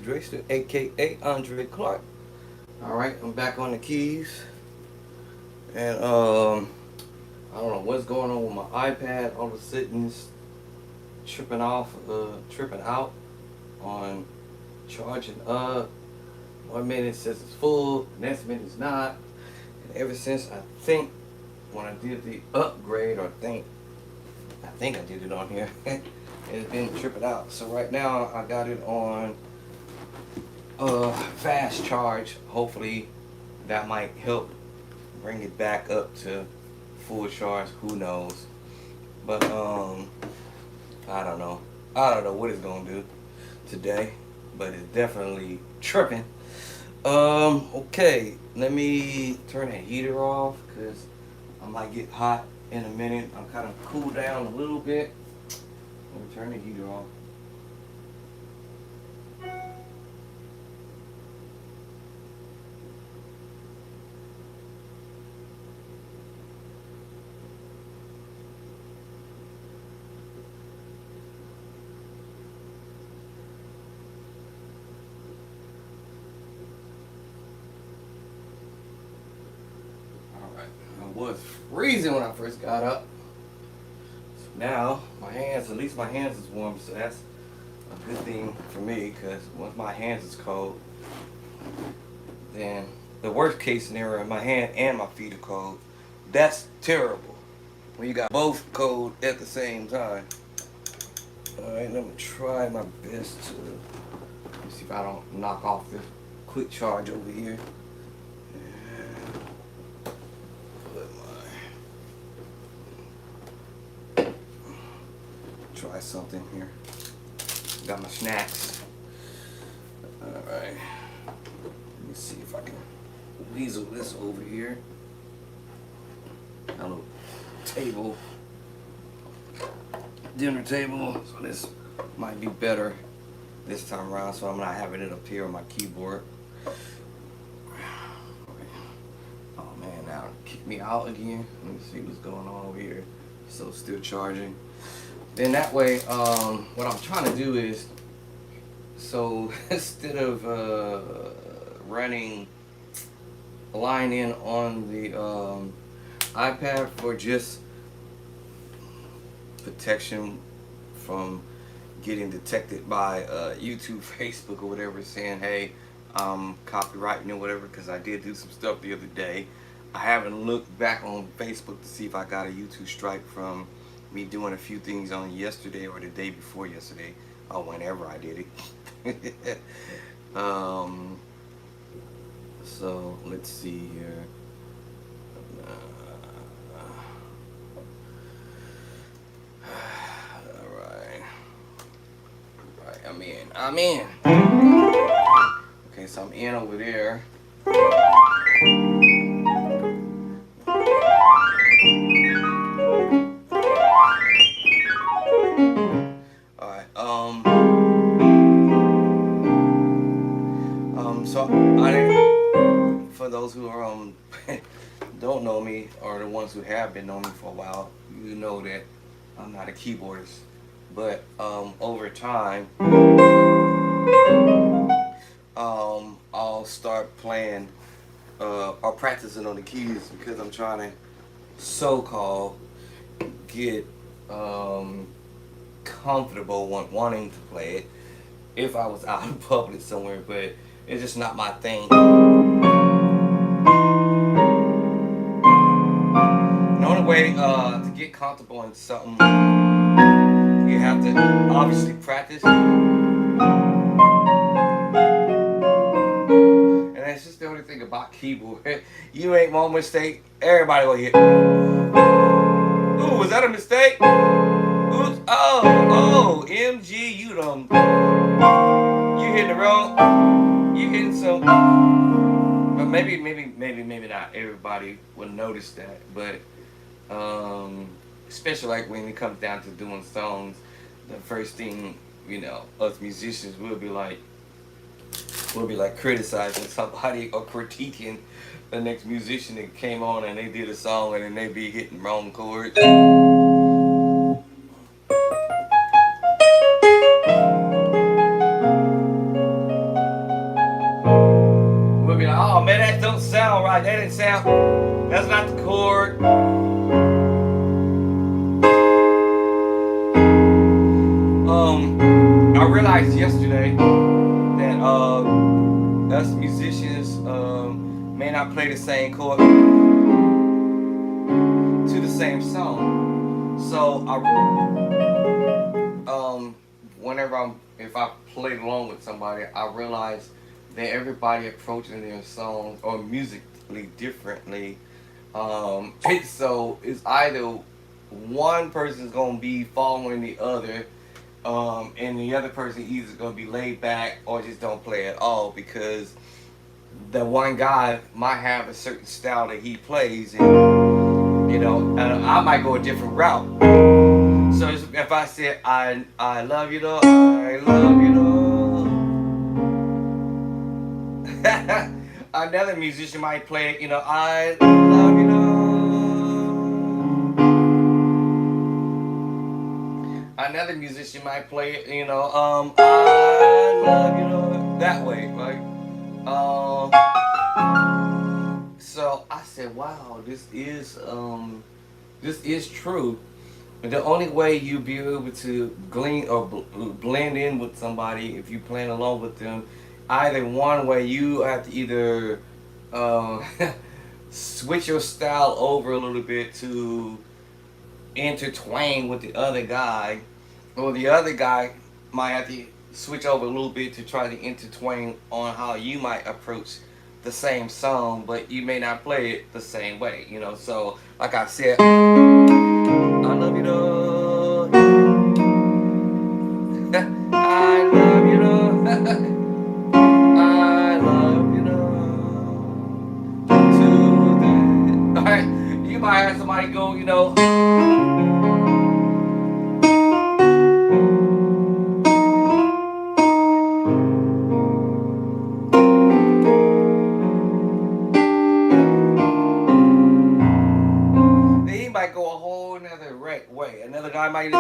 Drayster, aka Andre Clark. Alright, I'm back on the keys. And I don't know what's going on with my iPad. All of a sudden it's tripping out on charging up. 1 minute it says it's full, next minute it's not. And ever since I think when I did the upgrade, or I think I did it on here, it's been tripping out. So right now I got it on fast charge. Hopefully that might help bring it back up to full charge. Who knows? But I don't know. I don't know what it's gonna do today, but it's definitely tripping. Okay, let me turn the heater off because I might get hot in a minute. I'm kind of cool down a little bit. Let me turn the heater off. Alright, I was freezing when I first got up. So now my hands, at least my hands is warm, so that's a good thing for me, because once my hands is cold, then the worst case scenario, my hand and my feet are cold. That's terrible when you got both cold at the same time. Alright, let me try my best to see if I don't knock off this quick charge over here. Try something here. Got my snacks. Alright. Let me see if I can weasel this over here. A little table. Dinner table. So this might be better this time around, so I'm not having it up here on my keyboard. Oh man, now it kicked me out again. Let me see what's going on over here. So still charging. Then that way, what I'm trying to do is, so instead of running a line in on the iPad for just protection from getting detected by YouTube, Facebook, or whatever, saying, hey, copywriting or whatever, because I did do some stuff the other day. I haven't looked back on Facebook to see if I got a YouTube strike from me doing a few things on yesterday or the day before yesterday, or whenever I did it. So let's see here. Alright, I'm in. Okay, so I'm in over there. So for those who are don't know me, or the ones who have been knowing me for a while, you know that I'm not a keyboardist. But over time, I'll start playing or practicing on the keys, because I'm trying to so-called get comfortable wanting to play it if I was out in public somewhere, but it's just not my thing. The only way to get comfortable in something, you have to obviously practice. And that's just the only thing about keyboard. You make one mistake, everybody will hit. Ooh, was that a mistake? Oops. Oh, MG, you hitting the road. You hitting some. But maybe not everybody will notice that. But especially like when it comes down to doing songs, the first thing, us musicians will be like criticizing somebody or critiquing the next musician that came on and they did a song and then they be hitting wrong chords. that don't sound right. That didn't sound. That's not the chord. I realized yesterday that us musicians may not play the same chord to the same song. So whenever if I played along with somebody, I realize that everybody approaching their songs or musically differently. So it's either one person's gonna be following the other, and the other person either gonna be laid back or just don't play at all because the one guy might have a certain style that he plays, and I might go a different route. So if I said I love you though, I love you though, another musician might play it, I love you though. Another musician might play it, I love you though, that way, right? So I said, wow, this is true. The only way you'll be able to glean or blend in with somebody if you playing along with them, either one way you have to either switch your style over a little bit to intertwine with the other guy, or the other guy might have to switch over a little bit to try to intertwine on how you might approach the same song, but you may not play it the same way, So, like I said, I love you though. I love you though. I love you though. Alright, you might have somebody go, he might go a whole another way. Another guy might he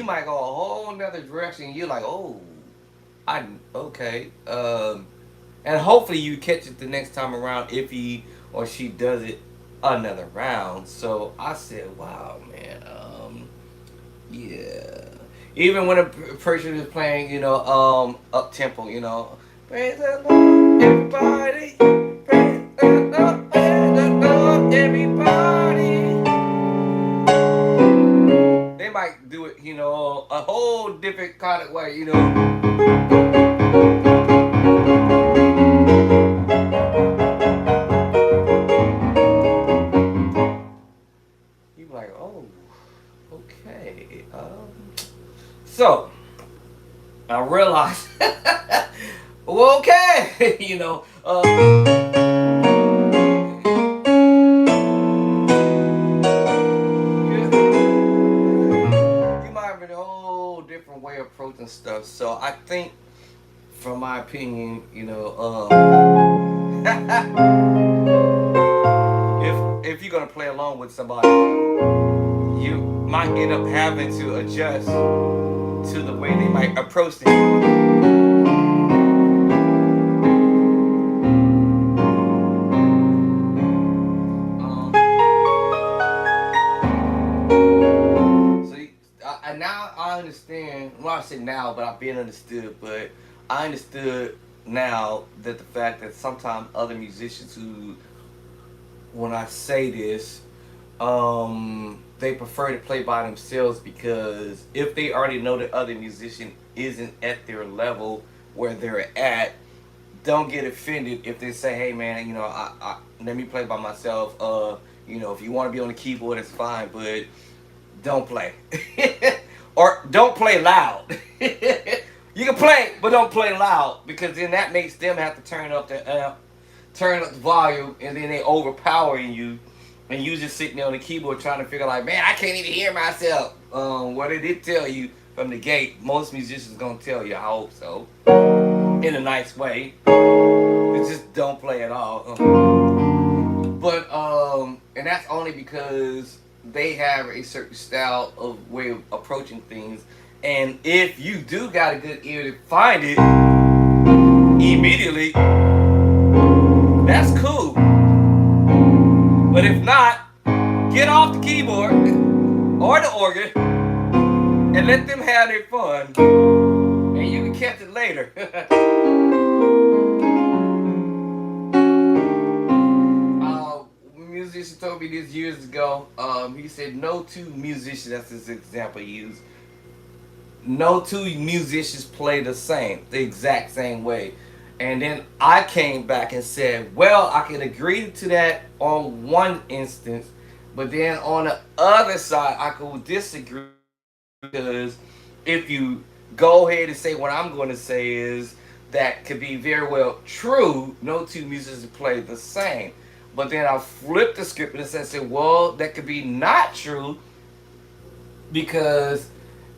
might go a whole another direction. You're like, oh, okay. And hopefully you catch it the next time around if he or she does it another round. So I said, wow, man. Yeah. Even when a person is playing, up tempo, praise the Lord, everybody. Praise the Lord, everybody. They might do it, a whole different kind of way, You like, oh, okay. So I realized, well, okay, you might have a whole different way of approaching stuff. So I think, from my opinion, if you're gonna play along with somebody, you might end up having to adjust to the way they might approach things. Now I understand. Well, I say now, but I've been understood. But I understood now that the fact that sometimes other musicians who, when I say this, they prefer to play by themselves because if they already know the other musician isn't at their level where they're at, don't get offended if they say, "Hey, man, I let me play by myself." If you want to be on the keyboard, it's fine, but don't play. Or don't play loud. You can play, but don't play loud because then that makes them have to turn up the volume, and then they overpowering you, and you just sitting there on the keyboard trying to figure like, man, I can't even hear myself. What did it tell you from the gate? Most musicians gonna tell you, I hope so, in a nice way. It's just don't play at all. But and that's only because they have a certain style of way of approaching things. And if you do got a good ear to find it immediately, that's cool. But if not, get off the keyboard or the organ and let them have their fun. And you can catch it later. Musician told me this years ago. He said no two musicians, that's his example he used. No two musicians play the exact same way. And then I came back and said, well, I can agree to that on one instance, but then on the other side, I could disagree because if you go ahead and say what I'm going to say is that could be very well true. No two musicians play the same. But then I flipped the script and said, well, that could be not true because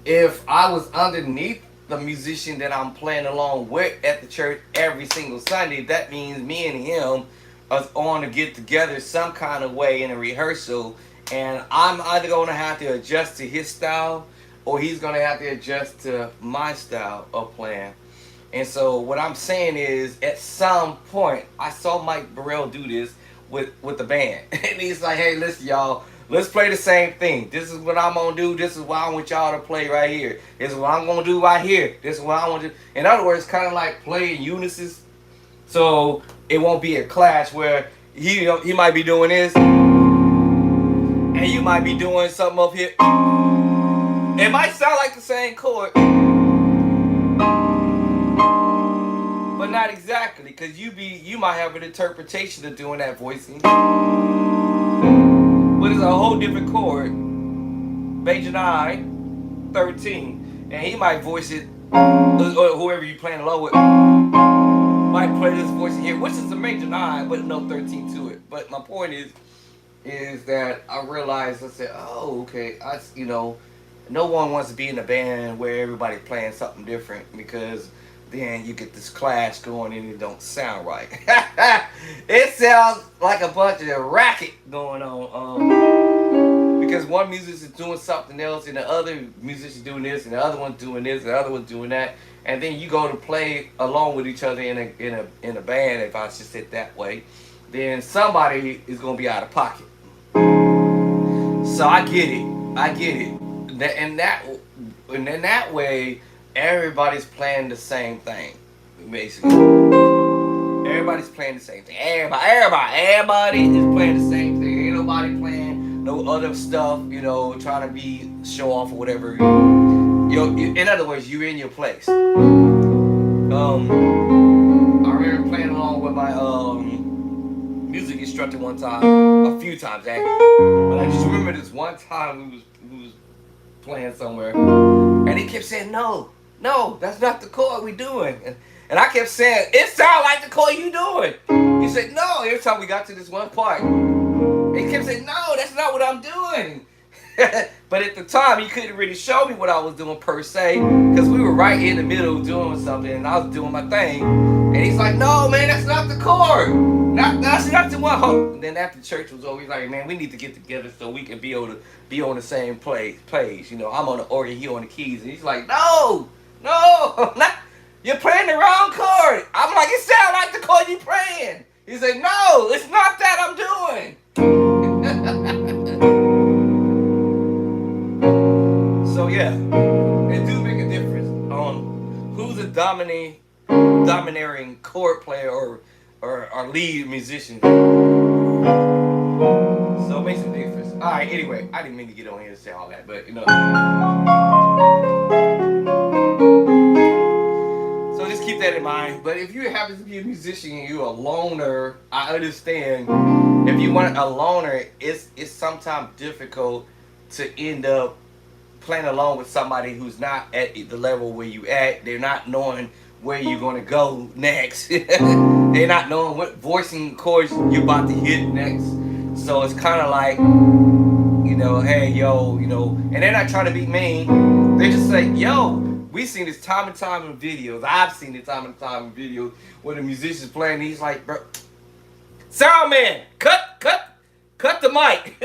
if I was underneath the musician that I'm playing along with at the church every single Sunday, that means me and him are on to get together some kind of way in a rehearsal, and I'm either going to have to adjust to his style or he's going to have to adjust to my style of playing. And so what I'm saying is, at some point, I saw Mike Burrell do this with the band. And he's like, hey, listen, y'all, let's play the same thing. This is what I'm going to do. This is what I want y'all to play right here. This is what I'm going to do right here. This is what I want to do. In other words, kind of like play in unison. So it won't be a clash where he might be doing this and you might be doing something up here. It might sound like the same chord, but not exactly, because you might have an interpretation of doing that voicing, but it's a whole different chord, major 9, 13, and he might voice it, or whoever you playing along with might play this voice here, which is a major 9, but no 13 to it. But my point is that I realized, I said, oh, okay, no one wants to be in a band where everybody's playing something different, because then you get this clash going and it don't sound right. It sounds like a bunch of racket going on. Because one musician is doing something else and the other musician doing this and the other one's doing this and the other one's doing that. And then you go to play along with each other in a band, if I should say it that way, then somebody is going to be out of pocket. So I get it. And in that way, everybody's playing the same thing, basically. Everybody's playing the same thing. Everybody is playing the same thing. Ain't nobody playing no other stuff, trying to show off or whatever. In other words, you're in your place. I remember playing along with my music instructor one time, a few times actually. But I just remember this one time we was playing somewhere, and he kept saying, no, that's not the chord we doing. And I kept saying, it sounds like the chord you doing. He said, no, every time we got to this one part. He kept saying, no, that's not what I'm doing. But at the time, he couldn't really show me what I was doing per se, because we were right in the middle doing something, and I was doing my thing. And he's like, no, man, that's not the chord. That's not the one. And then after church was over, he's like, man, we need to get together so we can be able to be on the same page. I'm on the organ, he on the keys. And he's like, no, not, you're playing the wrong chord. I'm like, it sounds like the chord you're playing. He said, no, it's not that I'm doing. So yeah, it do make a difference on who's a domineering chord player or lead musician. So it makes a difference. Alright, anyway, I didn't mean to get on here to say all that, but so just keep that in mind. But if you happen to be a musician and you're a loner, I understand. If you want a loner, it's sometimes difficult to end up playing along with somebody who's not at the level where you at. They're not knowing where you're going to go next. They're not knowing what voicing chords you're about to hit next. So it's kind of like, hey, yo, and they're not trying to be mean. They just say, yo, we've seen this time and time in videos. I've seen it time and time in videos where the musician's playing. And he's like, bro, sound man, cut. Cut the mic.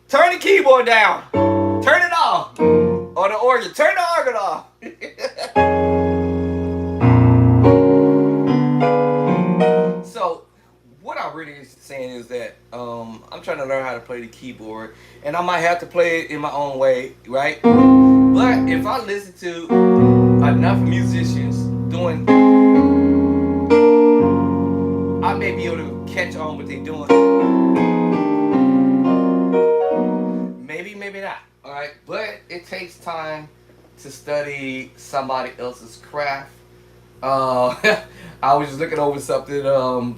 Turn the keyboard down. Turn it off. Or the organ. Turn the organ off. So, what I'm really saying is that I'm trying to learn how to play the keyboard, and I might have to play it in my own way, right? But if I listen to enough musicians doing, I may be able to catch on what they're doing. Maybe, maybe not. All right, but it takes time to study somebody else's craft. Uh, I was just looking over something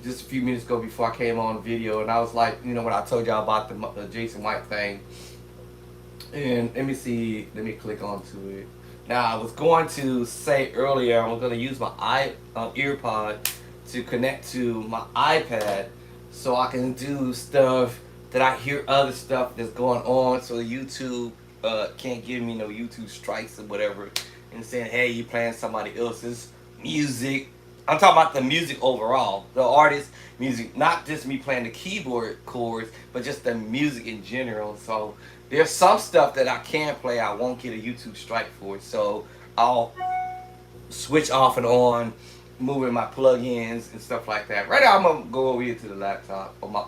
just a few minutes ago before I came on video, and I was like, when I told y'all about the Jason White thing, and let me see, let me click onto it. Now I was going to say earlier I'm going to use my earpod to connect to my iPad so I can do stuff that I hear other stuff that's going on, so YouTube can't give me no YouTube strikes or whatever, and saying, hey, you playing somebody else's music. I'm talking about the music overall, the artist music, not just me playing the keyboard chords, but just the music in general. So there's some stuff that I can play, I won't get a YouTube strike for it. So I'll switch off and on, moving my plugins and stuff like that. Right now I'm gonna go over here to the laptop, or my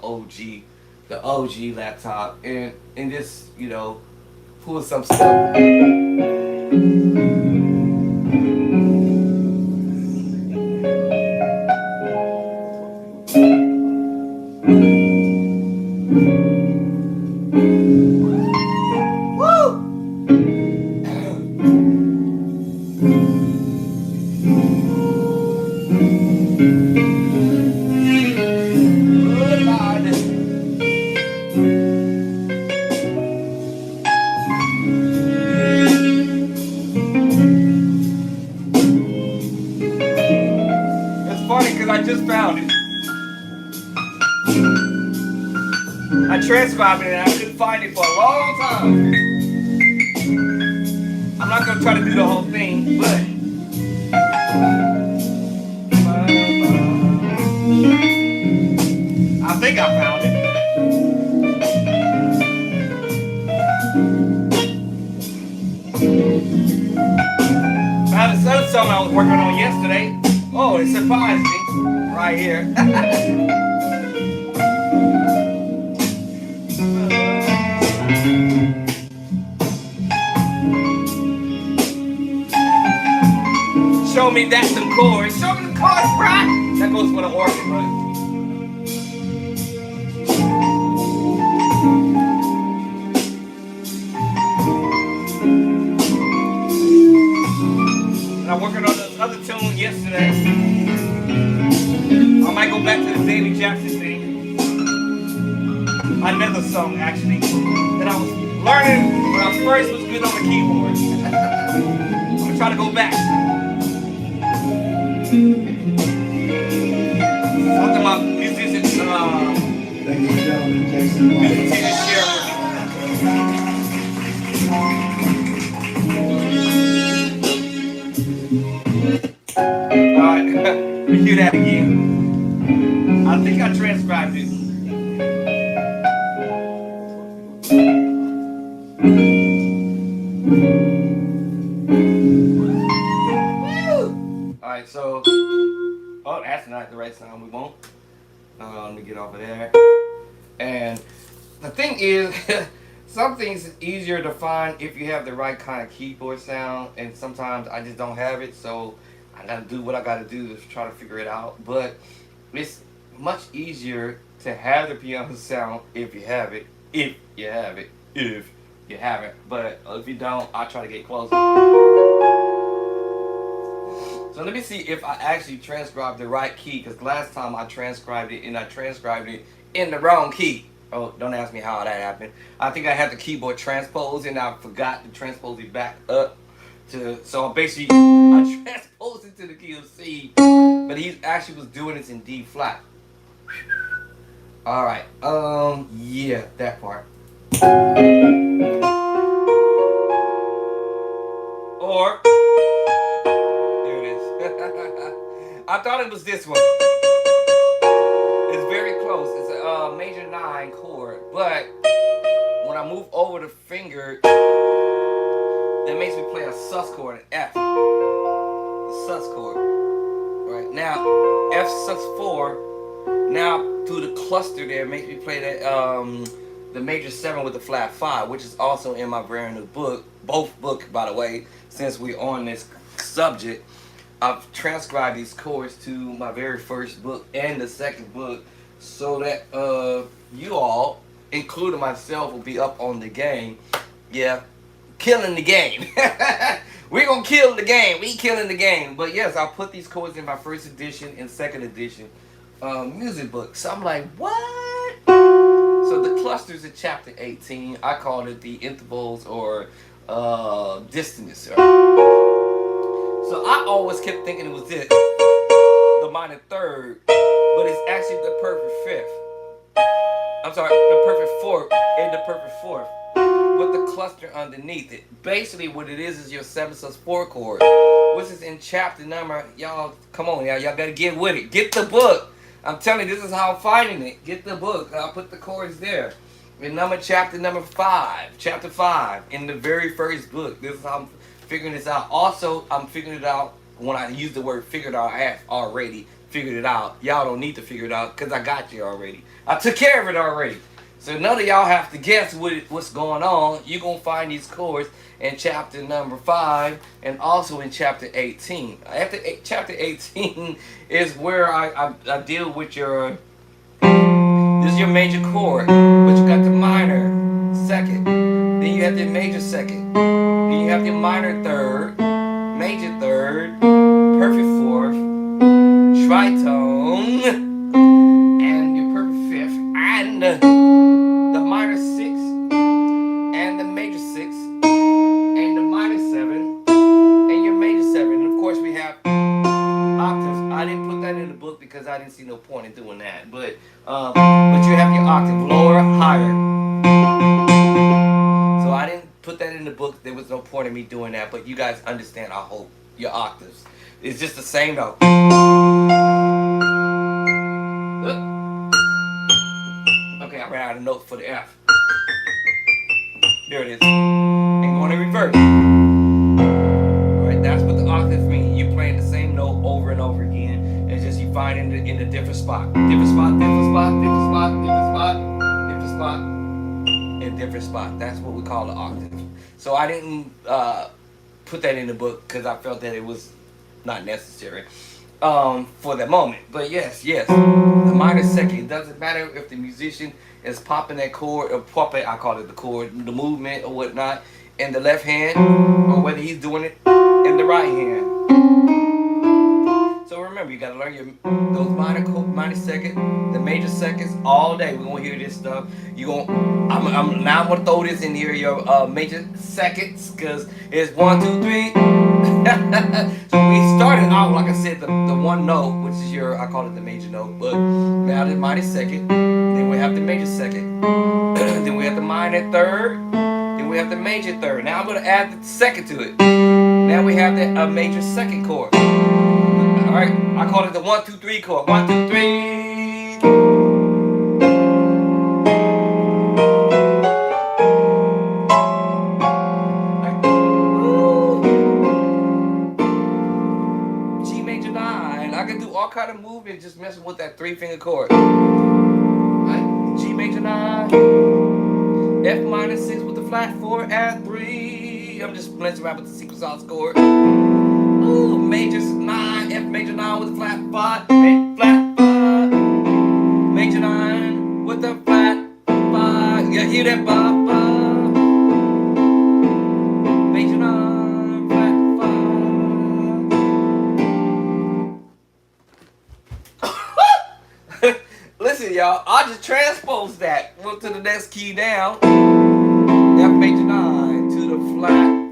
the OG laptop, and just pull some stuff. It's funny because I just found it. I transcribed it and I couldn't find it for a long time. I'm not gonna try to do the whole thing, but I think I found it. Found this other song I was working on yesterday. Oh, it surprised me right here. Show me that some chords. Show me the chords, right? That goes for the organ, right? And I'm working on the other tune yesterday. I might go back to the David Jackson thing. Another song, actually, that I was learning when I first was good on the keyboard. I'm gonna try to go back. Something about musicians, Ladies and gentlemen, Jason White. musicians share with me. Alright, let me hear that again. I think I transcribed it. Alright, so, oh, that's not the right sound. We won't. Let me get off of there. And the thing is, some things is easier to find if you have the right kind of keyboard sound, and sometimes I just don't have it, so I gotta do what I gotta do to try to figure it out. But it's much easier to have the piano sound if you have it. If you have it. If you haven't. But if you don't, I'll try to get closer. So let me see if I actually transcribed the right key, because last time I transcribed it and I transcribed it in the wrong key. Oh, don't ask me how that happened. I think I had the keyboard transposed and I forgot to transpose it back up to, so basically I transposed it to the key of C, but he actually was doing this in D flat. Alright, yeah, that part. Or I thought it was this one. It's very close. It's a major move over the finger, that makes me play a sus chord, an F. The sus chord. Right now, F sus4. Now through the cluster there makes me play that the major 7 with the flat 5, which is also in my brand new book. Both books, by the way, since we're on this subject. I've transcribed these chords to my very first book and the second book so that you all, including myself, will be up on the game. Yeah, killing the game. We're gonna kill the game. We killing the game. But yes, I'll put these chords in my first edition and second edition music book. So I'm like, what? So the clusters in chapter 18, I call it the intervals or dissonance. So I always kept thinking it was this, the minor third, but it's actually the perfect fifth. I'm sorry, the perfect fourth and the perfect fourth with the cluster underneath it. Basically what it is your 7 sus 4 chord, which is in chapter number, y'all, come on y'all gotta get with it. Get the book. I'm telling you, this is how I'm finding it. Get the book. I'll put the chords there. In chapter number 5, chapter 5, in the very first book. This is how I'm figuring this out. Also, I'm figuring it out when I use the word figured out. I have already figured it out. Y'all don't need to figure it out because I got you already. I took care of it already. So none of y'all have to guess what's going on. You're going to find these chords in chapter number 5 and also in chapter 18. After chapter 18 is where I deal with your... This is your major chord, but you got the minor second. Then you have the major second. Then you have the minor third, major third, perfect fourth, tritone, and your perfect fifth, and the minor 6, and the major 6, and the minor 7, and your major 7. And of course we have octaves. I didn't put that in the book because I didn't see no point in doing that. But you have your octave, lower, higher. So I didn't put that in the book. There was no point in me doing that. But you guys understand, I hope, your octaves. It's just the same note. Okay, I ran out of notes for the F. There it is. And going in reverse. Alright, that's what the octaves mean. You're playing the same note over and over again. It's just you find in a different spot. Different spot, different spot, different spot, different spot, different spot, and different spot. That's what we call the octave. So I didn't put that in the book because I felt that it was not necessary for the moment. But yes, the minor second. It doesn't matter if the musician is popping that chord or popping, I call it the chord, the movement or whatnot, in the left hand, or whether he's doing it in the right hand. So remember, you gotta learn those minor second, the major seconds all day. We're gonna hear this stuff. I'm gonna throw this in here, your major seconds, cause it's 1, 2, 3. So we started out, like I said, the one note, which is I call it the major note, but now the minor second, then we have the major second, then we have the minor third, then we have the major third. Now I'm gonna add the second to it. Now we have the major second chord. Alright, I call it the 1, 2, 3 chord. 1, 2, 3. G major 9. I can do all kind of movement just messing with that 3-finger chord. Right? G major 9. F minor 6 with the flat 4 and 3. I'm just messing around with the sequence chord. Ooh, major 9, F major 9 with the flat 5, flat 5, major 9 with the flat 5. You hear that 5, major 9, flat 5. Listen, y'all, I just transposed that. Went to the next key down, F major 9 to the flat.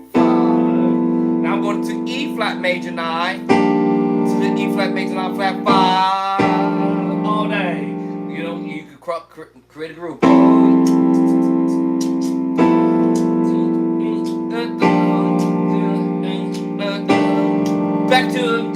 I'm going to E flat major 9 to the E flat major 9 flat 5 all day. You know, you can create a group. Back to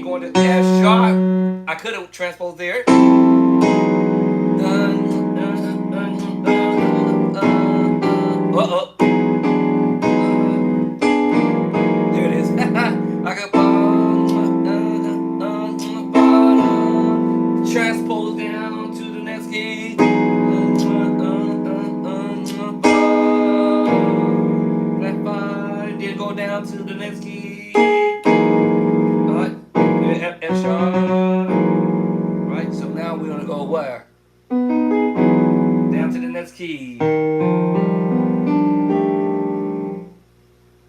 going to F sharp. I could have transposed there. Uh-oh. There it is. I got transpose down to the next key. Flat 5. Then go down to the next key. Alright. F sharp. Right. So now we're gonna go where? Down to the next key.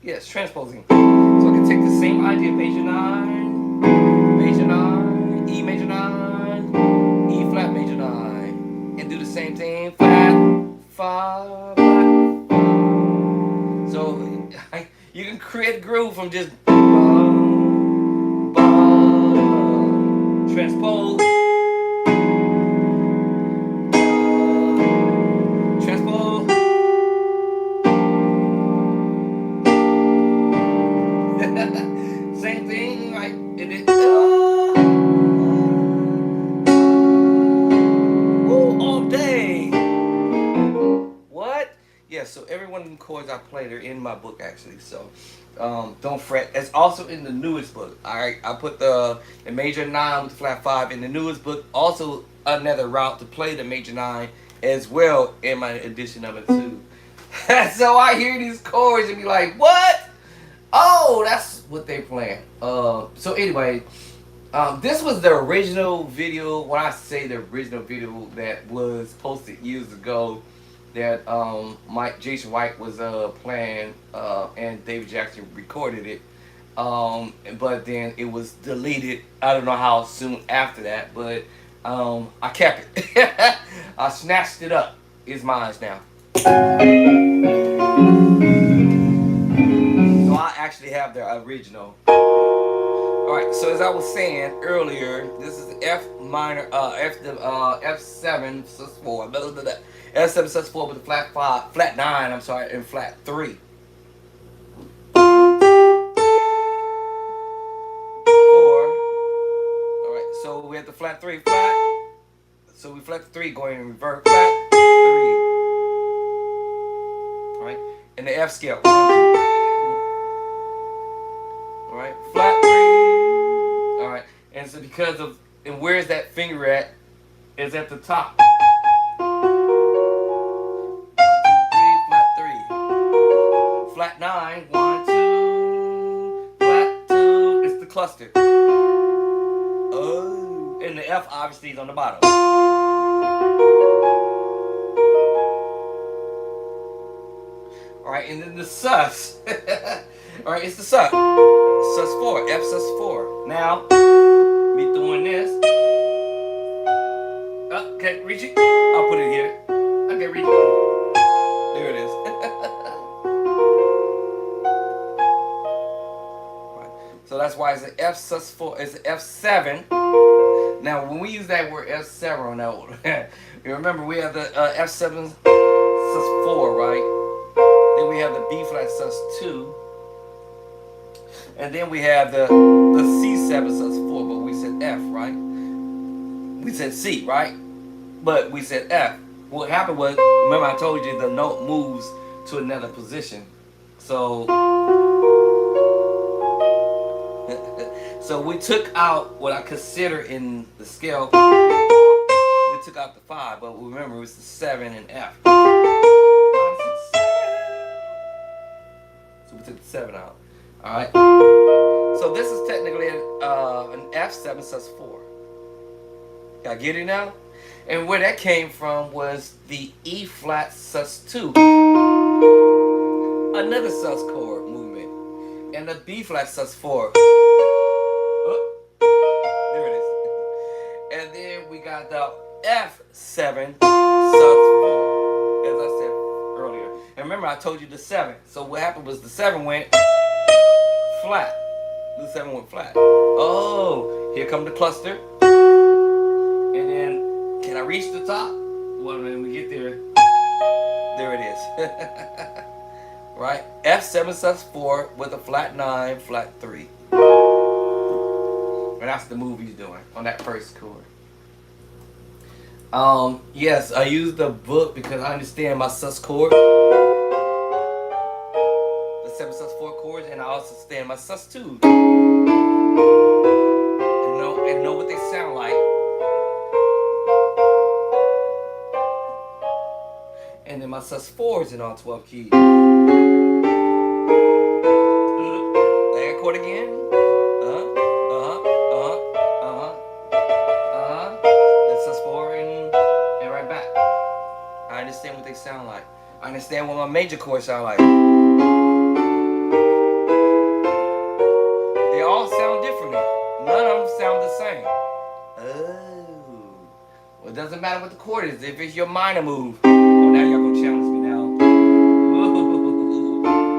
Yes, transposing. So I can take the same idea, major 9, E major 9, E flat major 9, and do the same thing, flat 5, flat 5. So you can create a groove from just transpose. Same thing, right? And it, all day. What? Yeah, so every one of them chords I play, they're in my book actually. So don't fret. It's also in the newest book. Alright, I put the major 9 with the flat 5 in the newest book. Also another route to play the major 9 as well in my edition of it too. So I hear these chords and be like, what? Oh, that's what they playing. So anyway, this was the original video. When I say the original video that was posted years ago, that Jason White was playing, and David Jackson recorded it. But then it was deleted. I don't know how soon after that, but I kept it. I snatched it up. It's mine now. So I actually have the original. Alright, so as I was saying earlier, this is F minor, F7 sus 4, blah, blah, blah, blah. F7 sus 4 with the flat 5, flat 9, I'm sorry, and flat 3. 4. Alright, so we have the flat 3 flat. So we flat 3 going in reverse, flat 3. Alright, and the F scale. Alright, flat 3. Alright, and so because of, and where's that finger at? Is at the top. 3, flat 3. Flat 9, 1, 2, flat 2. It's the cluster. Oh, and the F obviously is on the bottom. Alright, and then the sus. Alright, it's the sus. Sus 4, F sus 4. Now, me doing this. Okay, reach it. I'll put it here. Okay, reach it. There it is. Right. So that's why it's an F sus 4. It's an F7. Now, when we use that word F7, now, you remember we have the F7 sus 4, right? Then we have the B flat sus 2. And then we have the C7 sus 4, but we said F, right? We said C, right? But we said F. What happened was, remember I told you the note moves to another position. So, so we took out what I consider in the scale. We took out the 5, but remember it was the 7 and F. 5, 6, 7. So we took the 7 out. Alright, so this is technically an F7 sus 4. Y'all get it now? And where that came from was the E flat sus 2. Another sus chord movement. And the B flat sus 4. Oh, there it is. And then we got the F7 sus 4. As I said earlier. And remember I told you the 7. So what happened was the 7 went flat. The 7 went flat. Oh, here come the cluster. And then, can I reach the top? Well, when we get there, there it is. Right? F7 sus 4 with a flat 9, flat 3. And that's the move he's doing on that first chord. Yes, I use the book because I understand my sus chord, the 7 sus 4 chords, and I also understand my sus 2 and know what they sound like. And then my sus 4s in all 12 keys. That chord again. That's sus 4 and right back. I understand what they sound like. I understand what my major chords sound like. They all sound differently. None of them sound the same. Oh. Well, it doesn't matter what the chord is. If it's your minor move. Oh, now y'all gonna challenge me now.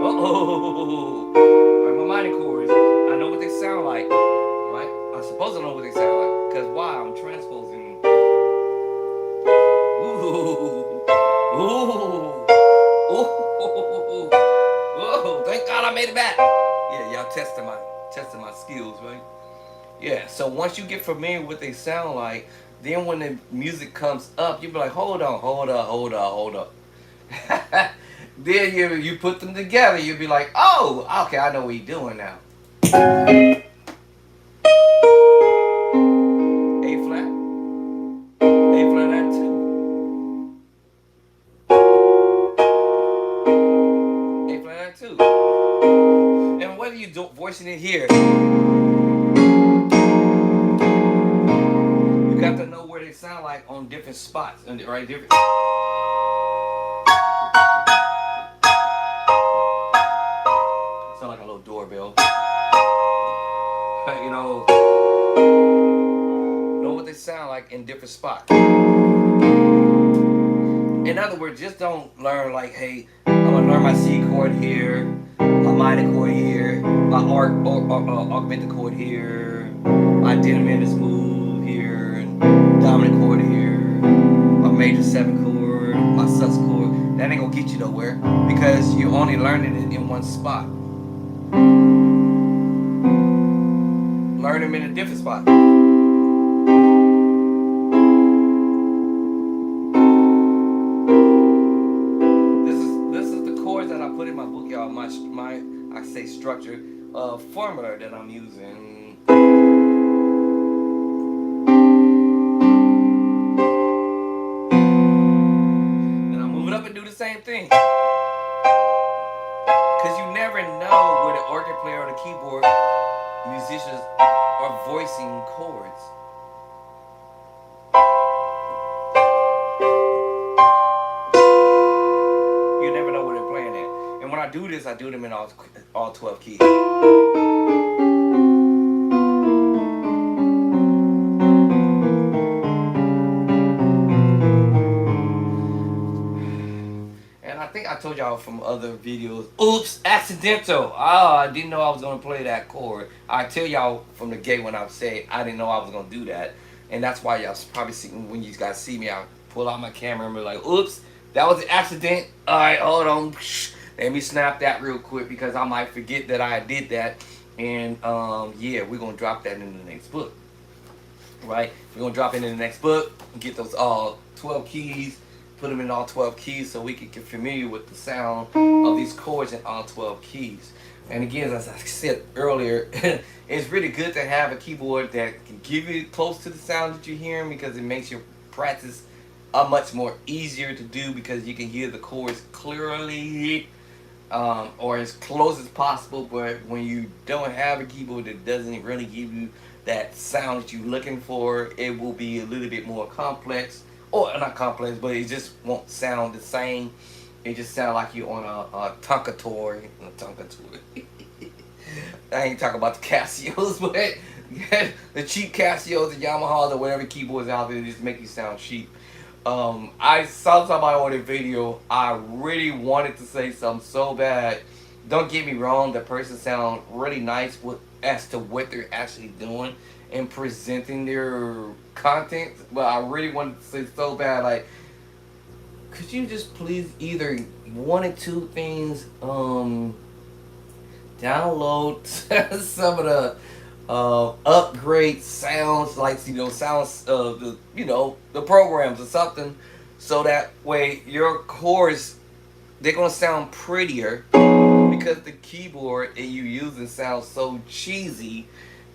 Uh-oh. Alright, my minor chords. I know what they sound like. Right? I'm supposed to know what they sound like. Because why? I'm transposing. Ooh. Thank God I made it back. Yeah, y'all testing my skills, right? Yeah, so once you get familiar with what they sound like, then when the music comes up, you'll be like, hold up. Then you put them together, you'll be like, oh, okay, I know what he's doing now. A flat that 2. A flat that 2. And whether you're voicing it here, you got to know where they sound like on different spots, right? Different. Sound like a little doorbell. You know what they sound like in different spots. In other words, just don't learn like, hey, I'm gonna learn my C chord here, my minor chord here, my augmented chord here, my diminished move here, and dominant chord here, my major 7 chord, my sus chord. That ain't gonna get you nowhere because you're only learning it in one spot. Learn them in a different spot. This is the chords that I put in my book, y'all. My I say structure formula that I'm using. And I move it up and do the same thing. Because you never know where the organ player or the keyboard musicians are voicing chords. You never know where they're playing at. And when I do this, I do them in all 12 keys. And I think I told y'all from other videos, oops, accidental. I didn't know I was going to play that chord. I tell y'all from the gate when I say I didn't know I was going to do that. And that's why y'all probably see, when you guys see me, I pull out my camera and be like, oops, that was an accident. All right, hold on. Let me snap that real quick because I might forget that I did that. And yeah, we're going to drop that in the next book. Right? We're going to drop it in the next book, get those all 12 keys, put them in all 12 keys so we can get familiar with the sound of these chords in all 12 keys. And again, as I said earlier, it's really good to have a keyboard that can give you close to the sound that you're hearing because it makes your practice much more easier to do because you can hear the chords clearly or as close as possible. But when you don't have a keyboard that doesn't really give you that sound that you're looking for, it will be a little bit more complex. Or not complex, but it just won't sound the same. It just sounds like you're on a Tonka toy. I ain't talking about the Casios, but the cheap Casios, the Yamahas, or whatever keyboards out there, just make you sound cheap. I saw somebody on a video. I really wanted to say something so bad. Don't get me wrong, the person sound really nice as to what they're actually doing and presenting their content, but I really wanted to say so bad, like, could you just please either one or two things, download some of the upgrade sounds, like sounds the programs or something, so that way your chords, they're gonna sound prettier because the keyboard that you using sounds so cheesy.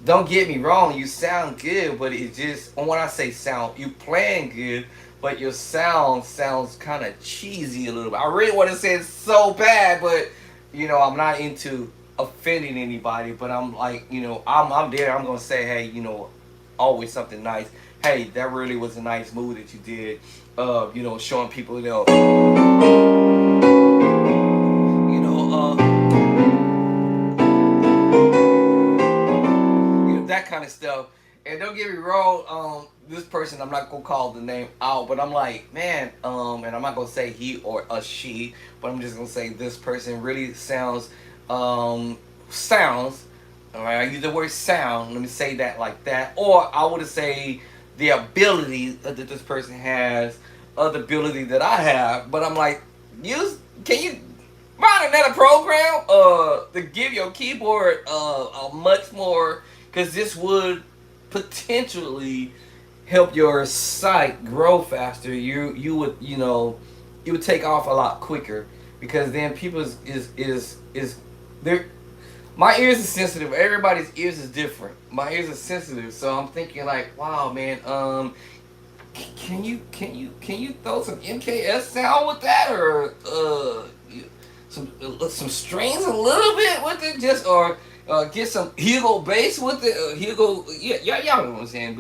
Don't get me wrong, you sound good, but it just, when I say sound, you playing good, but your sound sounds kind of cheesy a little bit. I really want to say it's so bad, but I'm not into offending anybody. But I'm like, I'm there. I'm gonna say, hey, always something nice. Hey, that really was a nice move that you did. Showing people, you know, that kind of stuff. And don't get me wrong, this person, I'm not gonna call the name out, but I'm like, man, and I'm not gonna say he or a she, but I'm just gonna say this person really sounds. All right, I use the word sound. Let me say that like that, or I would say the ability that this person has, the ability that I have. But I'm like, can you find another program to give your keyboard a much more, because this would potentially help your site grow faster. You would take off a lot quicker, because then people is there. My ears are sensitive. Everybody's ears is different. My ears are sensitive, so I'm thinking like, wow, man, can you throw some MKS sound with that, or some strings a little bit with it, just, or get some Hugo bass with it, Hugo, yeah, y'all know what I'm saying,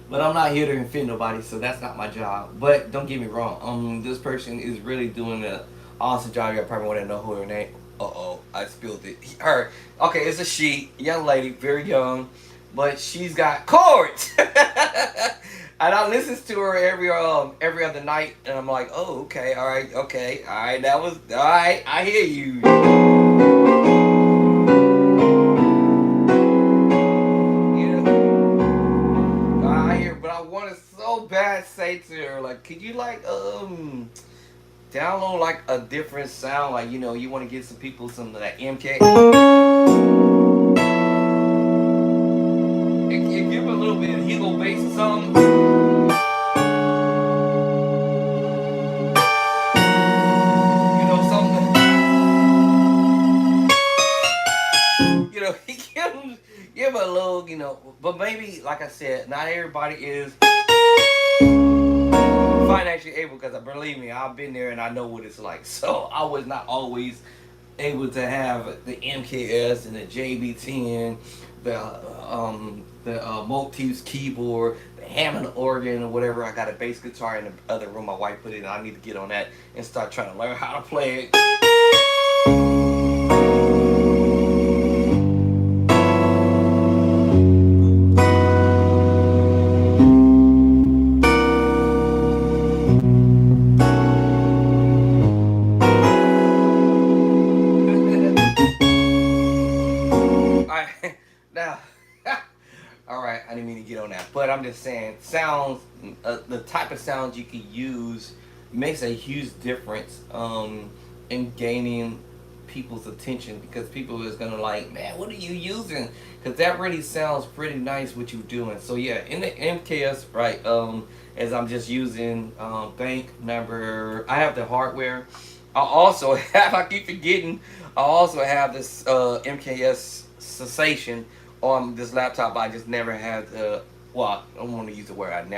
but I'm not here to offend nobody, so that's not my job. But don't get me wrong, this person is really doing an awesome job. You probably want to know who her name. I spilled it. Her. Okay, it's a she, young lady, very young, but she's got chords. And I listen to her every other night, and I'm like, oh, okay, all right, that was all right. I hear you. I hear, but I want to so bad say to her, like, could you download like a different sound, like you want to give some people some of that MK. It give a little bit of Hugo bass or something. Something. Give a little, but maybe, like I said, not everybody is financially able, because believe me, I've been there and I know what it's like. So I was not always able to have the MKS and the JB10, the Motifs keyboard, the Hammond organ, or whatever. I got a bass guitar in the other room. My wife put it in. I need to get on that and start trying to learn how to play it. Now, all right, I didn't mean to get on that, but I'm just saying, sounds, the type of sounds you can use makes a huge difference in gaining people's attention, because people is gonna like, man, what are you using? Because that really sounds pretty nice what you're doing. So yeah, in the MKS, right, as I'm just using bank number, I have the hardware. I also have, I keep forgetting, I also have this MKS Sensation on this laptop. I just never had well, I don't want to use the word I've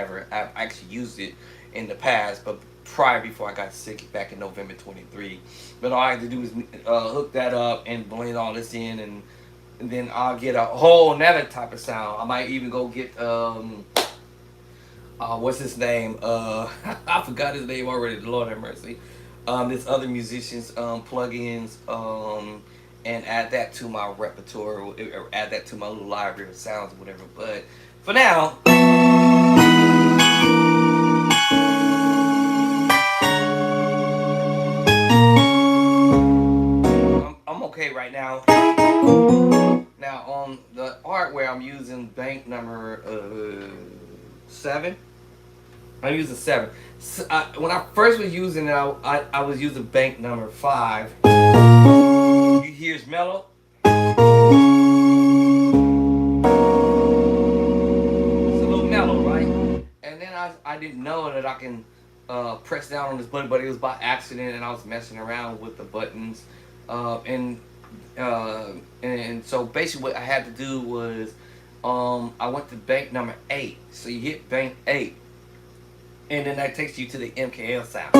actually used it in the past, but before I got sick back in November 23. But all I had to do is hook that up and blend all this in, and then I'll get a whole another type of sound. I might even go get what's his name? I forgot his name already. Lord have mercy. This other musicians plugins, and add that to my repertoire, or add that to my little library of sounds or whatever. But for now, I'm okay right now. Now on the hardware, I'm using bank number 7. I use a 7. So, when I first was using it, I was using bank number 5. You hear it's mellow. I didn't know that I can press down on this button, but it was by accident, and I was messing around with the buttons, uh, and uh, and so basically what I had to do was I went to bank number 8. So you hit bank 8, and then that takes you to the MKL sound.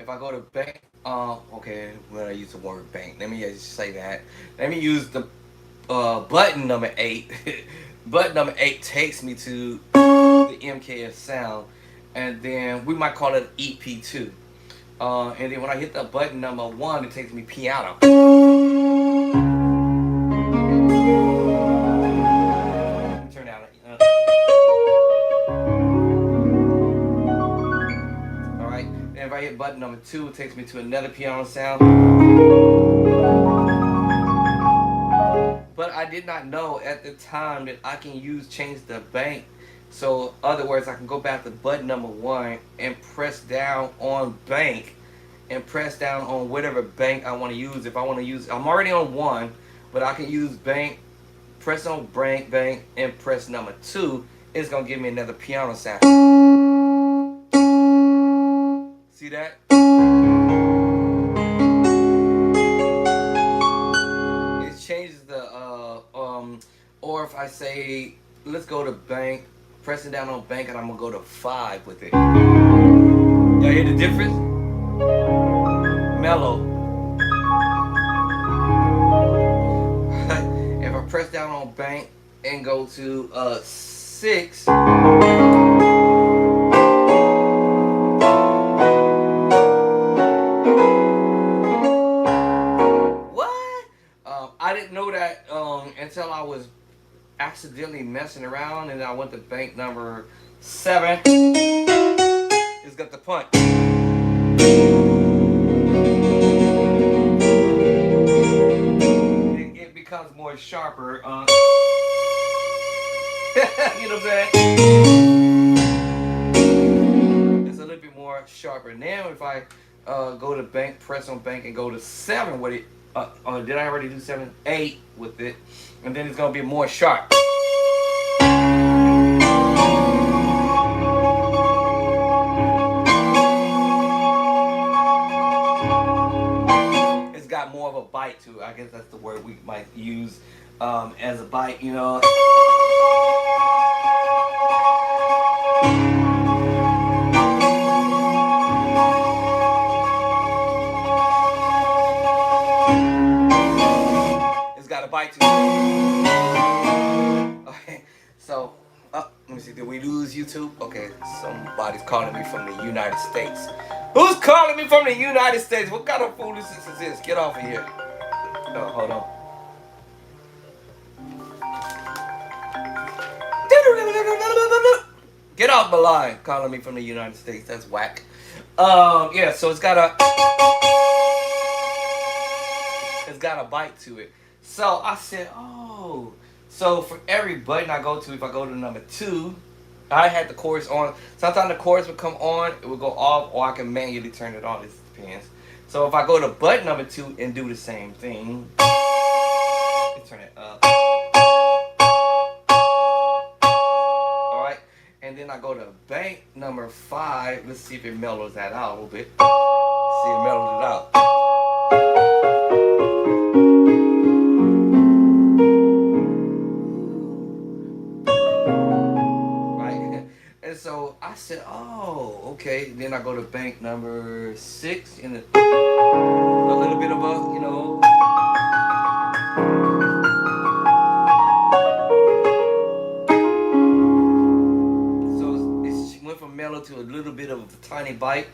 If I go to bank, okay, when I use the word bank, let me just say that. Let me use the button number 8. Button number 8 takes me to the MKF sound, and then we might call it EP2. And then when I hit the button number 1, it takes me piano. Turn down. All right. And if I hit button number 2, it takes me to another piano sound. But I did not know at the time that I can change the bank. So, other words, I can go back to button number 1 and press down on bank, and press down on whatever bank I want to use. If I want to use, I'm already on 1, but I can use bank, press on bank, and press number 2. It's gonna give me another piano sound. See that? It changes the or if I say, let's go to bank, pressing down on bank, and I'm gonna go to 5 with it. Y'all hear the difference? Mellow. If I press down on bank and go to 6, what? I didn't know that until I was accidentally messing around, and I went to bank number 7. It's got the punch. It becomes more sharper. You know what I'm saying? It's a little bit more sharper. Now if I go to bank, press on bank, and go to 7 with it, did I already do 7? 8 with it, and then it's gonna be more sharp. It's got more of a bite to it. I guess that's the word we might use as a bite, you know. Got a bite to it. Okay, so let me see. Did we lose YouTube? Okay, somebody's calling me from the United States. Who's calling me from the United States? What kind of foolishness is this? Get off of here. Oh, hold on. Get off the line. Calling me from the United States. That's whack. Yeah. So it's got a bite to it. So I said, oh. So for every button I go to, if I go to number 2, I had the chorus on. Sometimes the chorus would come on, it would go off, or I can manually turn it on. It depends. So if I go to button number 2 and do the same thing, turn it up. Alright. And then I go to bank number 5. Let's see if it mellows that out a little bit. See, it mellowed it out. So I said, oh, okay. Then I go to bank number 6, and a little bit of a, you know. So it went from mellow to a little bit of a tiny bite.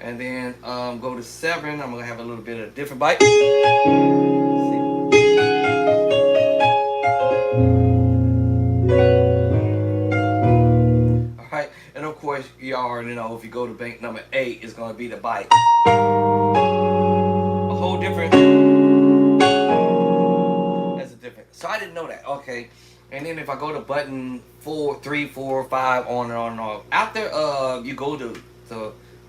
And then go to 7, I'm going to have a little bit of a different bite. And of course, you already know if you go to bank number 8, it's going to be the bite. A whole different. That's a different. So I didn't know that. Okay. And then if I go to button 4, 3, 4, 5, on and on and on. After you go to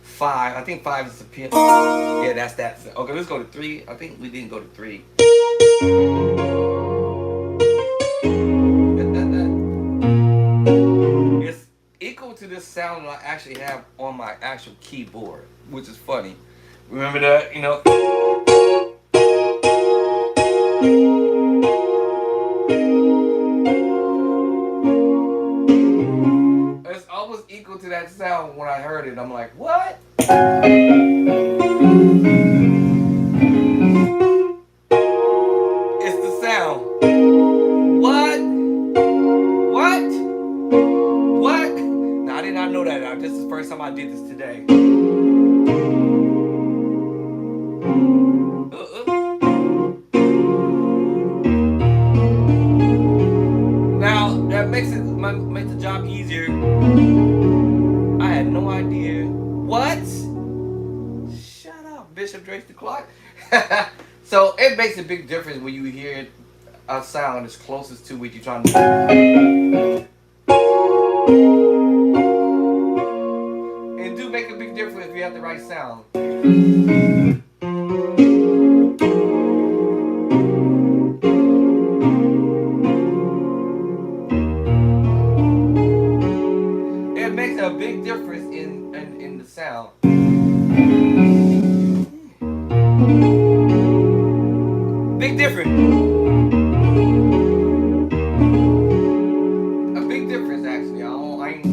5, I think 5 is the pin. Yeah, that's that. Okay, let's go to 3. I think we didn't go to 3. It's equal to this this sound that I actually have on my actual keyboard, which is funny. Remember that? You know. It's almost equal to that sound when I heard it. I'm like, what? It's the sound. What? What? What? Now, I did not know that. This is the first time I did this today. Now, that makes the job easier. I had no idea. What? Shut up, Bishop Drake the Clock. So it makes a big difference when you hear a sound that's closest to what you're trying to do. It do make a big difference if you have the right sound. It makes a big difference in the sound. Big difference. A big difference, actually. I ain't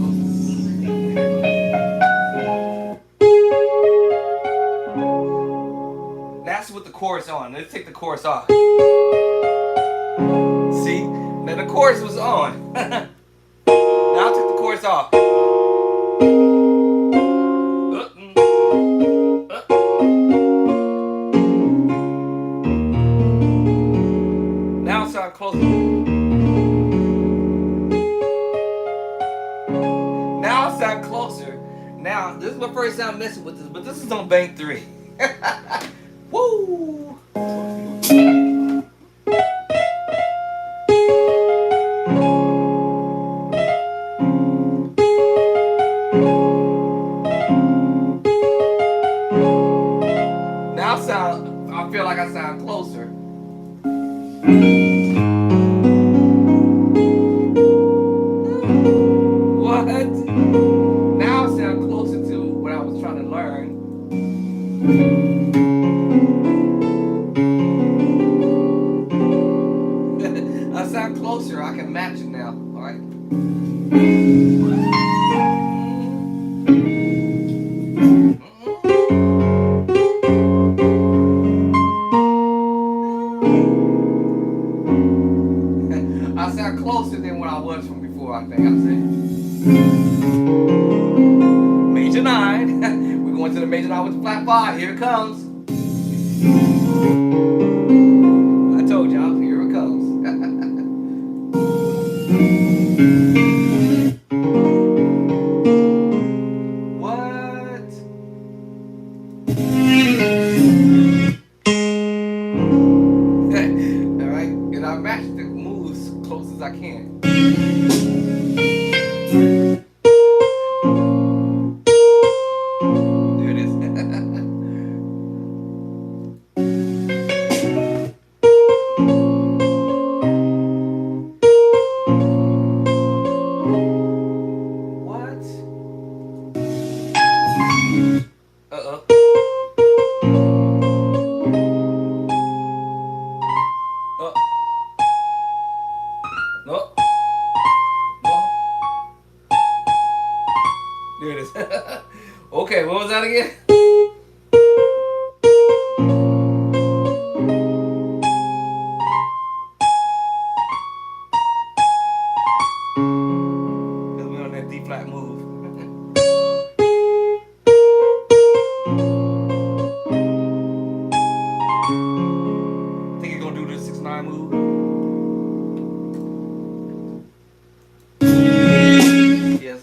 That's with the chorus on. Let's take the chorus off. See? Now the chorus was on. Now I took the chorus off. Now it sounds closer. Now it sounds closer. Now, this is my first time messing with this, but this is on bank 3. Woo! Now I feel like I sound closer. What? Now I sound closer to what I was trying to learn. I sound closer. I can match it now. All right. I sound closer than what I was from before. I think I said. Major 9. We're going to the major 9 with the flat 5. Here it comes. I told y'all. Here it comes. What? All right, and I matched the moves close as I can. There it is. What? Uh-oh. No. No. There it is. Okay, what was that again? Because we're on that D flat move. Think you're gonna do the 6-9 move? Yes.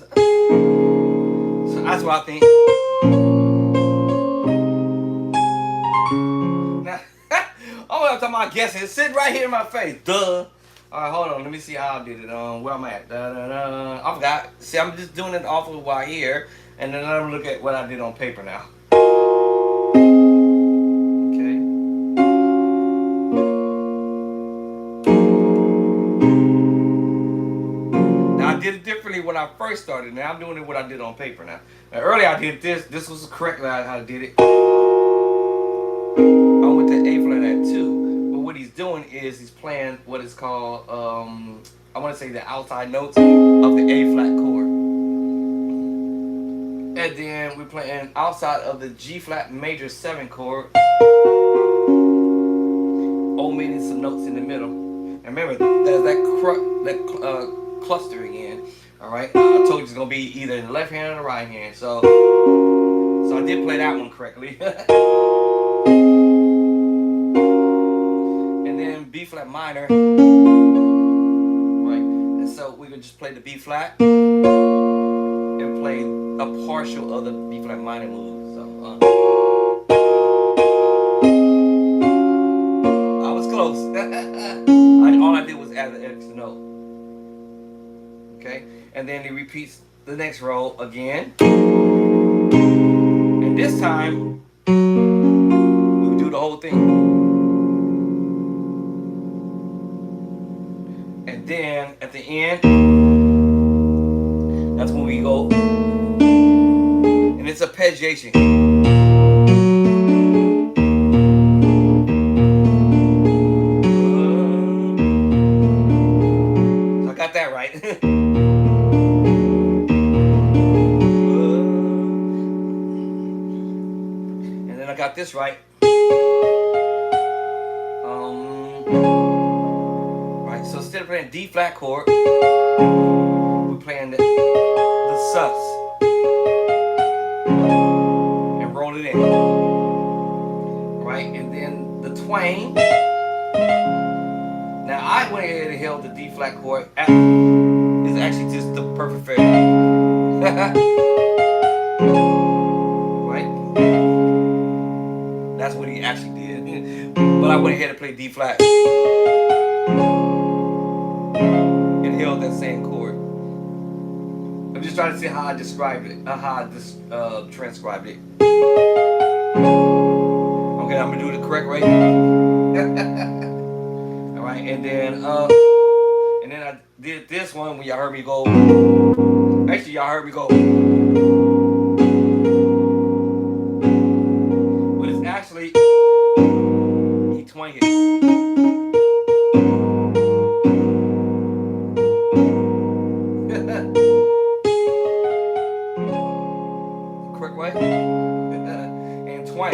So that's what I think. Now, oh, I'm talking about guessing. It's sitting right here in my face. Duh. All right, hold on. Let me see how I did it. Where I'm at. I forgot. See, I'm just doing it off of my ear, and then I'm look at what I did on paper now. Okay. Now I did it differently when I first started. Now I'm doing it what I did on paper now. Now earlier I did this. This was correct how I did it. I went to A flat at 2. But what he's doing is he's playing what is called, I want to say the outside notes of the A flat chord. And then we're playing outside of the G flat major 7 chord, omitting some notes in the middle. And remember, there's that clustering in. All right, I told you it's gonna be either in the left hand or the right hand. So I did play that one correctly. And then B flat minor. Right, and so we could just play the B flat and play a partial of the B flat minor move. So I was close. All I did was add the extra note. Okay, and then he repeats the next row again. And this time we do the whole thing. And then at the end, that's when we go. And it's arpeggiation. So I got that right. And then I got this right. Right. So instead of playing D flat chord, we're playing the sus. Roll it in, right, and then the twang. Now I went ahead and held the D flat chord. It's actually just the perfect fit, right? That's what he actually did. But I went ahead and played D flat and held that same chord. I'm just trying to see how I described it, how I transcribed it. Okay, I'm gonna do the correct way. All right, and then I did this one when y'all heard me go. Actually, y'all heard me go, but it's actually he twang it. Correct way. And twang.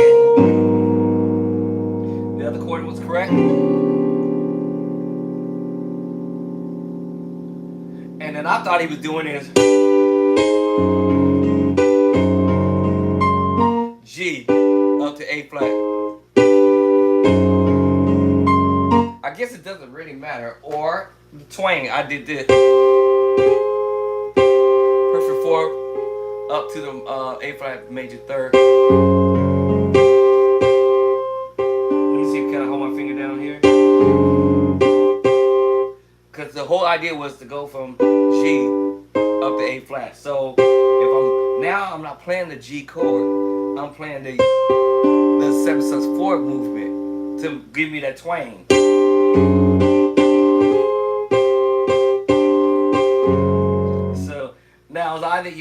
The other chord was correct. And then I thought he was doing his G up to A flat. I guess it doesn't really matter. Or the twang, I did this. Perfect 4 up to the A flat major 3rd. Let me see, can I hold my finger down here? Because the whole idea was to go from G up to A flat. So if I'm not playing the G chord, I'm playing the 7/4 movement to give me that twang. So now it's either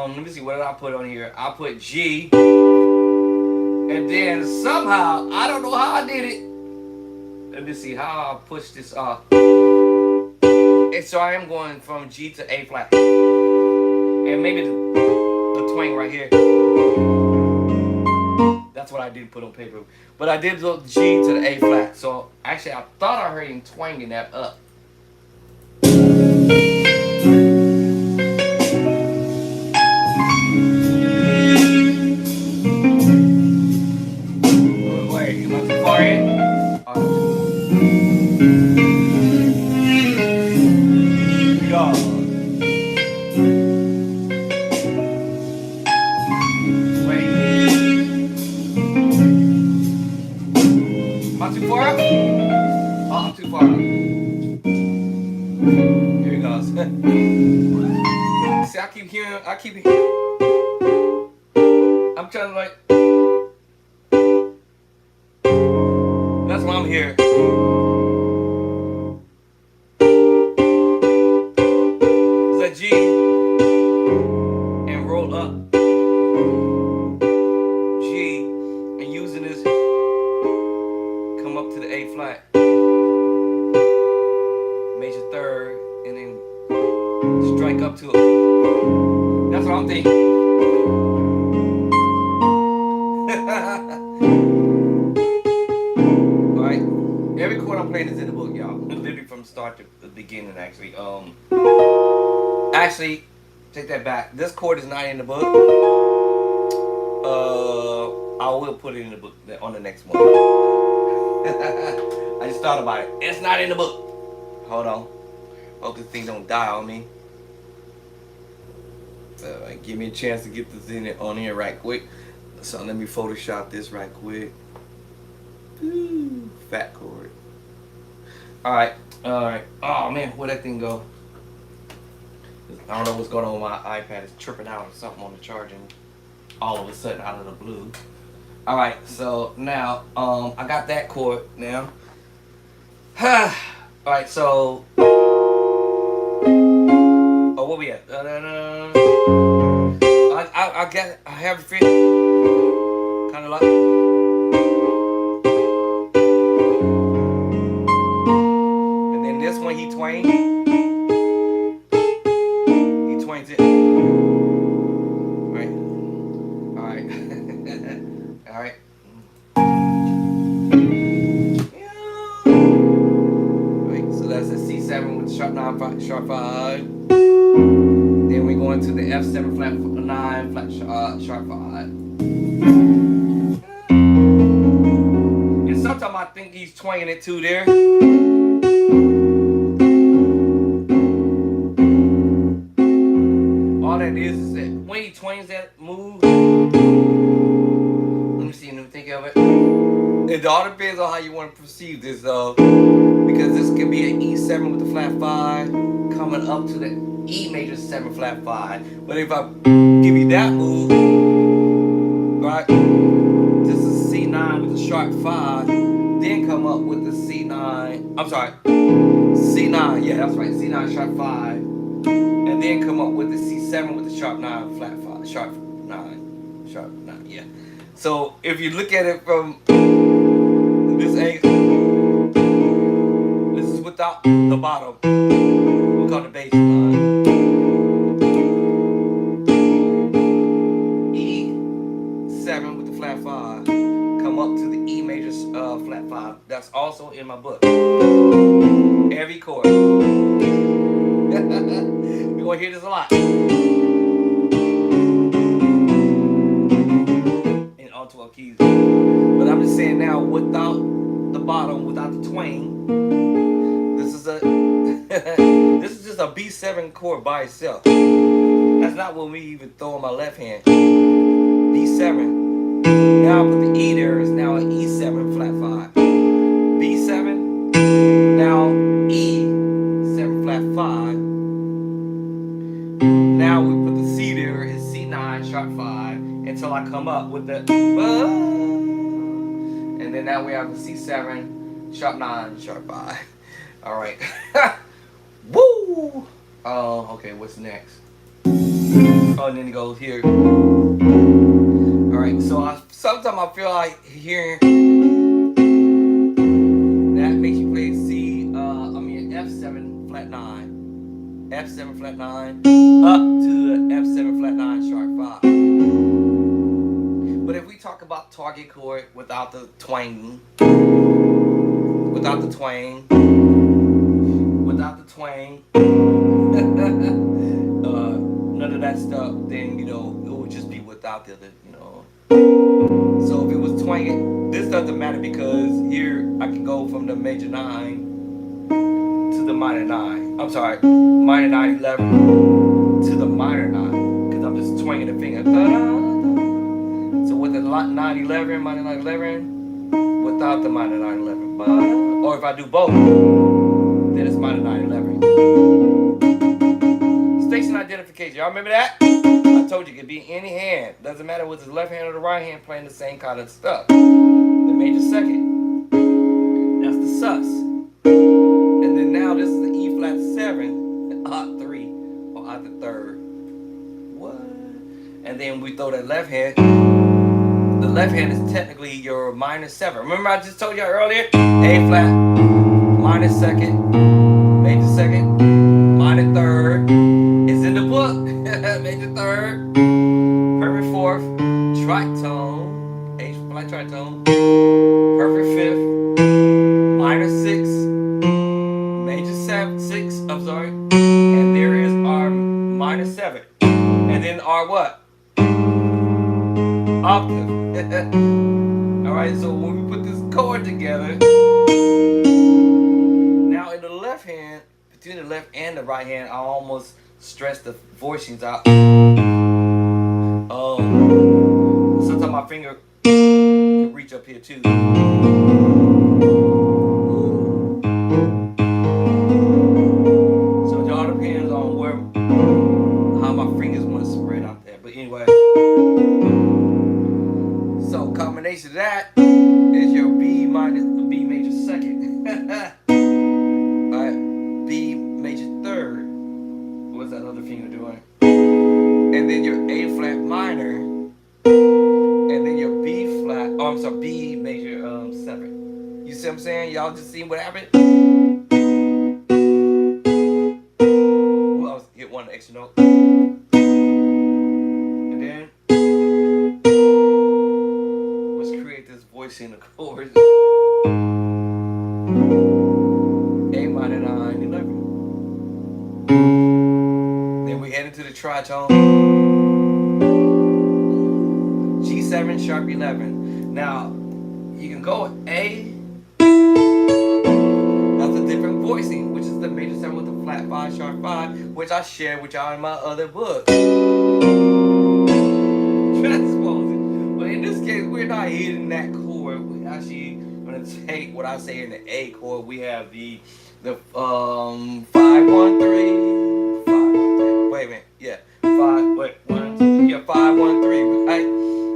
let me see, what did I put on here? I put G, and then somehow I don't know how I did it. Let me see how I push this off. And so I am going from G to A flat, and maybe the twang right here. That's what I didn't put on paper, but I did go G to the A flat. So actually, I thought I heard him twanging that up. Wait, am I too far in? Too far up? Oh, I'm too far up. Here he goes. See, I keep hearing. I'm trying to like. That's why I'm here. Is that G? Strike up to it. That's what I'm thinking. Alright. Every chord I'm playing is in the book, y'all. Literally from start to the beginning, actually. Actually, take that back. This chord is not in the book. I will put it in the book on the next one. I just thought about it. It's not in the book. Hold on. Hope this thing don't die on me. Give me a chance to get this on here right quick. So let me Photoshop this right quick. Ooh, fat chord. Alright. Oh man, where'd that thing go? I don't know what's going on with my iPad. It's tripping out or something on the charging. All of a sudden out of the blue. Alright, so now I got that chord now. Alright, so where we at? I have it fit kinda like, and then this one he twangs it. Alright. Alright. So that's a C7 with sharp 9, sharp 5. Then we go into the F7 flat 9, flat sharp 5. And sometimes I think he's twanging it too there. All that is that when he twangs that move, let me see, let me think of it. It all depends on how you want to perceive this though. Because this could be an E7 with the flat 5 coming up to the E major 7 flat 5. But if I give you that move, right, this is C9 with the sharp 5, then come up with the C9, I'm sorry, C9, yeah, that's right, C9 sharp 5, and then come up with the C7 with the sharp 9 flat 5, sharp 9, yeah. So if you look at it from this angle, this is without the bottom. We'll call it the bass line. E7 with the flat 5. Come up to the E major flat 5. That's also in my book. Every chord. You're going to hear this a lot. In all 12 keys. But I'm just saying now, without the bottom, without the twang, this is just a B7 chord by itself. That's not what we even throw on my left hand. B7. Now I put the E there, it's now an E7 flat 5. B7. Now E7 flat 5. Now we put the C there, it's C9 sharp 5 until I come up with the and then now we have the C7 sharp 9 sharp 5. Alright. Woo! Okay, what's next? Oh, and then it goes here. Alright, so sometimes I feel like hearing that makes you play F7 flat 9. F7 flat 9 up to the F7 flat 9 sharp 5. But if we talk about target chord without the twang, none of that stuff, then, you know, it would just be without the other, you know. So if it was twanging, this doesn't matter because here I can go from the major 9 to the minor 9. I'm sorry, minor 9, 11 to the minor 9 because I'm just twanging the finger. So with the 9, 11, minor 9, 11, without the minor 9, 11. Or if I do both, then it's minor 9, 11. Station identification. Y'all remember that? I told you it could be any hand. Doesn't matter whether it's the left hand or the right hand playing the same kind of stuff. The major second. That's the sus. And then now this is the E flat 7, oct 3, or oct the 3rd. What? And then we throw that left hand. The left hand is technically your minor 7. Remember I just told you earlier? A flat, minor 2nd, major 2nd, minor 3rd. major third, perfect fourth, tritone, H flat tritone, perfect fifth, minor sixth, major six, I'm sorry, and there is our minor seventh, and then our what? Octave. Alright, so when we put this chord together, now in the left hand, between the left and the right hand, I almost stress the voicings out. Sometimes my finger can reach up here too. So it all depends on how my fingers want to spread out there. But anyway, so combination of that is your B major second. Alright, B major third. What's that other finger doing? And then your A flat minor, and then your B flat. Oh, I'm sorry, B major seven. You see what I'm saying? Y'all just see what happened? Well, I was hit one extra note, and then let's create this voice in the chorus. A minor 9 11. Then we head into the tritone. G7 sharp 11. Now you can go A. That's a different voicing, which is the major 7 with the flat 5 sharp 5, which I shared with y'all in my other book. Transposing. But in this case, we're not hitting that chord. We actually gonna take what I say in the A chord. We have the 5 1 3 5 1 3. Wait a minute. Yeah. 5 wait 1 2 yeah 5 1 3. Right?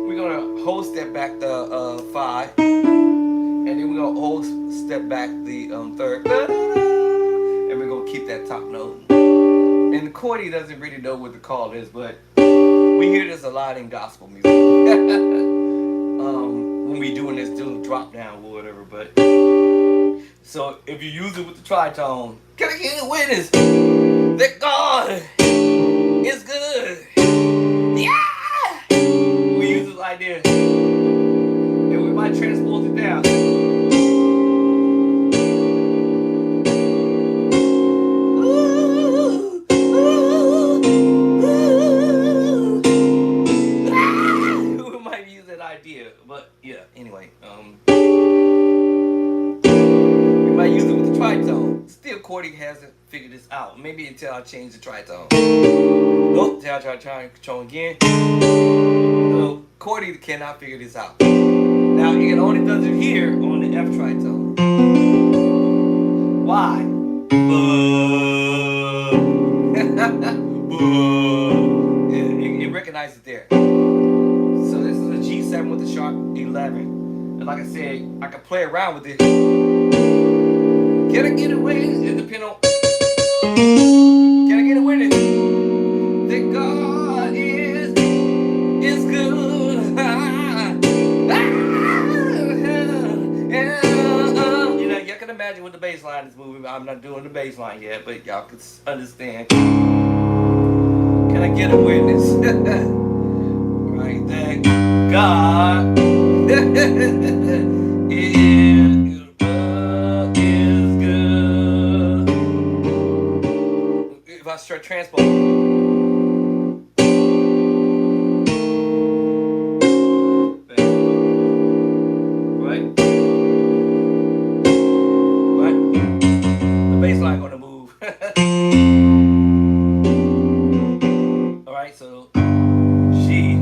We're gonna whole step back the 5, and then we're gonna whole step back the third, and we're gonna keep that top note. And the chordy doesn't really know what the call is, but we hear this a lot in gospel music. When we doing this little drop down or whatever. But so if you use it with the tritone, can I get a witness that God is good? Yeah. We use it like this, and we might transpose it down. We might use that idea, but yeah. Anyway, we might use it with the tritone. Still, Cordy hasn't figured this out. Maybe until I change the tritone. Nope. Till I try control again. So Cordy cannot figure this out. Now it only does it here on the F tritone. Why? It recognizes it there. So this is a G7 with a sharp 11. And like I said, I can play around with it. Can I get away? It depends on. Can I get away with it? That God is good. You know, you can imagine what the bass line is moving. I'm not doing the bass line yet, but y'all can understand. Can I get a witness? Right there. God is good. If I start transpose. Baseline gonna move. All right, so she.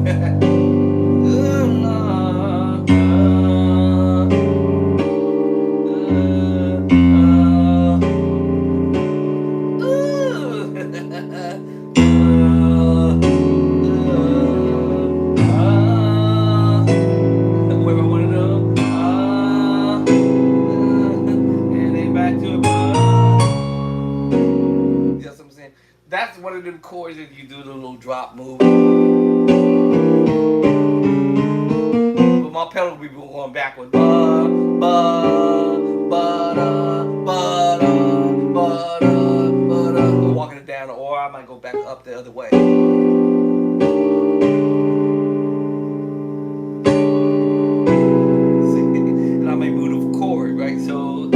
That's one of them chords that you do the little drop move. But my pedal will be going backward. Ba, ba, ba, da, ba, da, ba, da, ba, da. I'm walking it down, or I I might go back up the other way. See, and I may move the chord, right? So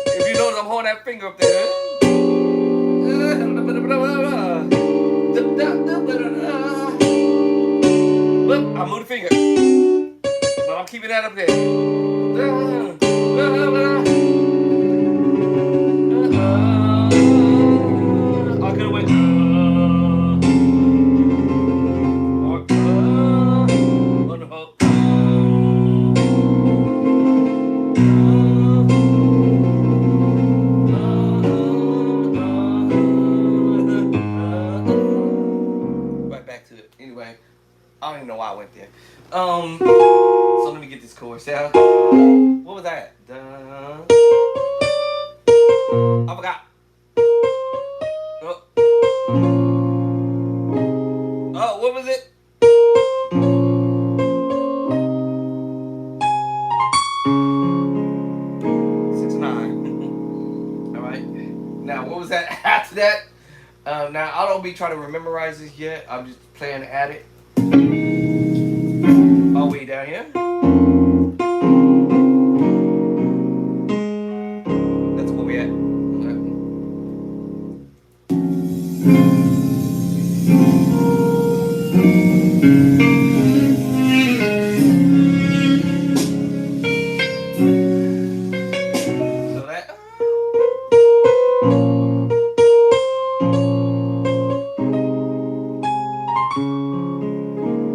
if you notice, I'm holding that finger up there. Look, I move the finger, but I'm keeping that up there. I could have went. Right back to it. Anyway, I don't even know why I went there. So let me get this chorus out. What was that? I forgot. Oh, what was it? Now, what was that after that? Now, I don't be trying to memorize this yet. I'm just playing at it. All the way down here. That's where we at. So that.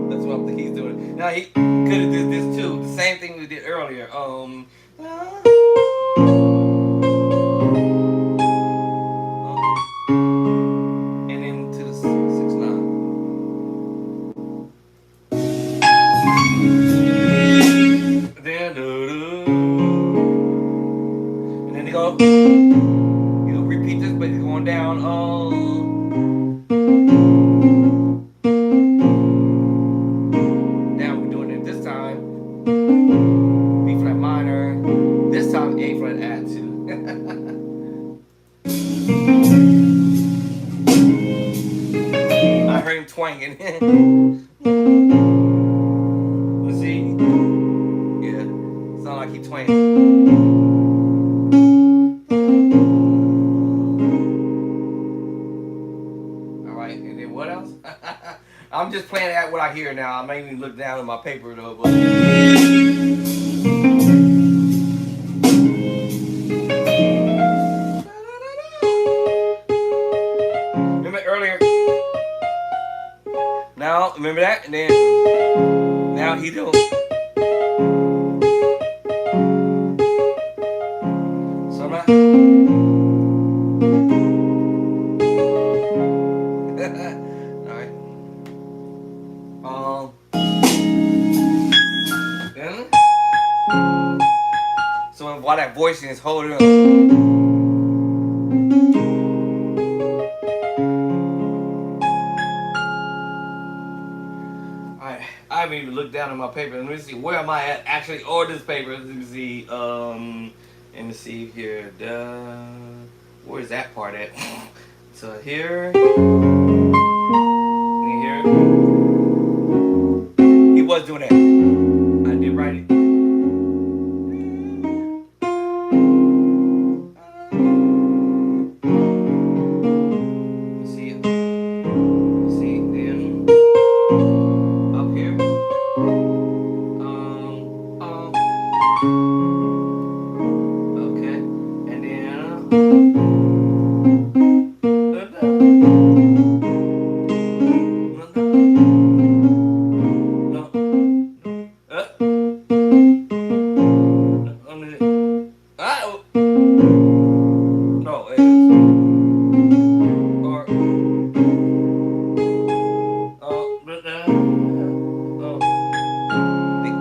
That's what I think he's doing. Now he could have did this too. The same thing we did earlier. And then to the 6/9. Then and then he'll repeat this, but he's going down. Now we're doing it this time. B flat minor. This time A flat add 2. I heard him twanging. Let's see. Yeah, sound like he twanging. All right, and then what else? I'm just playing at what I hear now. I may even look down at my paper though. But remember earlier? Now, remember that? And then, now he do. So I'm not. Alright. Then, so while that voicing is holding up. I haven't even looked down at my paper. Let me see, where am I at? Actually, or this paper. Let me see. Let me see here. Where's that part at? So here. And here. He was doing that. I did write it. Let's see. Let's see. Then. Okay, and then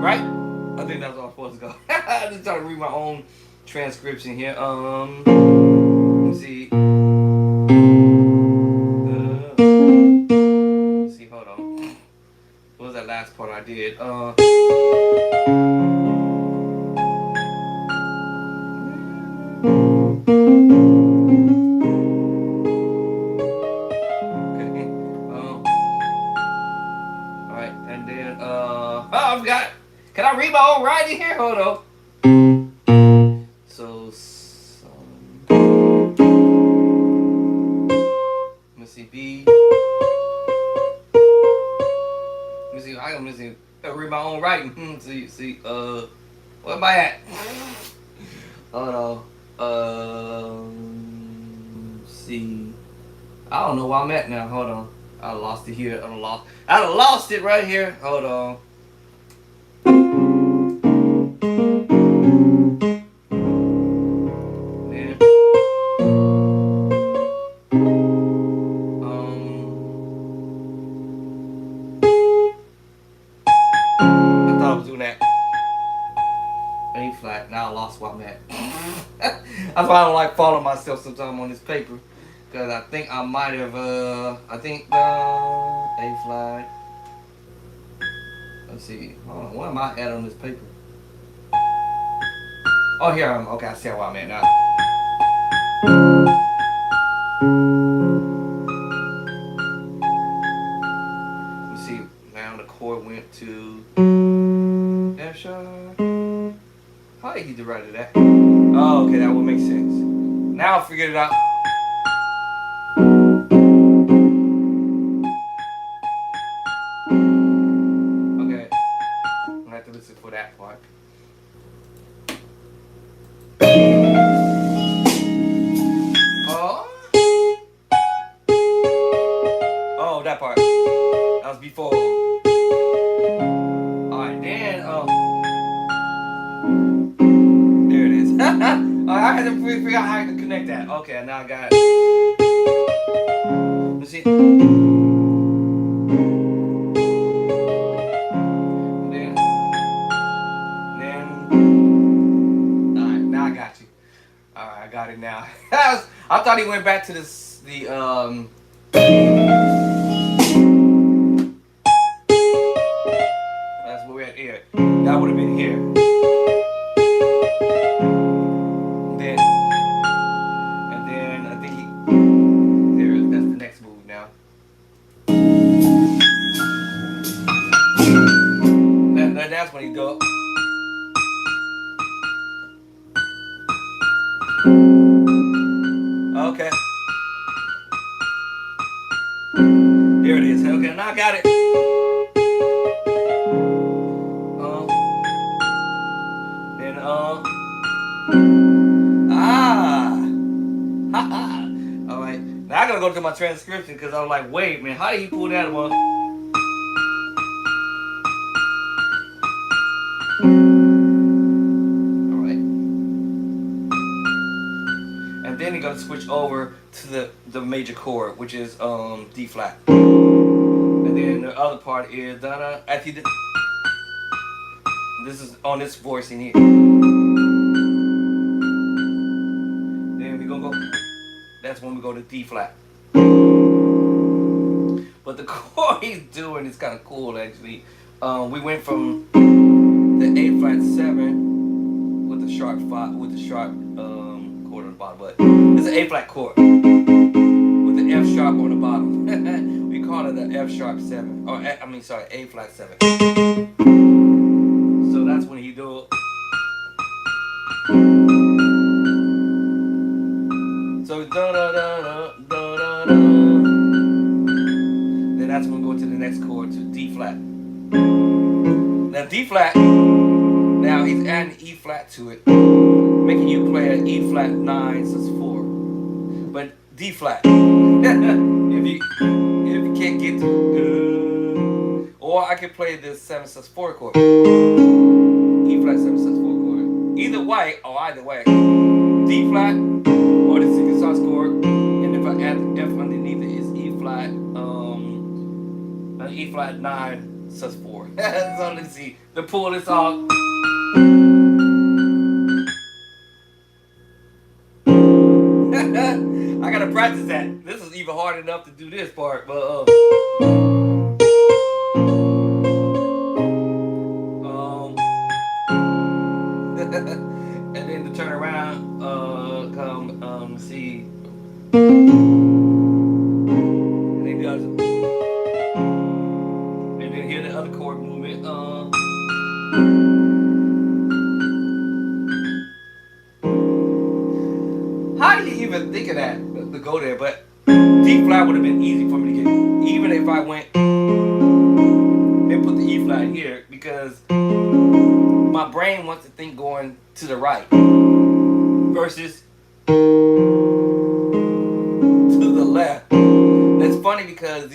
right? I think that's all I'm supposed to go. I'm just trying to read my own transcription here. Let's see. last part I did. Okay. All right, and then oh, I forgot. Can I read my own writing here? Hold on. So, let me see B. Let me see. Let me see. I read my own writing. See. Where am I at? Hold on. See. I don't know where I'm at now. Hold on. I lost it here. I lost it right here. Hold on. Then, I thought I was doing that. A flat. Now I lost where I'm at. That's why I don't like following myself sometimes on this paper. Because I think I might have, A flat. Let's see. Hold on. What am I at on this paper? Oh, here I am. Okay, I see where I'm at now. Let's see. Now the chord went to F sharp. How did you write it at? Oh, okay, that would make sense. Now I figured it out. Okay, I'm gonna have to listen for that part. Oh, that part. That was before. Alright, then, there it is. I had to figure out how to connect that. Okay, now I got it. Let's see. Then. Alright, now I got you. Alright, I got it now. I thought he went back to that's where we're at here. That would have been here. And then I think that's the next move now. That's when he go. Okay. There it is. Okay, now I got it. Then all right. Now I gotta go to my transcription because I was like, wait, man, how did he pull that one? All right. And then you're gonna switch over to the major chord, which is D flat. And then the other part is da. After this is on this voice in here. Then we're gonna go. That's when we go to D flat. But the chord he's doing is kind of cool actually. We went from the A flat 7 with the sharp 5 with the sharp chord on the bottom, but it's an A flat chord with the F sharp on the bottom. We call it the F sharp 7, or A flat 7. So that's when he do it. So da da da da da da. Then that's when we go to the next chord, to D flat. Now D flat. Now he's adding E flat to it, making you play an E flat 9 sus4. But D flat. if you can't get to, or I can play this 7 sus4 chord. E flat 7 sus4 chord. Either way, D flat or the second sus chord, and if I add the F underneath it, is E flat 9 sus4. So let's see. To pull this off. I gotta practice that. This is even hard enough to do this part, but thinking that to go there, but D flat would have been easy for me to get, even if I went and put the E flat here, because my brain wants to think going to the right versus to the left. That's funny because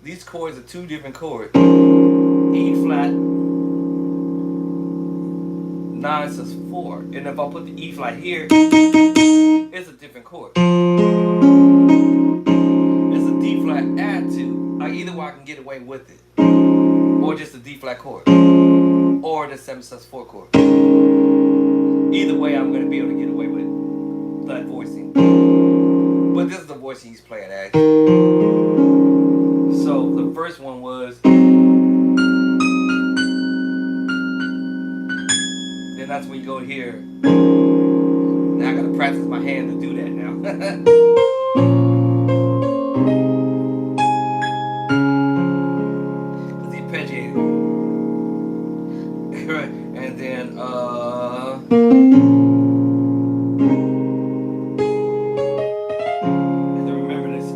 these chords are two different chords. E flat 9 says 4, and if I put the E flat here, it's a different chord. It's a D flat add to. Like either way I can get away with it, or just a D flat chord, or the 7 sus 4 chord. Either way, I'm gonna be able to get away with that voicing. But this is the voicing he's playing at. So the first one was. Then that's when you go here. Now I gotta practice my hand to do that now. Cause he arpeggiated. And then remember this.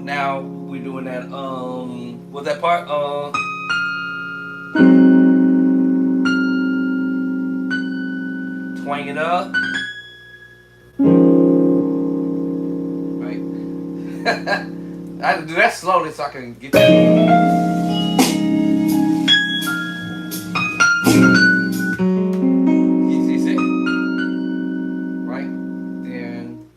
Now we're doing that what's that part? Twang it up. Right. I have to do that slowly so I can get that. You see? Right? Then.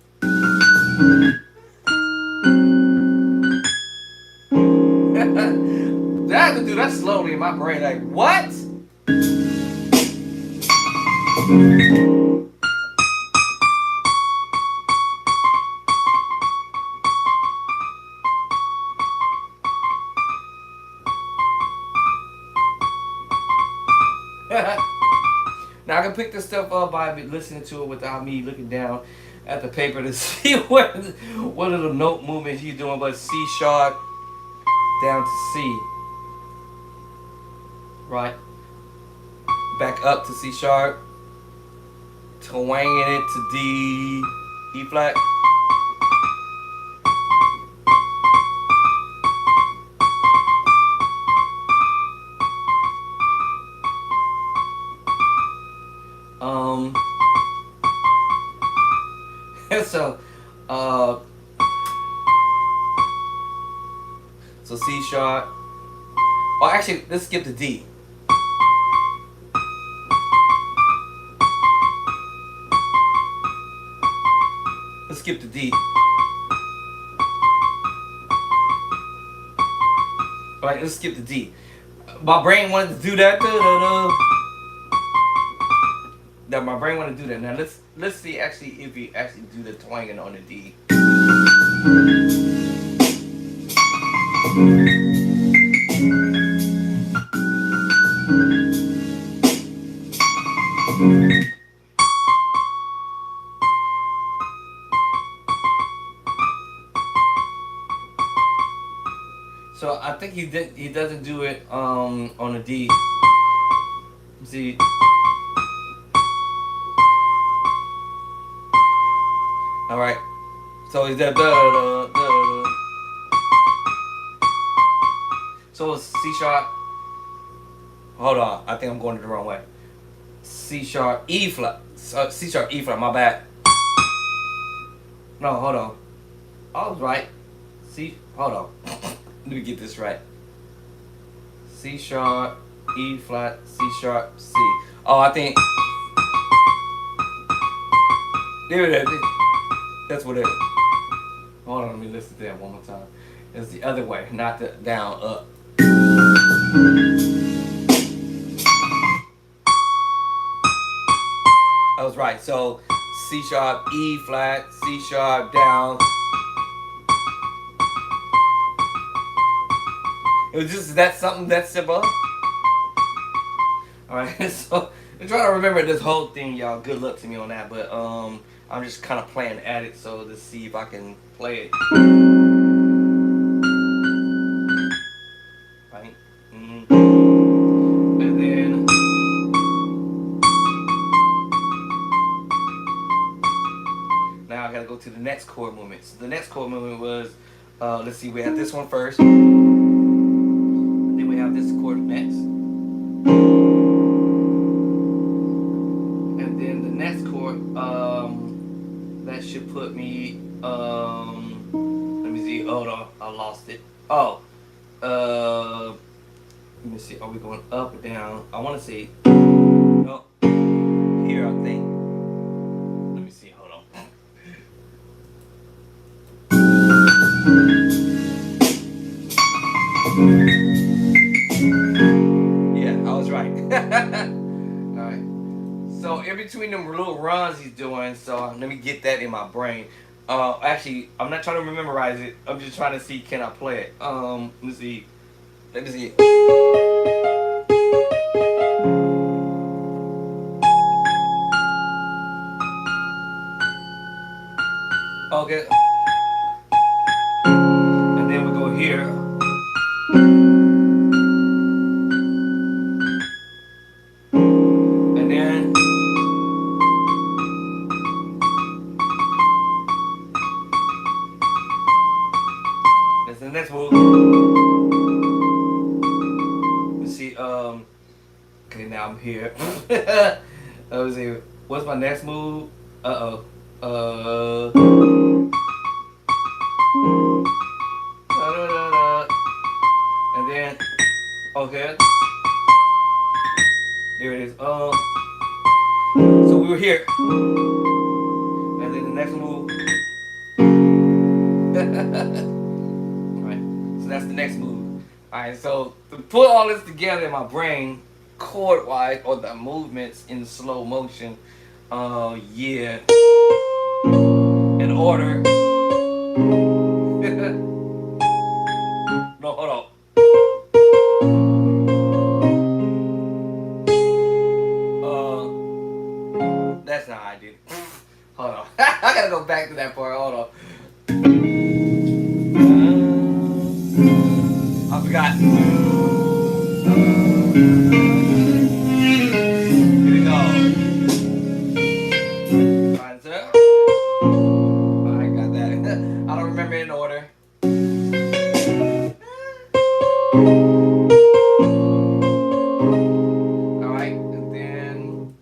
I have to do that slowly in my brain. Like, what? Now I can pick this stuff up by listening to it without me looking down at the paper to see what are the note movements he's doing, but C sharp down to C. Right. Back up to C sharp. Twanging it to D, E flat. So C sharp. Oh, actually, let's skip the D. Let's skip the D. Alright, let's skip the D. My brain wanted to do that. That my brain wanted to do that. Now let's see actually if we actually do the twanging on the D. So I think he doesn't do it on the D. See. All right. So he's that da. So it's C sharp. Hold on, I think I'm going the wrong way. C sharp E flat. C sharp E flat. My bad. No, hold on. I was right. C. Hold on. Let me get this right. C sharp E flat. C sharp C. Oh, I think. There it is. That's what it is. Hold on, let me listen to that one more time. It's the other way, not the down, up. I was right. So C sharp, E flat, C sharp, down. It was just that something that simple. Alright, so I'm trying to remember this whole thing, y'all. Good luck to me on that, but I'm just kind of playing at it, so let's see if I can play it. Right? And then now I gotta go next chord movement. So the next chord movement was, let's see, we had this one first. Then we have this chord next. And then the next chord, that should put me, let me see, hold on, I lost it. Oh, let me see, are we going up or down? I want to say, no, here I think. Let me see, hold on. Yeah, I was right. Alright. So in between them little runs he's doing, so let me get that in my brain. Actually, I'm not trying to memorize it. I'm just trying to see, can I play it? Let me see. Let me see. Okay. And then we go here. And then that's the next move. Let's see, okay, now I'm here. Let's see, what's my next move? Uh-oh. Da-da-da-da. And then, okay. Here it is. So we were here. And then the next move. Alright, so that's the next move. Alright, so to put all this together in my brain, chord wise, or the movements in slow motion, yeah. In order. No, hold on. That's not how I did it. Hold on. I gotta go back to that part. Hold on. I forgot. Here we go. Alright, sir. I got that. I don't remember in order. Alright, and then.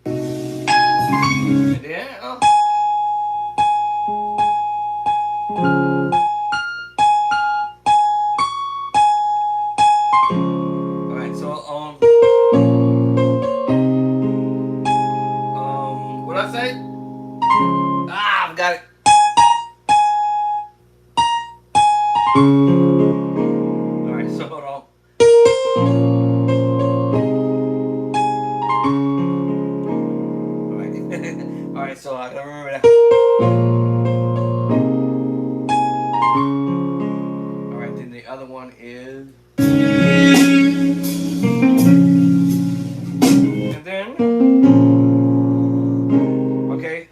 Alright, so what did I say? Ah, I've got it. Alright, so hold on. Alright. Alright, so I gotta remember that. Alright, then the other one is. And then. Okay.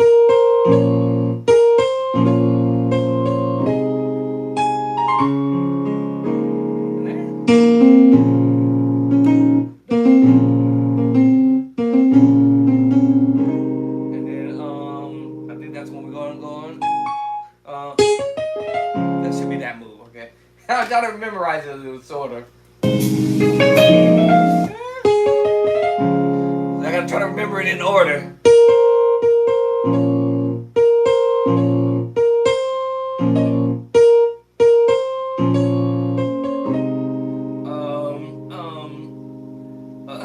And then, I think that's when we're going. That should be that move, okay? I gotta memorize it a little, sort of. I gotta try to remember it in order.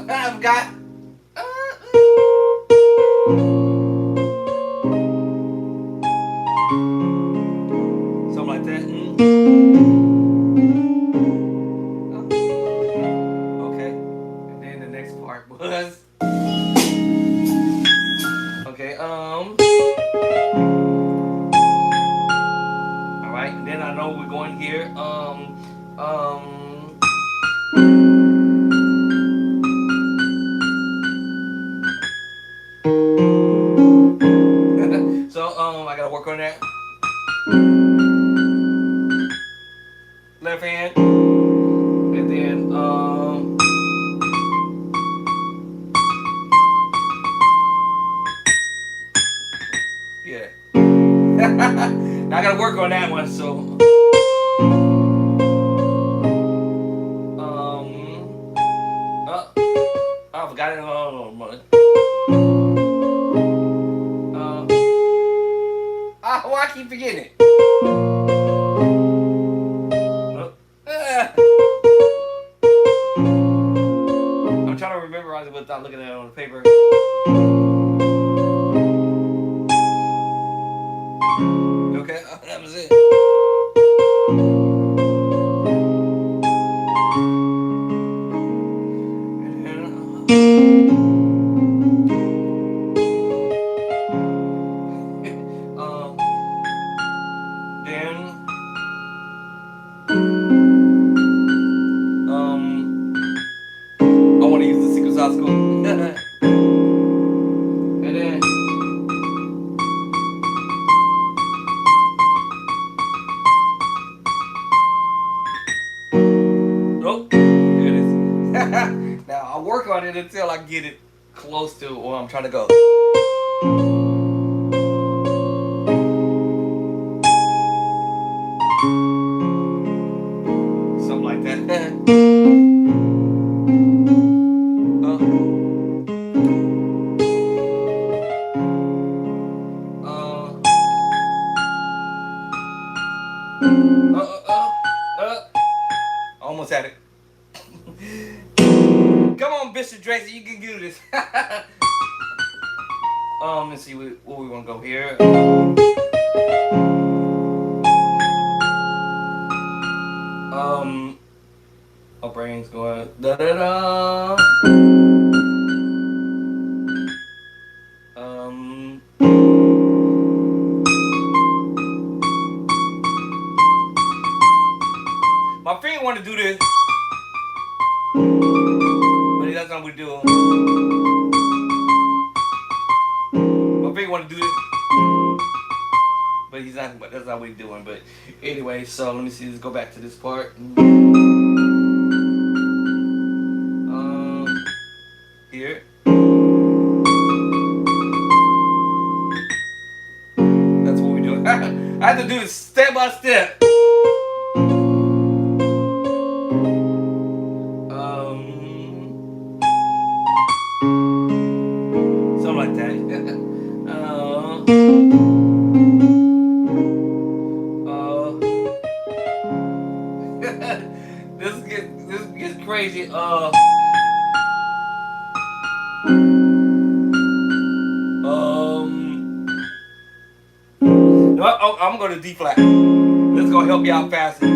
I've got. Something like that. Okay. And then the next part was. Okay, alright, and then I know we're going here. I forgot it. Why I keep forgetting it? I'm trying to memorize it without looking at it on the paper. Okay, that was it. Then I want to use the secret sauce school. And then oh, there it is. Now I'll work on it until I get it close to where I'm trying to go. Something like that. Almost had it. Come on, Bishop Tracy, you can do this. Let's see where we want to go here. Our brain's going da da da. My finger want to do this, but that's not what we do. My finger want to do this, but he's not. But that's not what he's doing. But anyway, so let me see. Let's go back to this part. Here. That's what we do. I have to do this step by step. Something like that. This gets crazy. No, I'm going to D flat. This is going to help you out faster.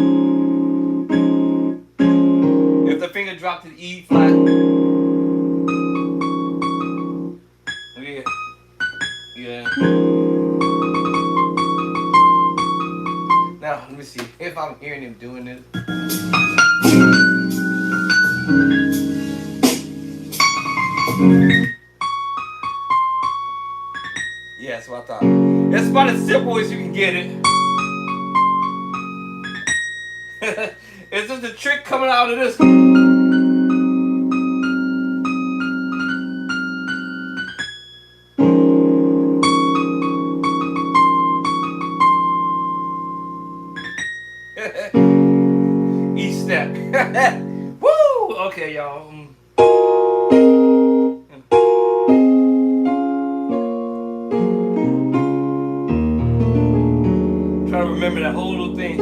If the finger drops to the E flat. Yeah. Yeah. Now, let me see if I'm hearing him doing this. Yeah, that's what I thought. It's about as simple as you can get it. It's just a trick coming out of this. Each step. Woo! Okay, y'all. Try to remember that whole little thing.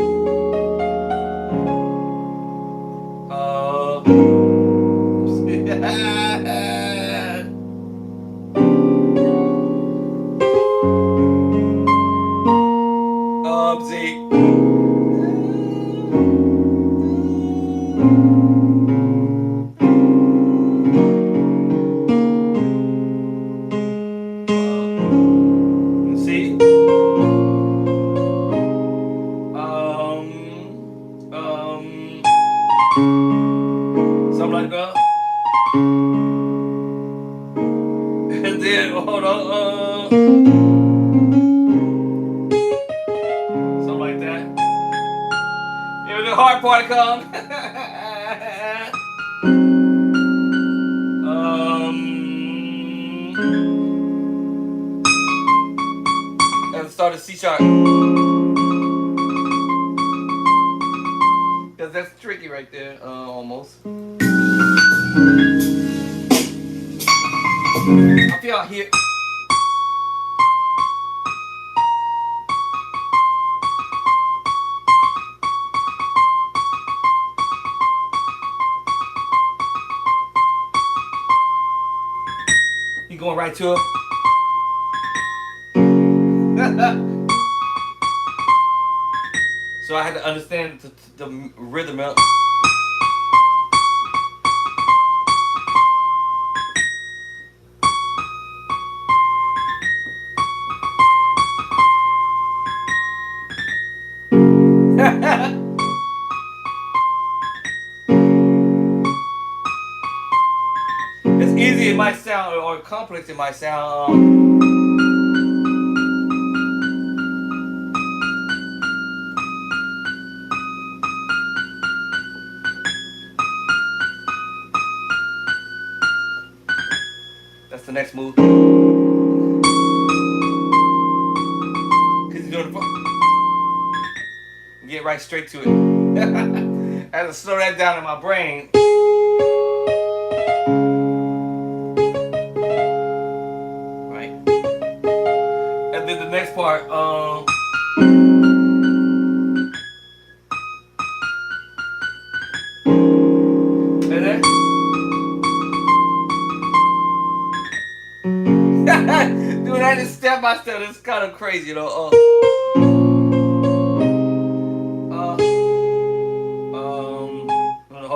See. Something like that. And then hold on. Something like that. Here the hard part comes. And start a C sharp. headphones. I feel out here. You going right to it. So I had to understand the rhythm. It's easy, it might sound, or complex, it might sound. That's the next move. Cause you're doing the. Get right straight to it. I had to slow that down in my brain. Right. And then the next part, and then doing that is step by step. It's kind of crazy, you know. Hold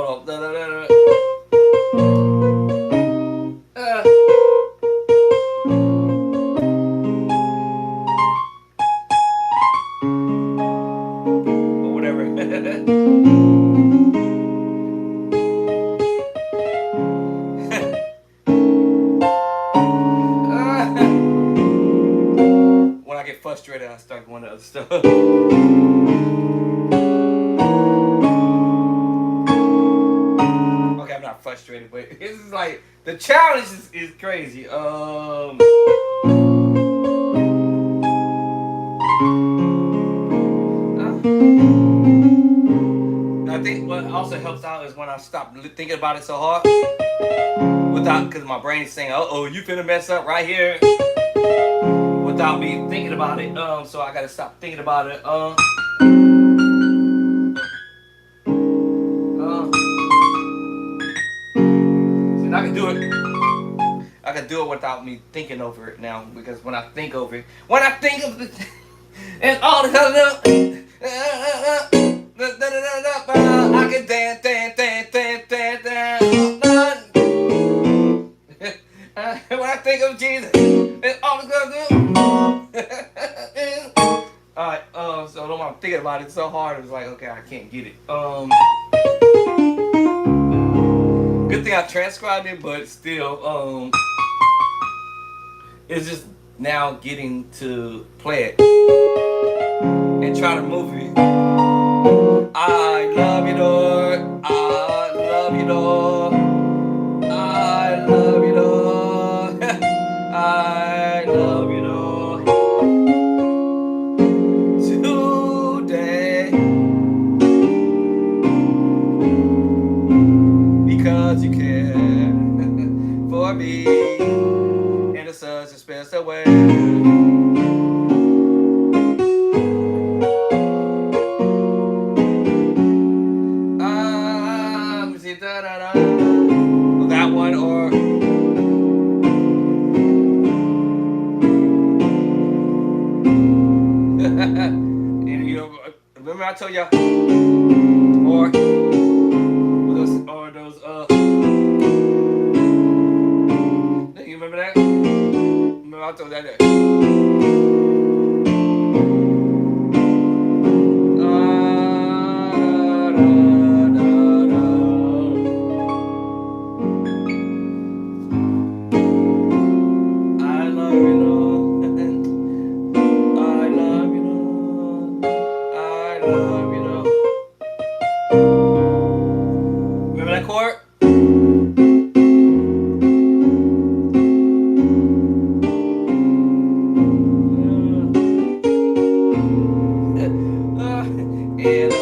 on. Or whatever. When I get frustrated, I start going to other stuff. Okay, I'm not frustrated, but this is like the challenge is crazy. I think what also helps out is when I stop thinking about it so hard, without, because my brain's saying, "Uh-oh, you finna mess up right here," without me thinking about it. So I gotta stop thinking about it. And I can do it. I can do it without me thinking over it now, because when I think over it, when I think of the, and all the color, I can dance. When I think of Jesus, and all the color. Alright, so when I'm thinking about it so hard, it's like, okay, I can't get it. Good thing I transcribed it, but still, it's just now getting to play it and try to move it. I love you, Lord. I love you, Lord. I love you, Lord. I love you, Lord. Today, because you care for me in such a special way. That one, or and you know, remember I told y'all, or those you remember that? Remember I told that. Remember that chord? In a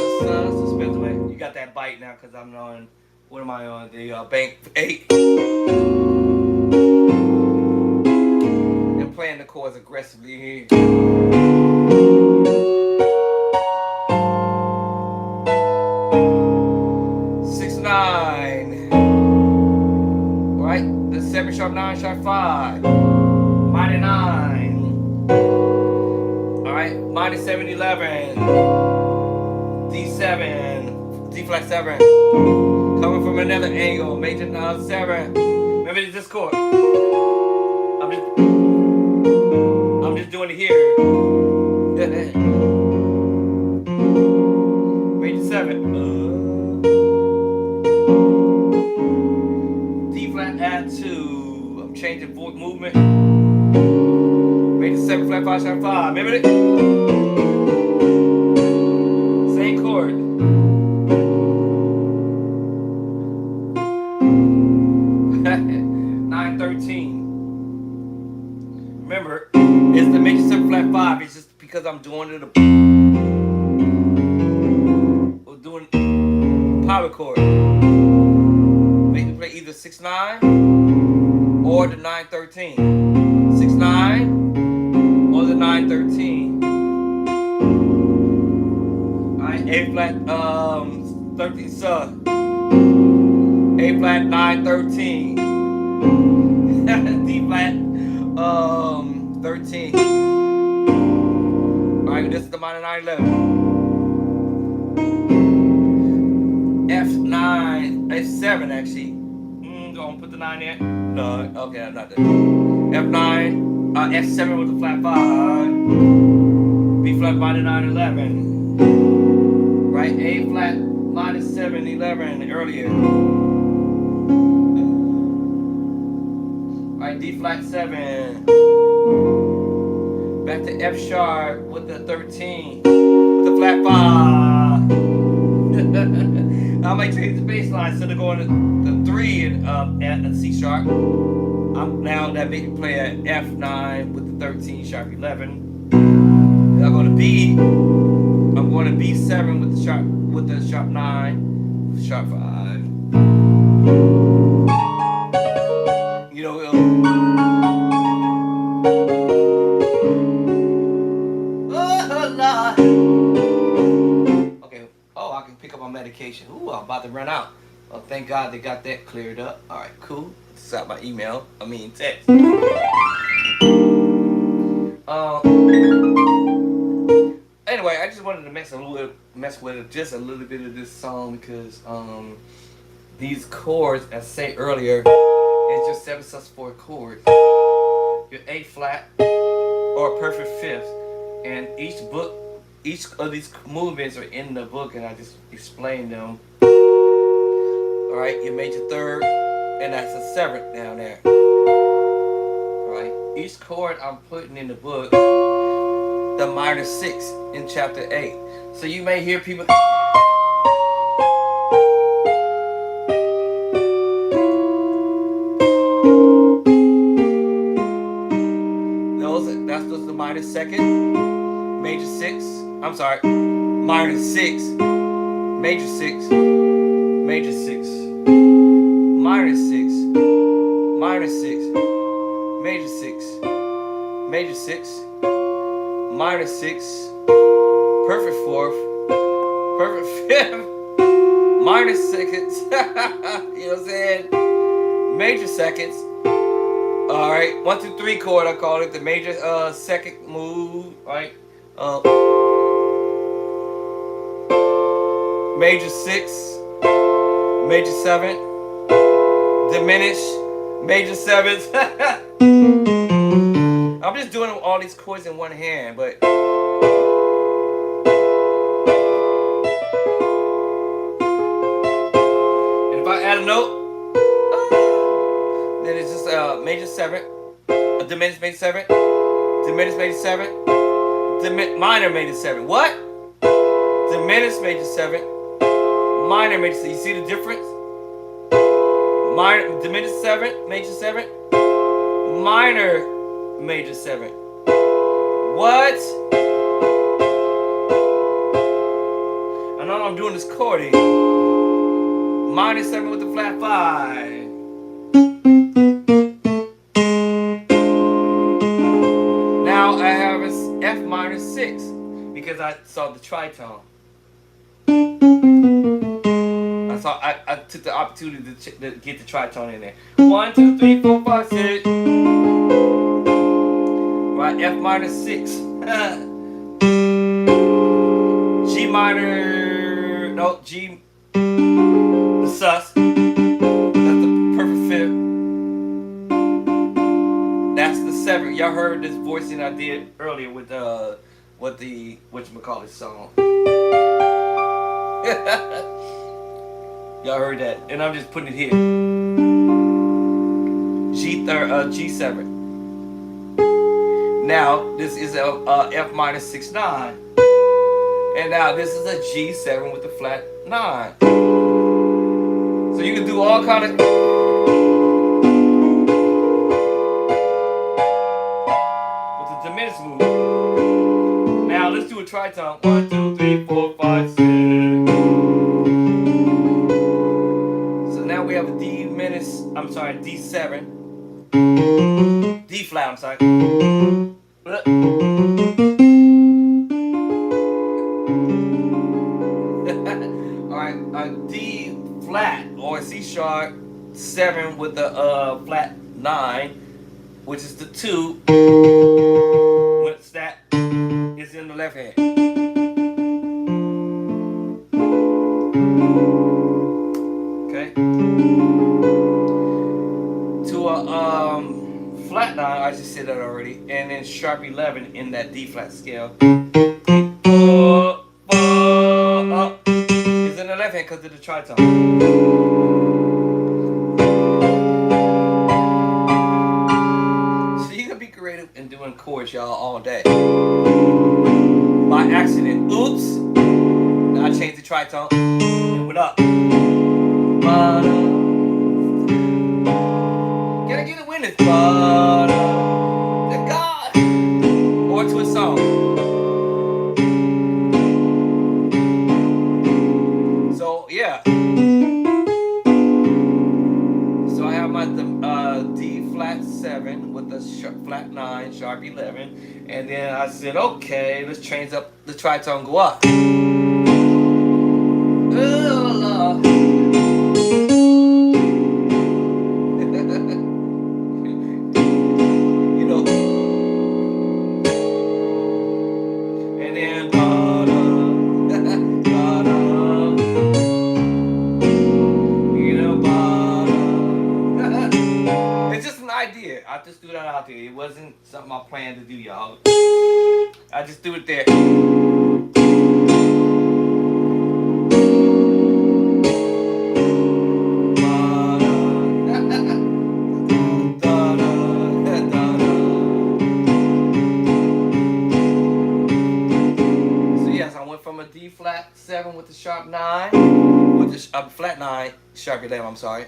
suspense way. You got that bite now because I'm on what what am I on? The bank 8. And playing the chords aggressively here. 6-9. Right? The 7 sharp 9 sharp 5. Minor 9. Alright, minor 7 11. D7. D flat 7. Coming from another angle. Major 7. Remember this chord. I'm just doing it here. Major 7. D flat add 2. I'm changing voice movement. Major 7 flat 5 sharp 5. Remember it? Same chord. 9-13. Remember, it's the major 7 flat 5. It's just because I'm doing it. We're doing power chord. Make me play either 6-9 or the 9-13. 6-9 or the 9-13. Alright, A flat 13 sub. A flat 9-13. D flat 13. Alright, this is the minor 9-11. F9, F7 actually. Gonna put the 9 there. No, okay, I'm not there. F9, F7 with the flat 5. B flat minor 9-11. Right, A flat minor 7-11 earlier. Right, D flat 7. Back to F sharp with the 13. With the flat 5. I might change the bass line instead of going to the 3 at C sharp. I'm now that make me play at F9 with the 13 sharp 11. Then I'm going to B. I'm going to B7 with the sharp 9, sharp 5. You know, okay. Oh, I can pick up my medication. Ooh, I'm about to run out. Well, thank God they got that cleared up. All right, cool. This is out my email. Text. Anyway, I just wanted to mess with just a little bit of this song because these chords, as I say earlier, it's just 7 sus4 chords. Your A flat or a perfect fifth, and each of these movements are in the book, and I just explained them. All right, your major third, and that's a 7th down there. All right, each chord I'm putting in the book, the minor 6 in chapter 8. So you may hear people. That's just the minor 2nd, major 6. I'm sorry, minor 6, major 6, major 6, minor 6, minor 6, major 6, major 6, minor 6, perfect 4th, perfect 5th, minor 2nds. You know what I'm saying? Major 2nds. All right, 1, 2, 3 chord. I call it the major 2nd move. Right. Major 6, major 7, diminish, major 7s. I'm just doing all these chords in one hand, but and if I add a note, then it's just major 7, a diminished major 7, diminished major 7, minor major 7. What? Diminished major 7, minor major 7. You see the difference? Minor, diminished 7, major 7, minor major 7. What? I know I'm doing this chording. minor 7 with the flat 5. Now I have a F minor 6 because I saw the tritone. I took the opportunity to get the tritone in there. 1, 2, 3, 4, 5, 6. Right, F minor 6. G minor, no, G, the sus. That's the perfect fifth. That's the 7th. Y'all heard this voicing I did earlier with the whatchamacallit song. Y'all heard that, and I'm just putting it here. G7. Now this is a F minor 6/9, and now this is a G7 with the flat 9. So you can do all kind of. With the diminished move. Now let's do a tritone. 1, 2, 3, 4, 5, 6. We have a D7, D flat, I'm sorry. Alright, a D flat or C sharp 7 with the flat 9, which is the 2, which that is in the left hand. Flat 9, I just said that already, and then sharp 11 in that D flat scale. Is in the left hand because of the tritone. So you can be creative in doing chords, y'all, all day. By accident, oops, now I changed the tritone and went up. Gotta get a witness, to God or to a song. So yeah. So I have my D flat 7 with the flat 9, sharp 11, and then I said, okay, let's change up the tritone, go up. Oh Lord. I just threw that out there. It wasn't something I planned to do, y'all. I just threw it there. So yes, I went from a D flat 7 with the sharp 9, with the flat 9, sharp 11, I'm sorry.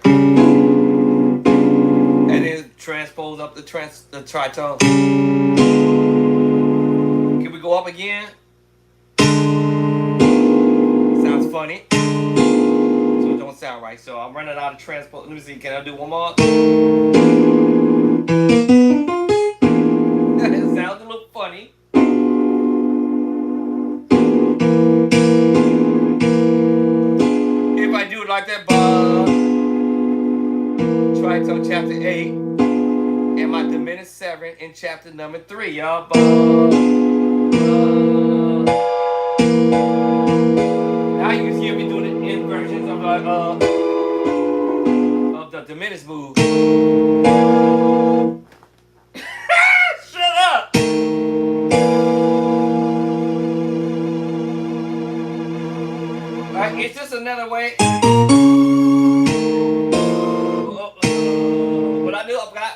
And then transpose up the tritone. Can we go up again? Sounds funny. So it don't sound right. So I'm running out of transpose. Let me see. Can I do one more? It sounds a little funny. If I do it like that, tritone chapter 8 and my diminished 7 in chapter number 3, y'all. Now you can hear me doing the inversions of the diminished move. Shut up! Alright, it's just another way. What I do, I've got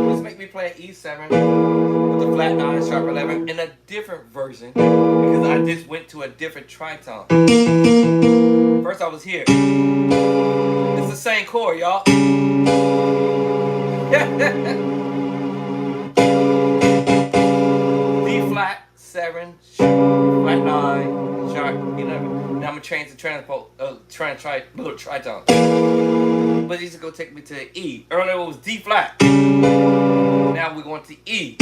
let's make me play an E7 with the flat 9 and sharp 11 in a different version because I just went to a different tritone. First I was here. It's the same chord, y'all. D flat 7 flat 9, sharp 11. Now I'm gonna change the tritone. But these are gonna take me to the E. Earlier it was D flat. Now we're going to E.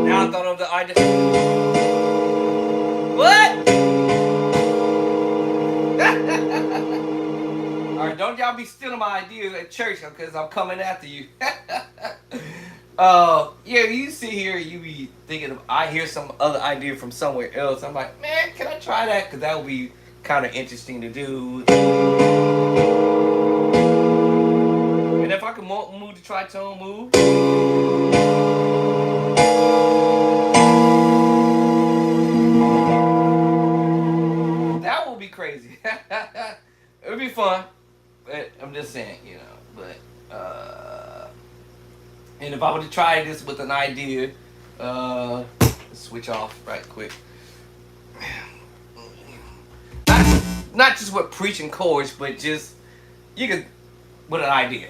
Now I thought of the idea. What? Alright, don't y'all be stealing my ideas at church because I'm coming after you. Yeah, you sit here, you be thinking of, I hear some other idea from somewhere else. I'm like, man, can I try that? Because that would be kind of interesting to do. And if I could move the tritone move. That would be crazy. It would be fun. But I'm just saying, you know, but and if I were to try this with an idea, let's switch off right quick. Not just with preaching chords, but just you could with an idea.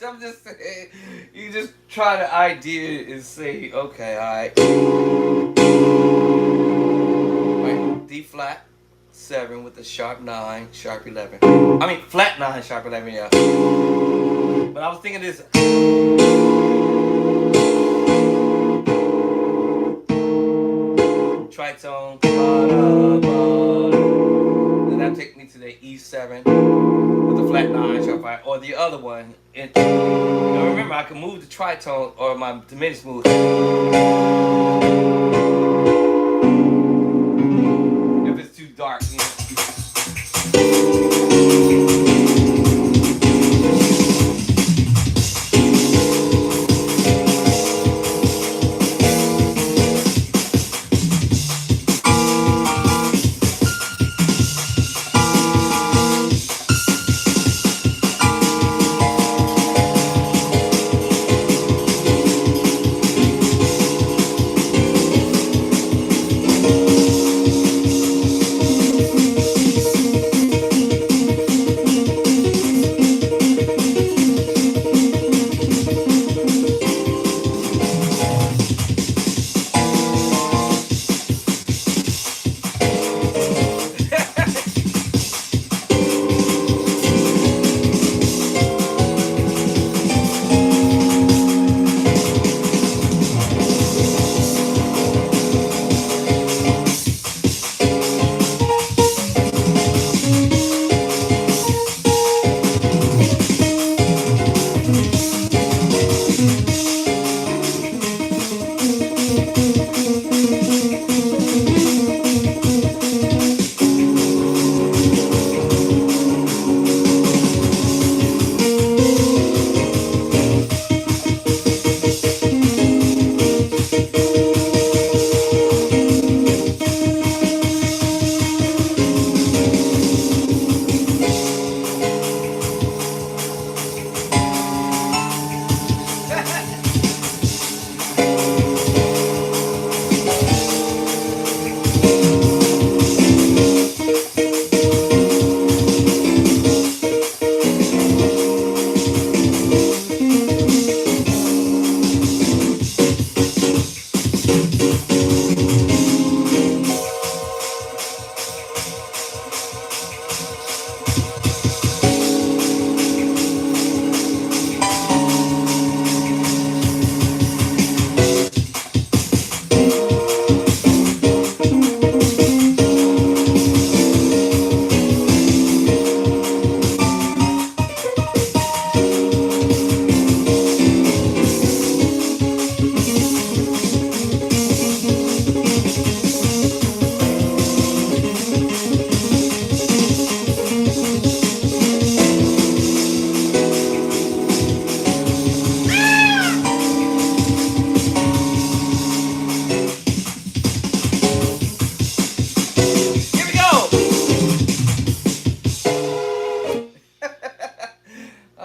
I'm just saying, you just try the idea and say, okay, alright, D flat 7 with a sharp 9, sharp 11. I mean flat 9, sharp 11, yeah. But I was thinking this. Tritone, then that take me to the E7 with the flat 9 sharp 5, or the other one. And now remember, I can move the tritone or my diminished move if it's too dark. You know?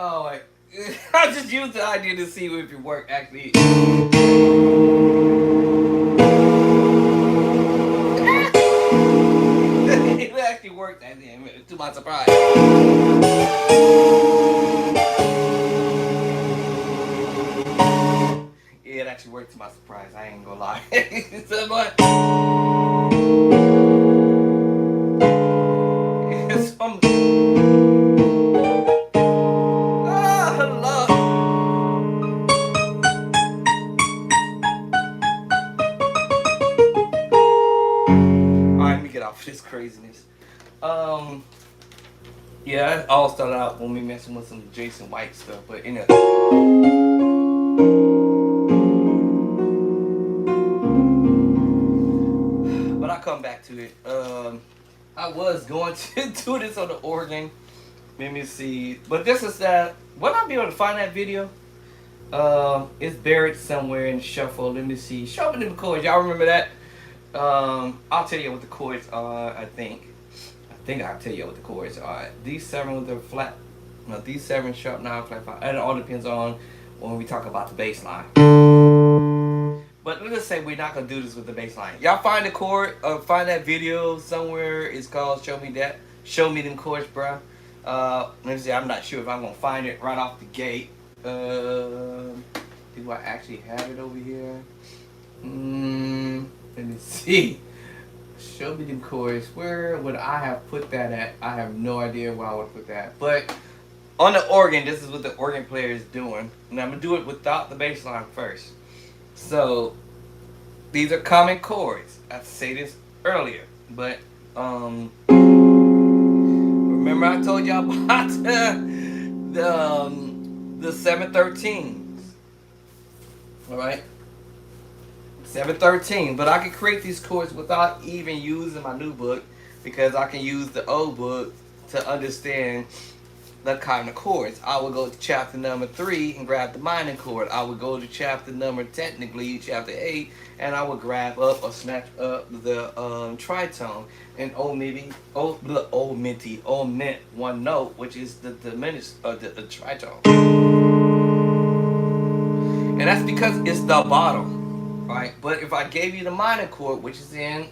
Oh, wait. I just used the idea to see if it worked actually. It actually worked at the end, to my surprise. Yeah, it actually worked to my surprise. I ain't gonna lie. So, but it's some. Oh, alright, let me get off this craziness. Um, yeah, it all started out when we messing with some Jason White stuff, but in a. But I come back to it. I was going to do this on the organ. Let me see, but this is that. Will I be able to find that video? It's buried somewhere in shuffle. Let me see. Show me the chords. Y'all remember that? I'll tell you what the chords are. I think I'll tell you what the chords are. D7 with the flat. No, D7 sharp 9 flat 5. And it all depends on when we talk about the bass line. But let's say we're not gonna do this with the bass line. Y'all find the chord. Find that video somewhere. It's called "Show Me That." Show me them chords, bruh. Let me see. I'm not sure if I'm gonna find it right off the gate. Do I actually have it over here? Let me see. Show me them chords. Where would I have put that at? I have no idea where I would put that. But on the organ, this is what the organ player is doing. And I'm gonna do it without the bass line first. So these are common chords. I have to say this earlier, but remember I told y'all about the 713s. All right, 713. But I can create these chords without even using my new book because I can use the old book to understand the kind of chords. I would go to chapter number 3 and grab the minor chord. I would go to chapter 8, and I would grab up or snatch up the tritone and omit one note, which is the diminished the tritone. And that's because it's the bottom, right? But if I gave you the minor chord, which is in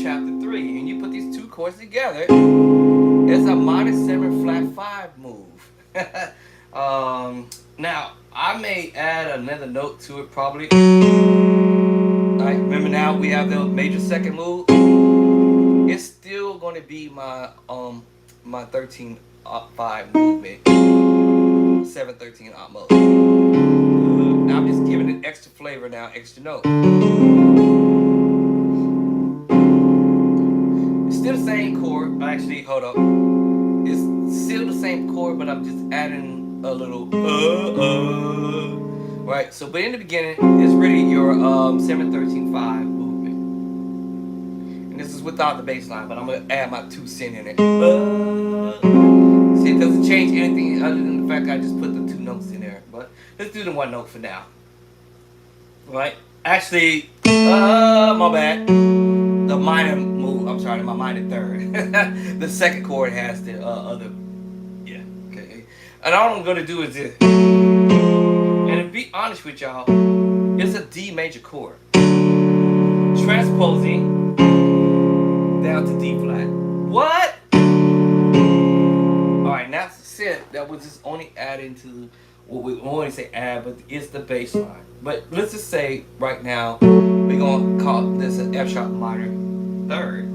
chapter 3, and you put these two chords together, it's a minor 7 flat 5 move. Now I may add another note to it probably. Alright, remember now we have the major second move. It's still going to be my my 13 5 movement, 7/13 odd mode. Now I'm just giving it extra flavor now, extra note. Still the same chord. Actually, hold up. It's still the same chord, but I'm just adding a little right. So, but in the beginning, it's really your 7/13 5 movement, and this is without the bass line. But I'm gonna add my 2 cents in it. See, it doesn't change anything other than the fact I just put the 2 notes in there. But let's do the 1 note for now. Right? Actually, my bad. The minor move, I'm sorry, my minor third. The second chord has the other, yeah, okay. And all I'm gonna do is this. And to be honest with y'all, it's a D major chord. Transposing down to D flat. What? Alright, now that's it. That was just only adding to what we only say add, but it's the bass line. But let's just say right now, we're gonna call this an F sharp minor third,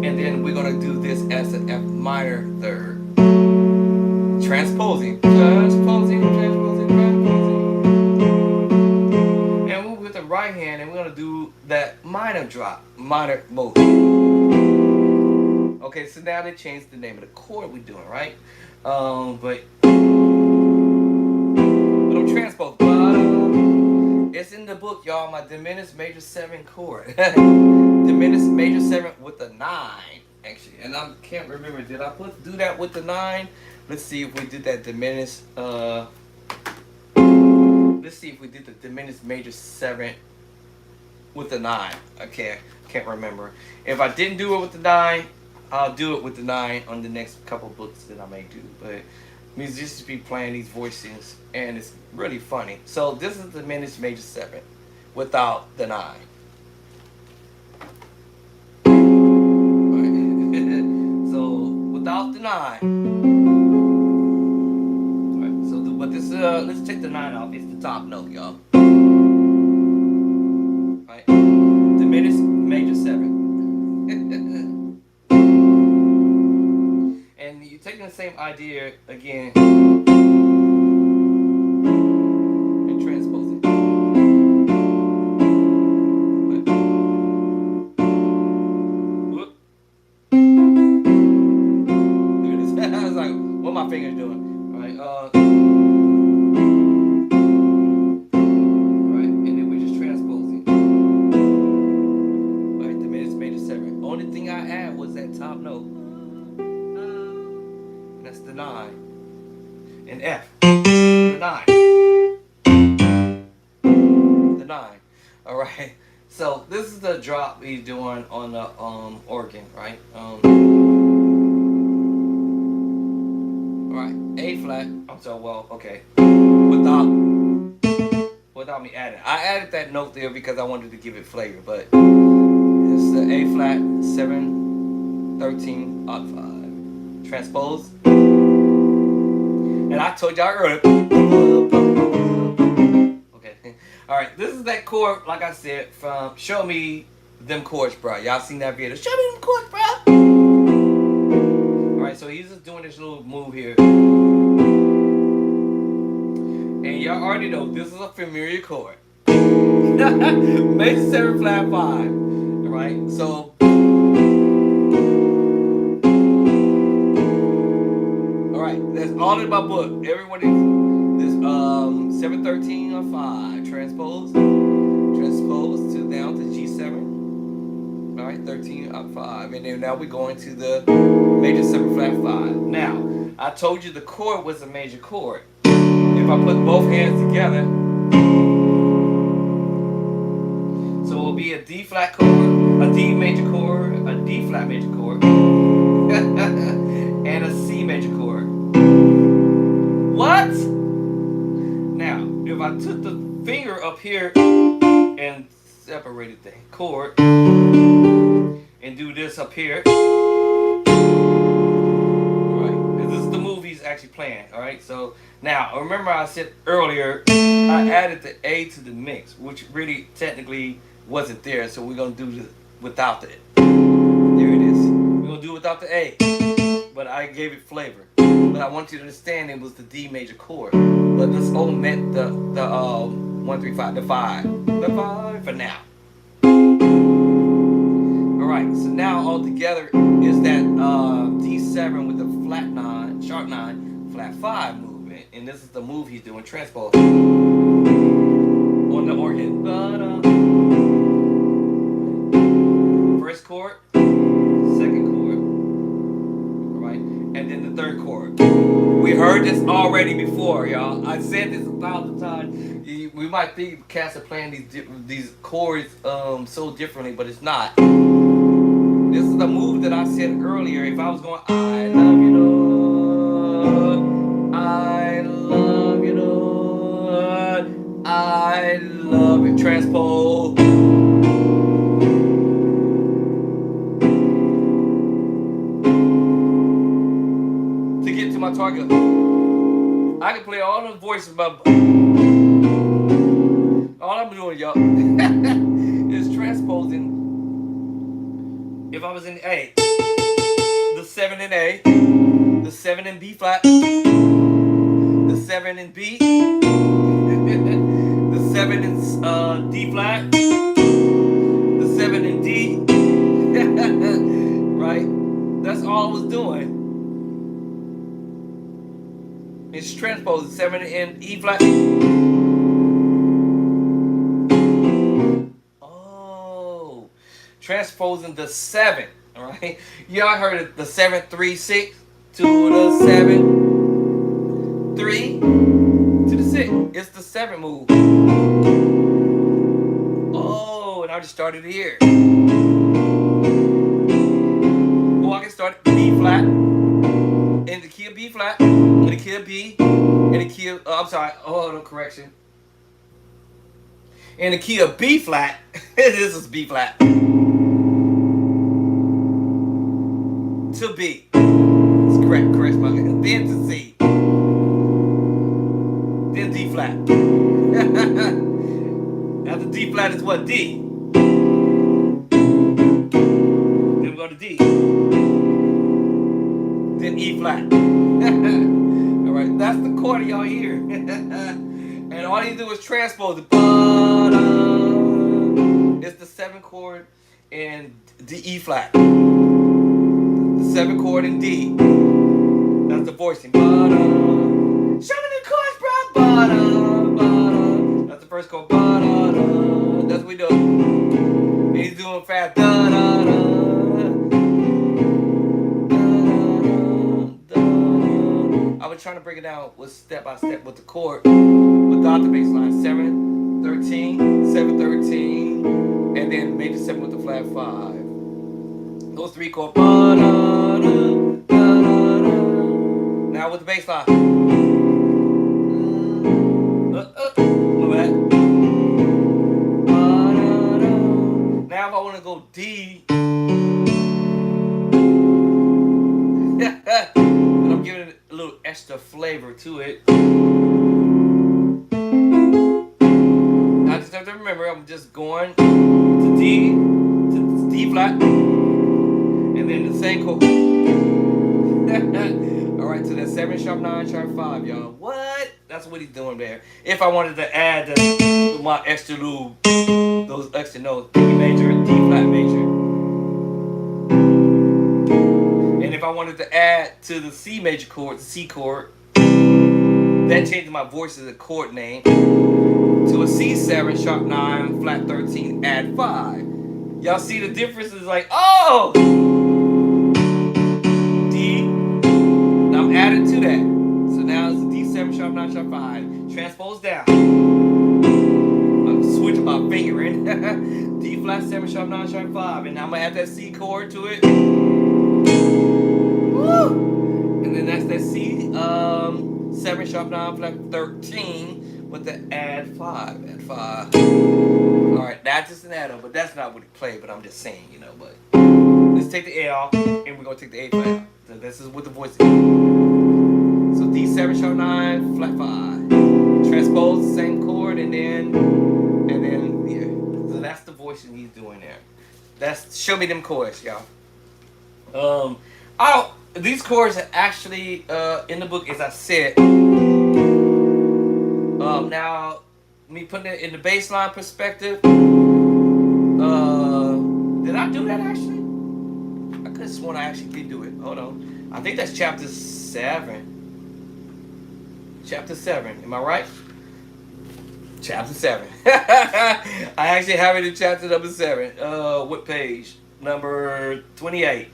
and then we're gonna do this as an F minor third, transposing, and we'll with the right hand, and we're gonna do that minor drop, minor move. Okay, so now they changed the name of the chord we're doing, right? But I'm transposing. It's in the book, y'all. My diminished major 7 chord. Diminished major 7 with the 9, actually. And I can't remember. Did I do that with the 9? Let's see if we did that diminished. Let's see if we did the diminished major 7 with the 9. I can't remember. If I didn't do it with the 9, I'll do it with the 9 on the next couple books that I may do. But musicians be playing these voicings, and it's really funny. So this is the diminished major 7 without the 9. Right. So without the 9. Right. So but this let's take the 9 off. It's the top note, y'all. Right. Diminished major 7. And you're taking the same idea again and transposing. Whoop. There it is. I was like, what my fingers doing? All right. Right. And then we're just transposing. Right. Diminished major 7. Only thing I add was that top note. That's the 9. And F. The 9. The 9. Alright. So this is the drop he's doing on the organ, right? Alright. A flat. I'm sorry, well, okay. Without me adding. I added that note there because I wanted to give it flavor, but it's the A flat 7 13 odd 5. Transpose. And I told y'all earlier. Okay. Alright, this is that chord, like I said, from Show Me Them Chords, bro. Y'all seen that video? Show me them chords, bro. Alright, so he's just doing this little move here. And y'all already know this is a familiar chord. Major 7 flat 5. Alright, so that's all in my book. Everyone is this 713 on 5 transpose to down to G7. All right, 13 on 5, and then now we're going to the major 7 flat 5. Now I told you the chord was a major chord. If I put both hands together, so it will be a D flat chord, a D major chord, a D flat major chord, and a C major chord. What? Now, if I took the finger up here and separated the chord and do this up here, alright, this is the move he's actually playing, alright? So now, remember I said earlier I added the A to the mix, which really technically wasn't there, so we're going to do this without it. There it is. We're going to do it without the A, but I gave it flavor. But I want you to understand it was the D major chord. But let's omit the 1 3 5, the 5 for now. Alright, so now all together is that D7 with the flat 9, sharp 9, flat 5 movement. And this is the move he's doing, transpose on the organ. First chord, second chord, alright, and then the third chord. We heard this already before, y'all. I said this 1,000 times. We might think cats are playing these chords so differently, but it's not. This is the move that I said earlier. If I was going, I love you, Lord, I love you, Lord, I love you, transpose. To get to my target, I can play all the voices, but all I'm doing, y'all, is transposing. If I was in A, the 7 in A, the 7 in B flat, the 7 in B, the 7 in D flat, the 7 in D, right? That's all I was doing. It's transposing 7 in E flat. Oh, transposing the 7. All right, y'all heard it, the 7 3 6 to the 7 3 to the 6. It's the 7 move. Oh, and I just started here. Oh, I can start start B flat, in the key of B flat, in the key of B, in the key of, I'm sorry, oh, no, correction. In the key of B flat, this is B flat, to B. It's correct, then to C. Then D flat. After D flat is what? D. Then we go to D. Then E flat. Alright, that's the chord y'all hear. And all you do is transpose it. It's the 7th chord in the E flat. The 7th chord in D. That's the voicing. Show me the chords, bro. That's the first chord. That's what we do. And he's doing fast. I was trying to break it down with step by step with the chord without the bass line. 7, 13, 7, 13, and then major 7 with the flat 5. Those 3 chords. Now with the bass line. Now if I want to go D, and I'm giving it a little extra flavor to it. I just have to remember I'm just going to D flat, and then the same chord. Alright, to that 7 sharp 9 sharp 5, y'all. What? That's what he's doing there. If I wanted to add my extra little, those extra notes, D major and D flat major. And if I wanted to add to the C major chord, the C chord, that changes my voice as a chord name to a C7 sharp 9 flat 13 add 5. Y'all see the difference is like, oh! D. Now I'm adding to that. So now it's a D7 sharp 9 sharp 5. Transpose down. I'm switching my finger in. D flat 7 sharp 9 sharp 5. And now I'm going to add that C chord to it. Woo! And then that's that C 7 sharp 9 flat 13 with the add 5. Add 5. Alright, that's just an add-on, but that's not what he played, but I'm just saying, you know, but let's take the A off and we're gonna take the A flat out. So this is what the voice is. So D7 sharp 9 flat 5. Transpose the same chord and then yeah. So that's the voicing he's doing there. That's show me them chords, y'all. These chords are actually in the book, as I said. Now, me putting it in the bass line perspective. Did I do that actually? I could have sworn I actually did do it. Hold on. I think that's chapter 7. Chapter 7. Am I right? Chapter 7. I actually have it in chapter number 7. What page? Number 28.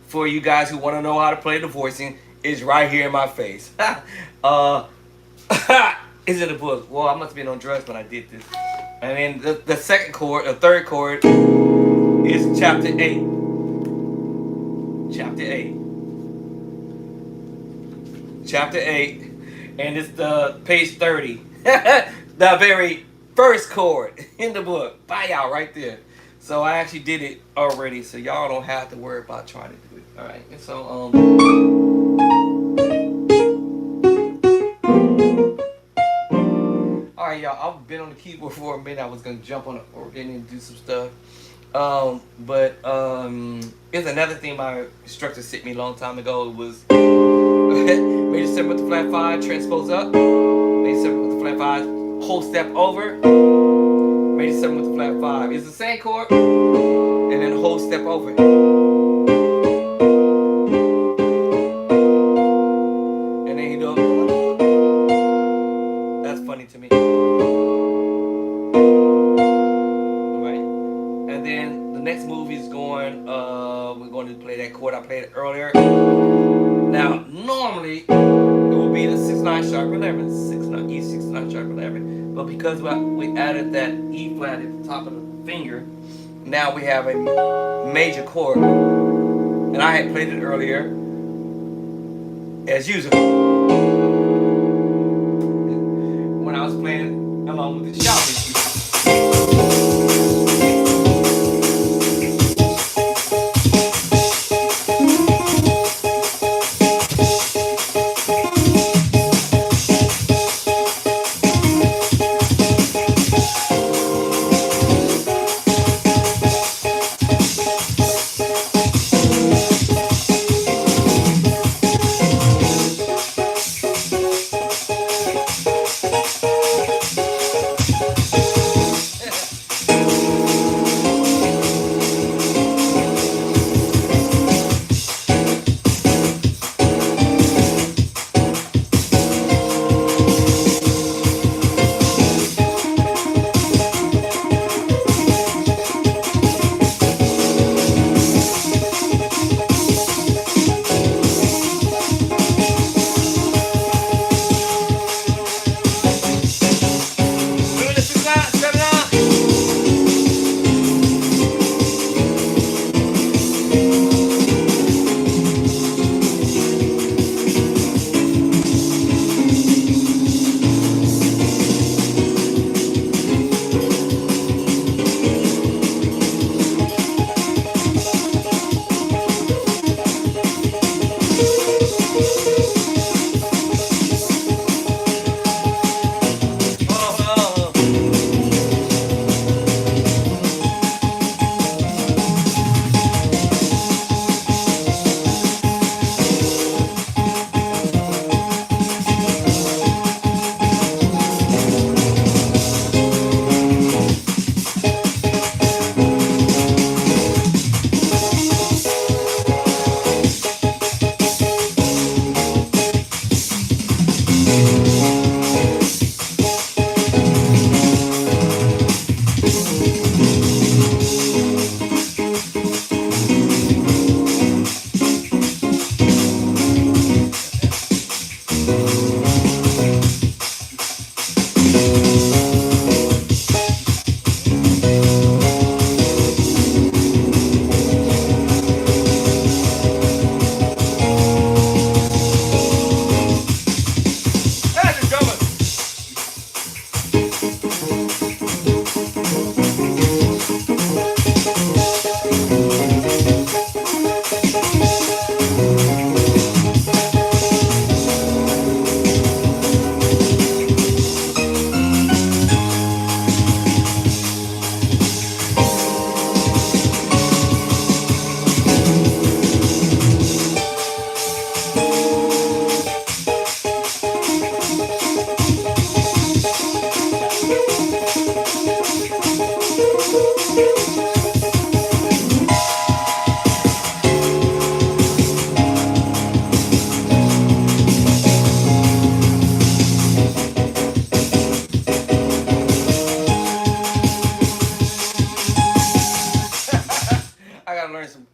For you guys who want to know how to play the voicing, is right here in my face. Is in the book. Well, I must have been on drugs when I did this. And then the second chord, the third chord, is chapter 8. Chapter 8. Chapter 8. And it's the page 30. The very first chord in the book. Bye, y'all, right there. So I actually did it already, so y'all don't have to worry about trying to do it. Alright, and so, Alright, y'all, I've been on the keyboard for a minute. I was going to jump on the organ and do some stuff. Here's another thing my instructor sent me a long time ago. It was major 7 with the flat 5, transpose up. Major 7 with the flat 5, whole step over. Major 7 with the flat 5. It's the same chord, and then whole step over. And then he goes. That's funny to me. Alright. And then the next move is going, we're going to play that chord I played earlier. Now, normally, it would be the 6-9 sharp 11, 6-9, E 6-9 sharp 11. But because we added that E flat at the top of the finger, now we have a major chord and I had played it earlier as usual when I was playing along with the shopping.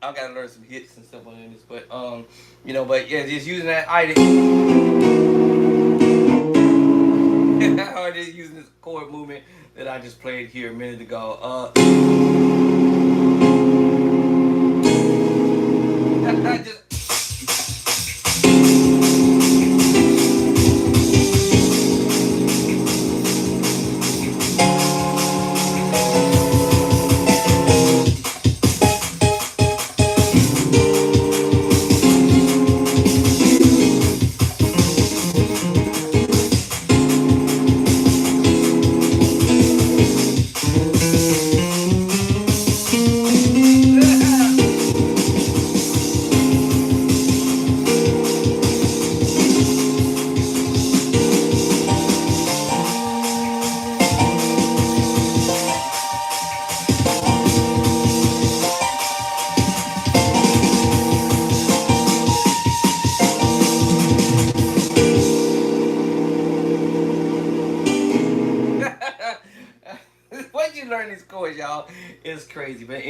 I gotta learn some hits and stuff on this, but but yeah, just using that or just using this chord movement that I just played here a minute ago. I just Once you learn these chords, y'all, it's crazy. But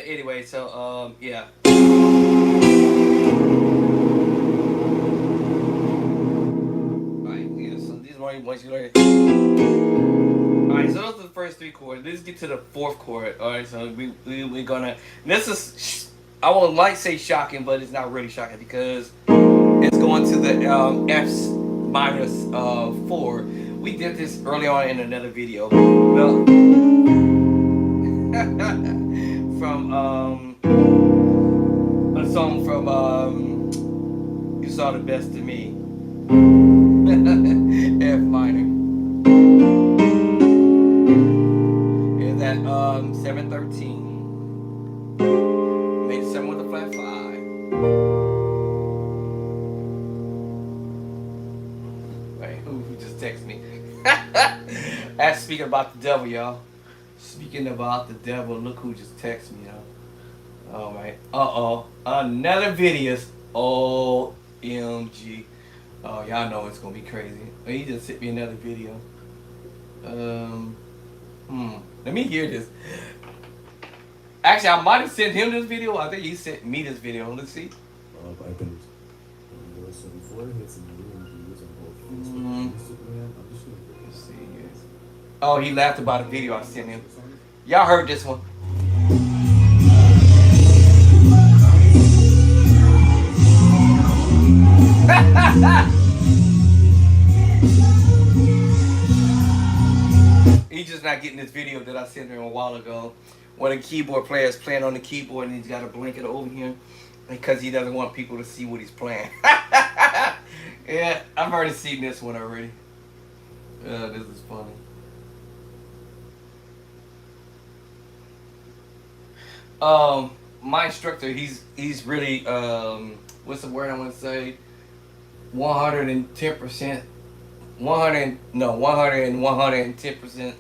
anyway, so yeah. Alright, yeah. So these are once you learn. Alright, so those are the first three chords. Let's get to the fourth chord. Alright, so we're gonna. This is I won't like say shocking, but it's not really shocking because it's going to the F minus 4. We did this early on in another video. Well, from a song from You Saw the Best of Me. F minor. Is at 713. Made 7 with a flat 5. Wait, who just texted me? That's speaking about the devil, y'all. Speaking about the devil, look who just texted me, y'all. All right. Another video's OMG. Oh, y'all know it's gonna be crazy. Oh, he just sent me another video. Let me hear this. Actually, I might have sent him this video. I think he sent me this video. Let's see. I can. So before it hits the million views on both Facebook and Instagram, I'm just gonna put Let's see. Yes. Oh, he laughed about a video I sent him. Y'all heard this one. He's just not getting this video that I sent him a while ago. When a keyboard player is playing on the keyboard and he's got a blanket over here because he doesn't want people to see what he's playing. Yeah, I've already seen this one already. This is funny. My instructor, he's really what's the word I want to say? 110%. 110%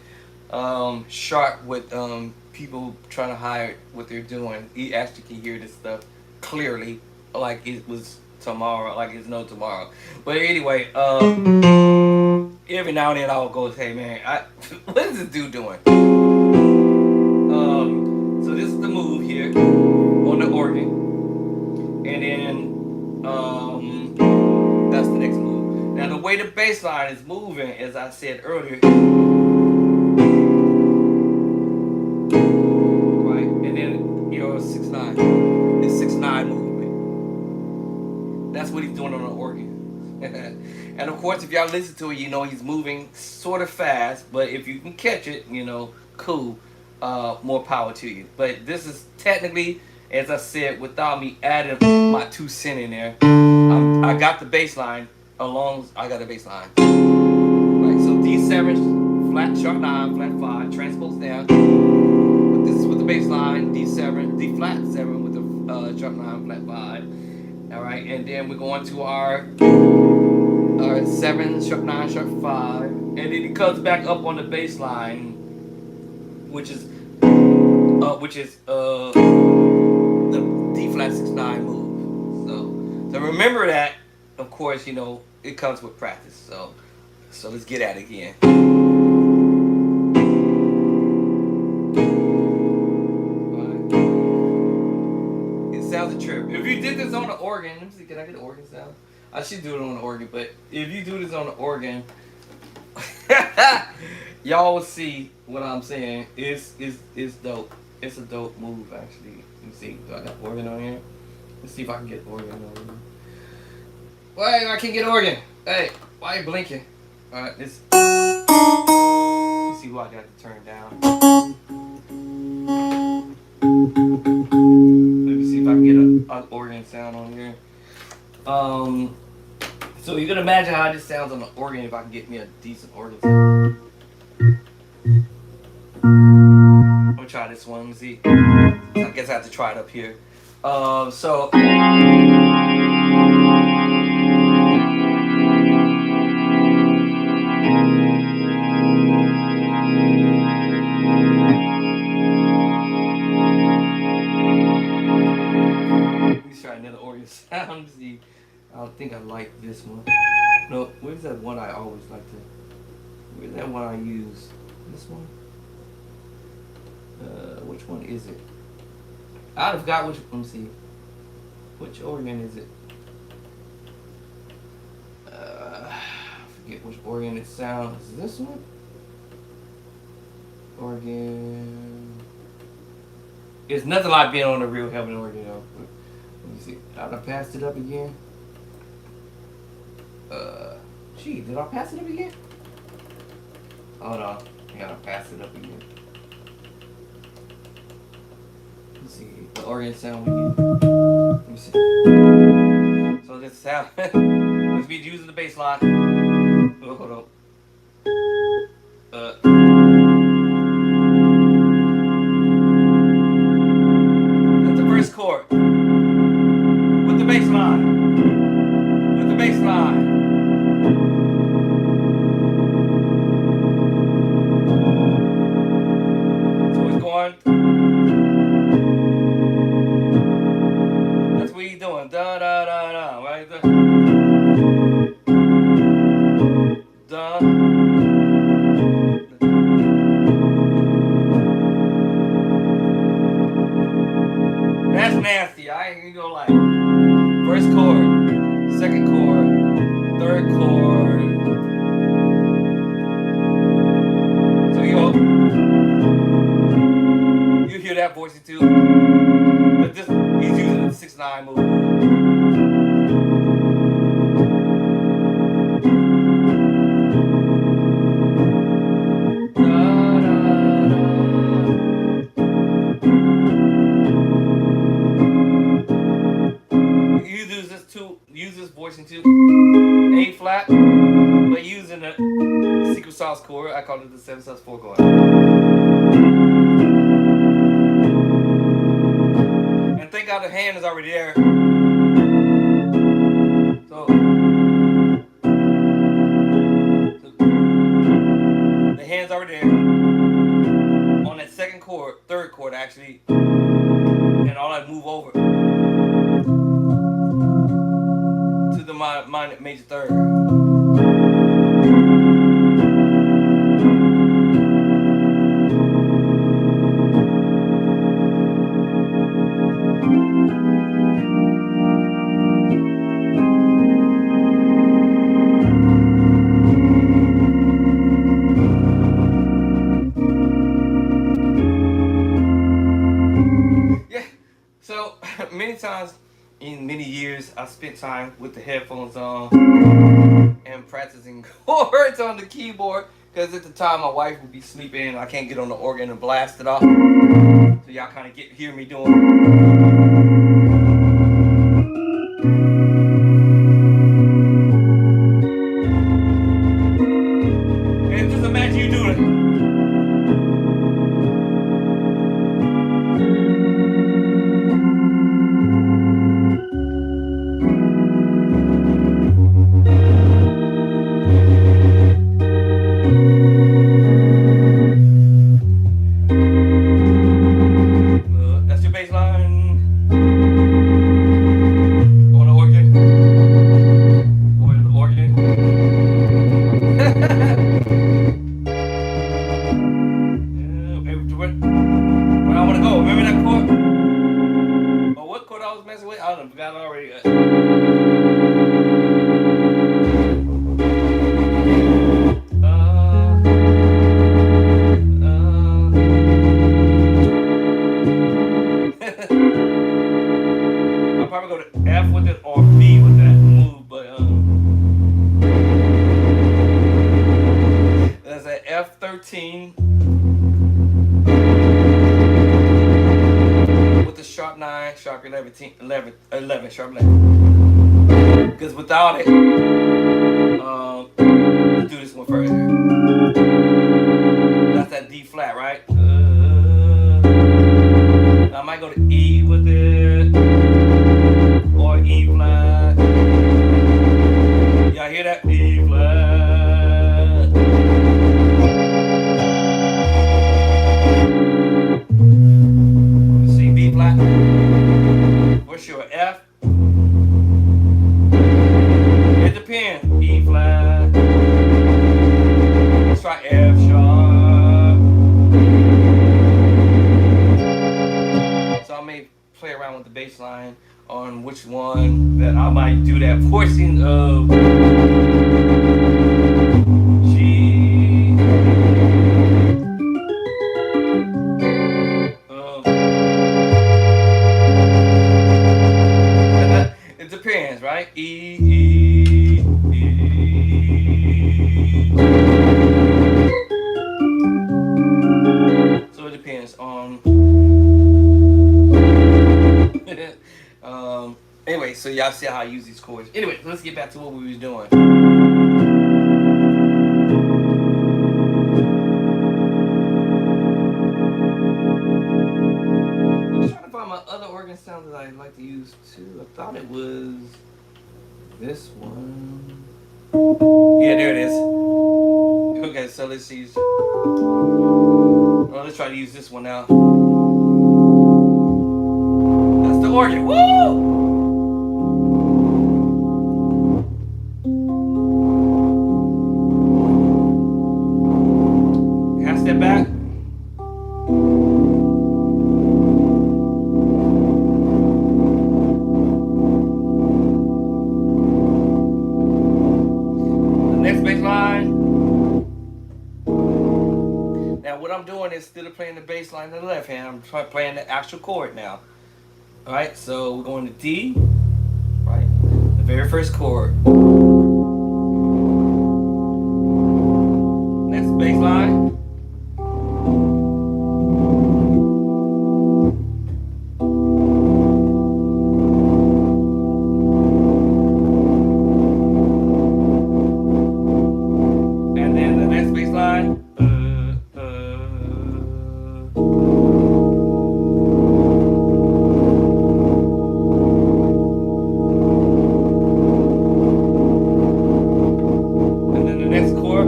sharp with people trying to hide what they're doing. He actually can hear this stuff clearly, like it was tomorrow, like it's no tomorrow. But anyway, every now and then I'll go, hey man, what is this dude doing? So this is the move here on the organ, and then that's the next move. Now the way the bass line is moving, as I said earlier, right, and then your 6/9, it's 6/9 movement. That's what he's doing on the organ. And of course, if y'all listen to it, you know he's moving sort of fast. But if you can catch it, you know, cool. More power to you. But this is technically, as I said, without me adding my 2 cents in there, I got the bass line along. I got the bass line. Right. So D7, flat sharp 9, flat 5, transpose down. But this is with the bass line. D7, D flat 7 with the sharp 9, flat 5. All right, and then we're going to our 7, sharp 9, sharp 5, and then it comes back up on the bass line, which is the D flat 6/9 move. So remember that. Of course, you know it comes with practice. So let's get at it again. Right. It sounds a trip. If you did this on the organ, let me see. Can I get the organ sound? I should do it on the organ, but if you do this on the organ, y'all will see what I'm saying. It's dope. It's a dope move, actually. Let me see. Do I got organ on here? Let's see if I can get organ on here. Wait, I can't get organ. Hey, why are you blinking? Alright, let's see what I got to turn down. Let me see if I can get an organ sound on here. So you can imagine how this sounds on the organ if I can get me a decent organ sound. I'm gonna try this one. Let's see. I guess I have to try it up here. So. Let's try another organ sound. See. I don't think I like this one. No, where's that one I always like to? Where's that one I use? This one? Which one is it? I forgot which. Let me see. Which organ is it? I forget which organ it sounds. Is this one? Organ. It's nothing like being on the real heaven organ, though. Let me see. I passed it up again. Gee, did I pass it up again? Hold on. I gotta pass it up again. Let's see. The organ sound we use. Let me see. So this sound. Let's be using the bass line. Oh, hold on. That's the first chord. With the bass line. With the bass line. So it's going. That's what he's doing. Da da da da. Right there. Da. That's nasty. I ain't gonna lie. First chord, second chord, third chord. So you hear that voice too. But this he's using the 6/9 move. Use this voice into A flat, but using the secret sauce chord. I call it the 7/4 chord. And thank God the hand is already there. So the hand's already there on that second chord, third chord actually, and all I move over to the minor major third. Yeah, so many times in many years, I spent time with the headphones on and practicing chords on the keyboard. Because at the time, my wife would be sleeping and I can't get on the organ and blast it off. So y'all kind of hear me doing. And just imagine you doing it. That's your bass line on the organ. Or the organ. Where I want to go. Remember that chord? Or what chord I was messing with? I don't know. Forgot already. I'll probably go to F with it or B with that move, but that's an F13 with the sharp 9, sharp 11, sharp 11. Because without it, let's do this one first. That's that D flat, right? I might go to E with it, or E flat. Y'all hear that? E flat. See B flat? What's your F? It depends. E flat. Let's try F sharp. So I may play around with the bass line on which one that I might do that portion of G. depends, right? E. So it depends on. Anyway, so y'all see how I use these chords. Anyway, let's get back to what we was doing. I was trying to find my other organ sound that I like to use too. I thought it was this one. Yeah, there it is. Okay, so let's use. Oh, let's try to use this one now. That's the organ. Woo! Half step back. What I'm doing is instead of playing the bass line in the left hand, I'm playing the actual chord now. Alright, so we're going to D, right? The very first chord. Next bass line. And then the next bass line.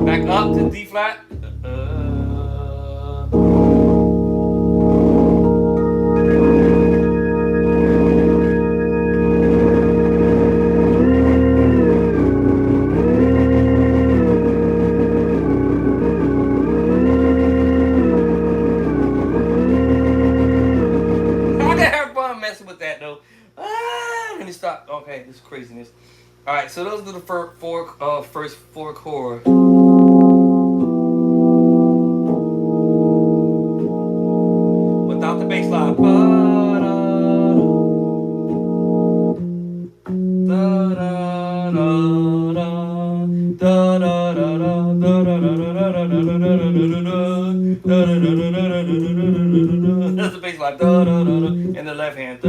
Back up to D flat. I can have fun messing with that though. Let me stop. Okay, this is craziness. All right, so those are the first four chords. Without the bass line. That's the bass line. In the left hand.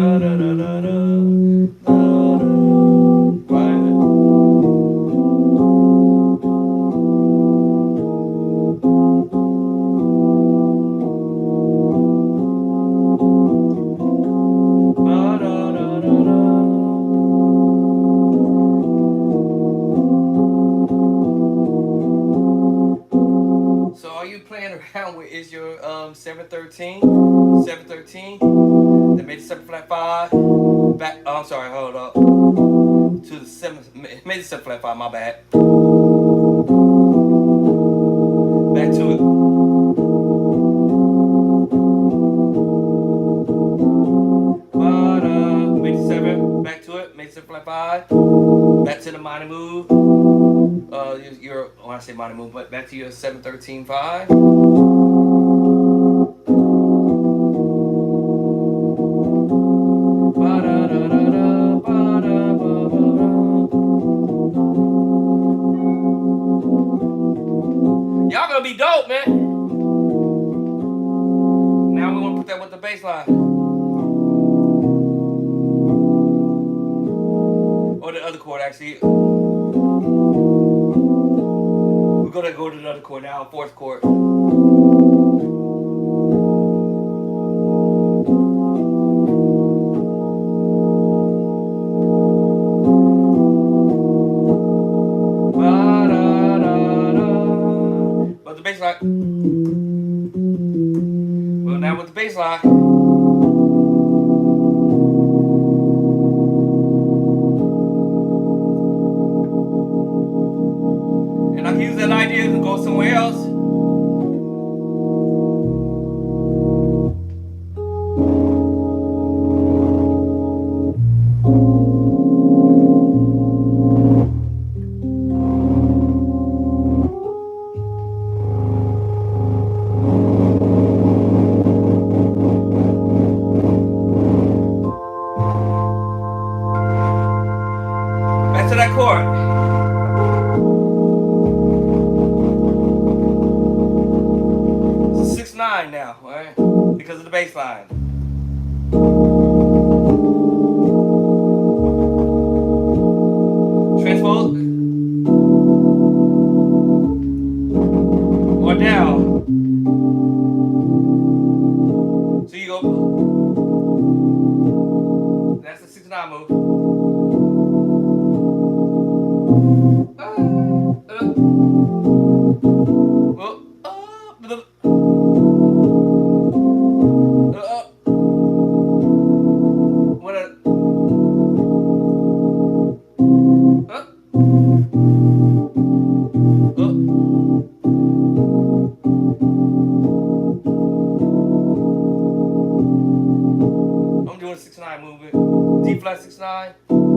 Is your 713 that made the 7 flat 5 back. Oh, I'm sorry, hold up to the 7, made the 7 flat 5, my bad. Back to it. Made the 7, back to it, made the 7 flat 5, back to the minor move. Your when I say minor move, but back to your 713 5. Y'all gonna be dope, man. Now we wanna put that with the bass line. Or the other chord, actually. We're gonna go to the other chord now, fourth chord. But the bass line. Well, now with the bass line. And I can use that idea to go somewhere else. chord. It's 6/9 now, alright? Because of the bass line. Transpose. Or down. So you go. That's the 6/9 move. What a. I'm doing a 6/9 movement. D flat 6/9,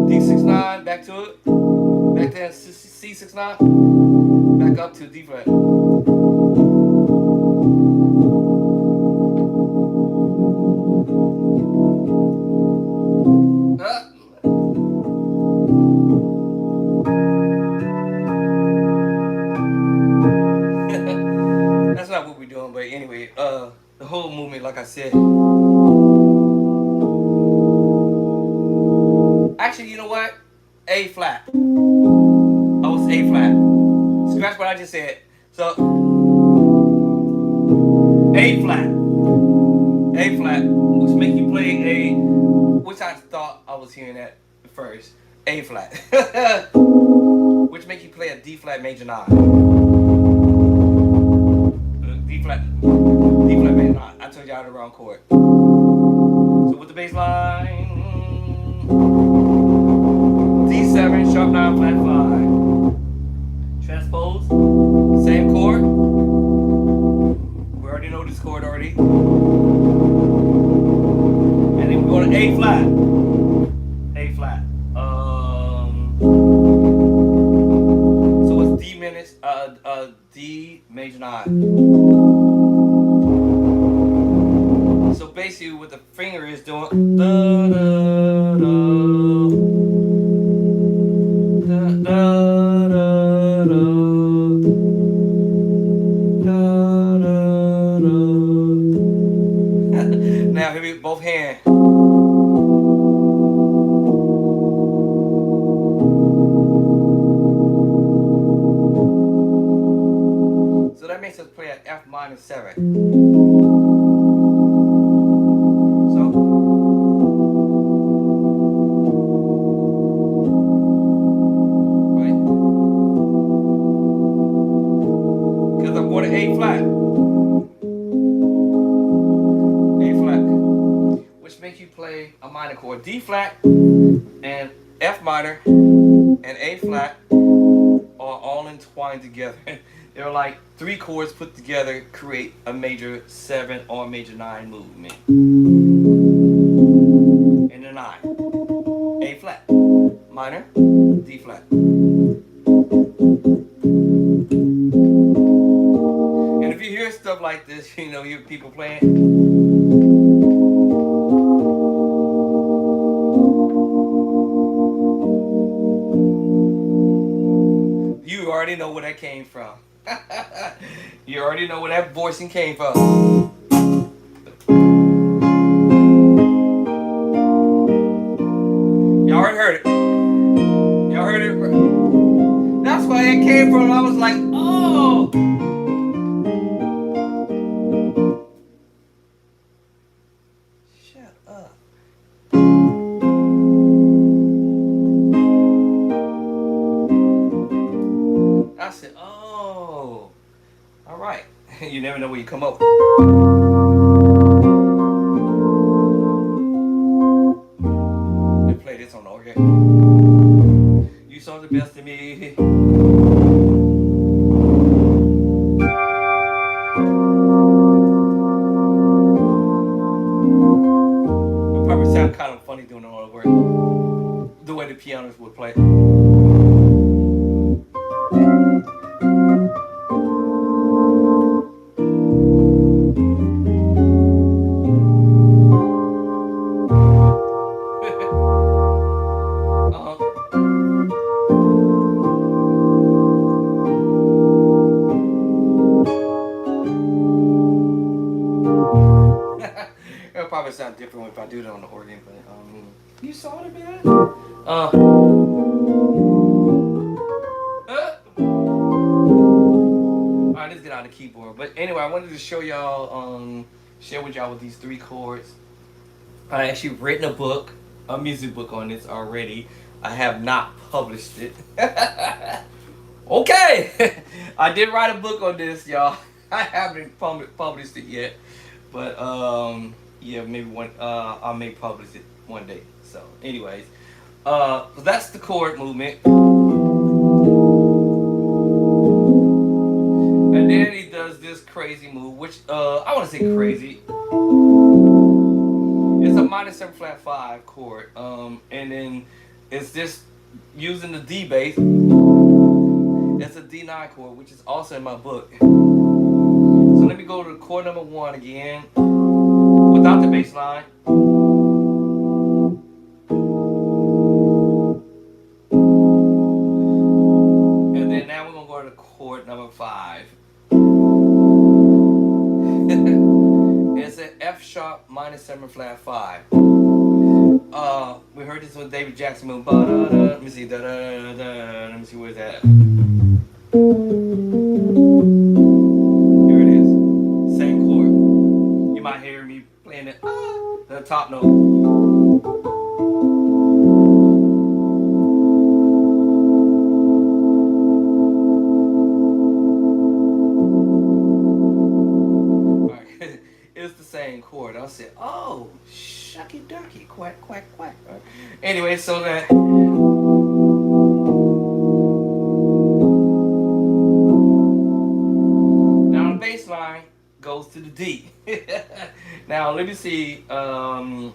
D 6/9, back to it. Back there, C 6/9. Back up to D flat. That's not what we're doing, but anyway, the whole movement, like I said. Actually, you know what? A flat. Oh, it's A flat. Scratch what I just said. So, A flat. A flat, which make you play a, which I thought I was hearing that first. A flat. Which make you play a D flat major 9. D flat major 9. I told y'all the wrong chord. So with the bass line, D7, sharp 9, flat 5. Transpose, same chord. We already know this chord already. And then we go to A flat. A flat. So it's D major 9. So basically what the finger is doing, da, da, da, da, da, da, da, da, da. Now here we both hands. So that makes us play at F minor 7. So right, because I'm going to A flat. Which make you play a minor chord. D flat and F minor and A flat are all entwined together. They're like 3 chords put together create a major 7 or major 9 movement. And a 9. A flat, minor, D flat. And if you hear stuff like this, you know, you hear people playing. You already know where that came from. You already know where that voicing came from. Y'all already heard it. Y'all heard it. That's where it came from. I was like, oh. Shut up. I said, oh, all right. You never know where you come up. Let me play this on the organ. You saw the best of me. It probably sound kind of funny doing all the work. The way the pianist would play. probably sound different if I do it on the organ, but you saw it, man. Alright, let's get out of the keyboard. But anyway, I wanted to show y'all, share with y'all with these 3 chords. I actually written a book, a music book on this already. I have not published it. Okay, I did write a book on this, y'all. I haven't published it yet, but yeah, maybe I may publish it one day. So, anyways, that's the chord movement, and then he does this crazy move, which I want to say crazy. It's a minor 7 flat 5 chord, and then it's just using the D bass. It's a D9 chord, which is also in my book. So let me go to chord number 1 again, without the bass line. And then now we're gonna go to chord number 5. It's an F sharp minor 7 flat 5. We heard this with David Jackson move. Let me see. Let me see where's that. Here it is. Same chord. You might hear me playing it. The top note. Alright. It's the same chord. I said, oh, shucky ducky, quack, quack, quack. Right. Anyway, so that. Line goes to the D. Now let me see how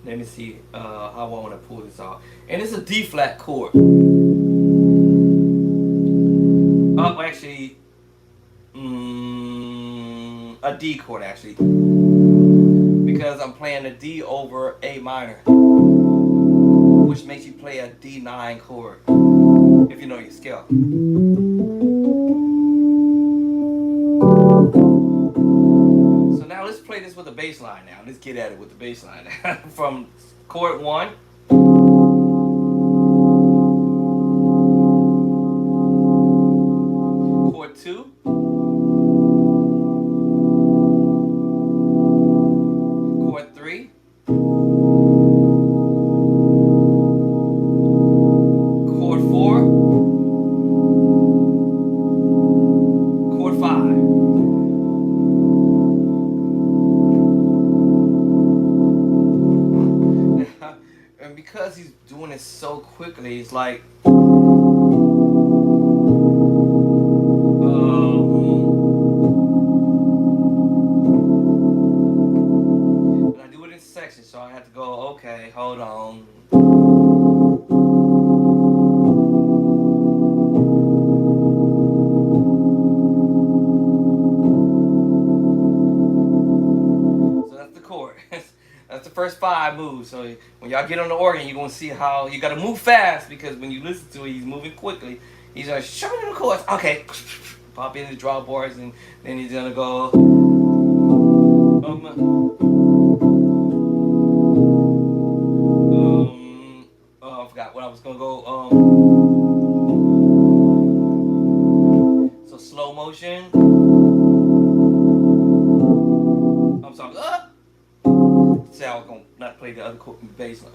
I want to pull this off. And it's a D flat chord. Oh, actually a D chord actually, because I'm playing a D over A minor, which makes you play a D9 chord if you know your scale. So now let's play this with the bass line now. Let's get at it with the bass line. From chord 1. Chord 2. Chord 3. Chord 4. Chord 5. And because he's doing it so quickly, it's like and I do it in sections, so I have to go, okay, hold on. So that's the chord. That's the first 5 moves. So when y'all get on the organ, you're gonna see how you gotta move fast, because when you listen to it, he's moving quickly. He's gonna show me the chords. Okay, pop in the draw bars, and then he's gonna go. I forgot what I was gonna go. So slow motion. I'm sorry. Say I was gonna not play the other chord in the bass line.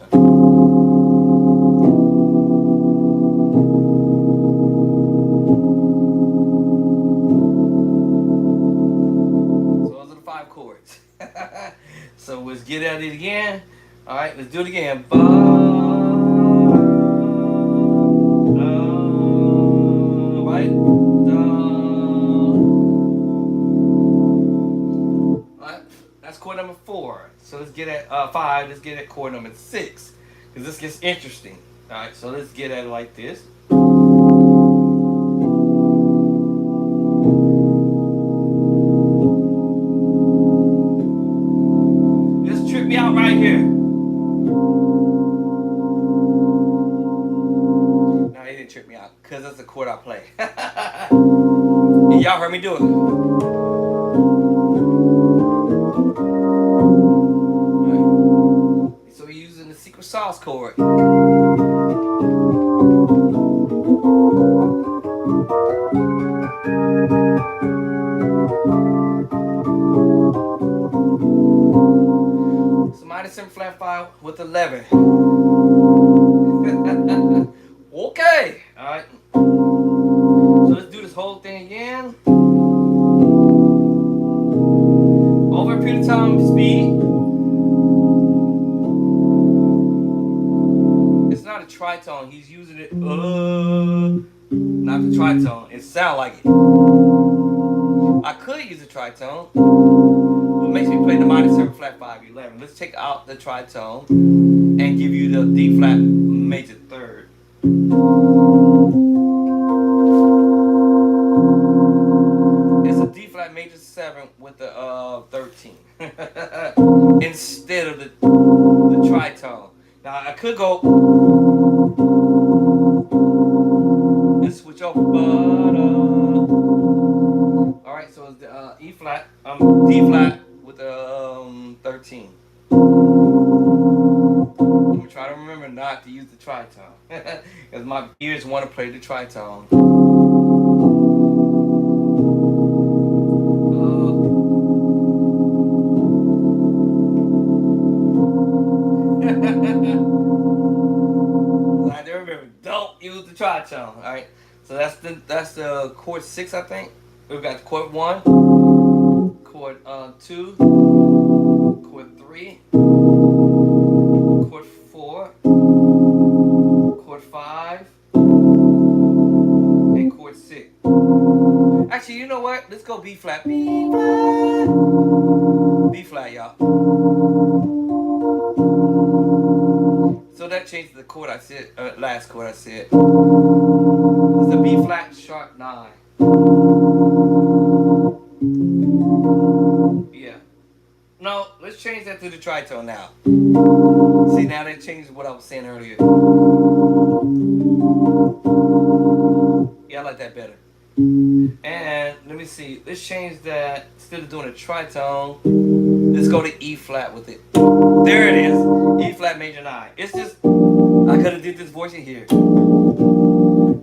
So those are the 5 chords. So let's get at it again. All right, let's do it again. Right. That's chord number 4. So let's get at 5. Let's get at chord number 6, because this gets interesting. All right, so let's get at it like this. Just trip me out right here. No, he didn't trip me out, because that's the chord I play. And y'all heard me do it. sauce chord. So minor 7 flat 5 with 11. Okay, alright. So let's do this whole thing again. Over a period of time, speed. It's not a tritone. He's using it, not the tritone. It sounds like it. I could use a tritone. What makes me play the minor 7 flat 5 11. Let's take out the tritone and give you the D flat major third. It's a D flat major 7 with the 13 instead of the tritone. Now I could go and switch over, but all right. So it's the E flat, D flat with the 13. I'm gonna try to remember not to use the tritone because my ears want to play the tritone. I do remember, don't use the tritone. All right. So that's the chord 6, I think. We've got chord 1, chord 2, chord 3, chord 4, chord 5, and chord 6. Actually, you know what? Let's go B flat. B flat. B flat, y'all. So that changed the chord I said, last chord I said. It's a B flat sharp 9. Yeah. No, let's change that to the tritone now. See, now that changes what I was saying earlier. Yeah, I like that better. And let me see. Let's change that. Instead of doing a tritone, let's go to E flat with it. There it is. E flat major 9. It's just, I could have did this voice in here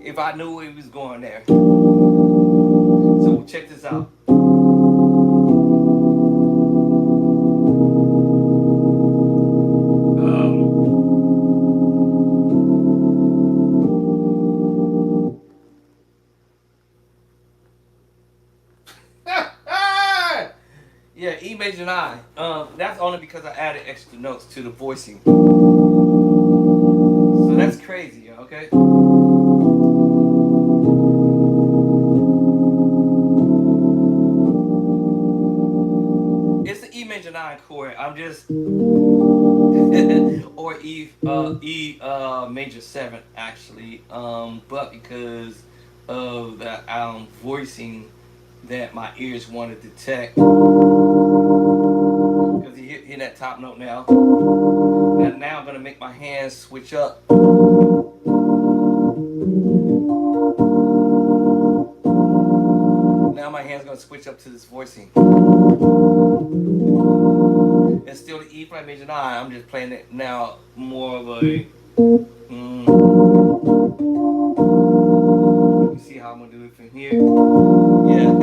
if I knew it was going there. So check this out. Yeah, E major 9. That's only because I added extra notes to the voicing. So that's crazy, okay? It's the E major 9 chord. I'm just or E major 7 actually. But because of the voicing that my ears want to detect. Because you hear that top note now. And now I'm going to make my hands switch up. Now my hand's going to switch up to this voicing. It's still the E flat major 9. I'm just playing it now more of a... You see how I'm going to do it from here? Yeah.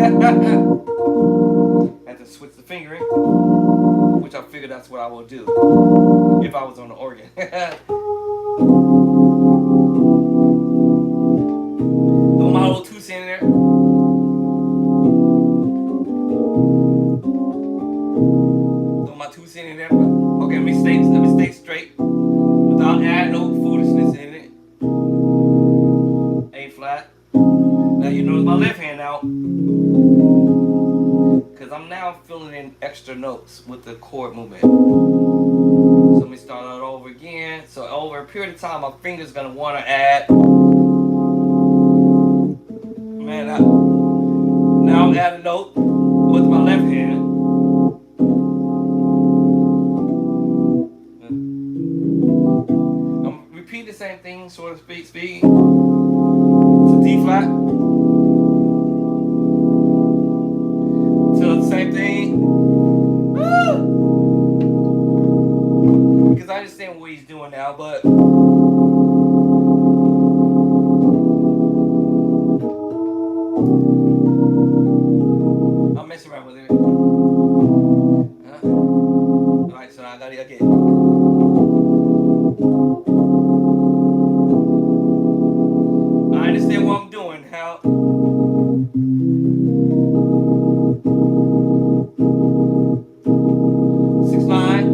Have to switch the fingering, which I figured that's what I will do if I was on the organ. Throw my little 2 cents in there. Throw my 2 cents in there. Okay, let me stay straight without adding no foolishness in it. A flat. Now you notice my left hand now. Because I'm now filling in extra notes with the chord movement. So let me start out over again. So over a period of time, my finger's going to want to add. Man, now I'm adding a note with my left hand. I'm repeating the same thing, sort of speaking. To D flat. To the same thing. Woo! Because I understand what he's doing now, but I'm messing around with it. Alright, so I got it again. I understand what I'm doing, how. Six line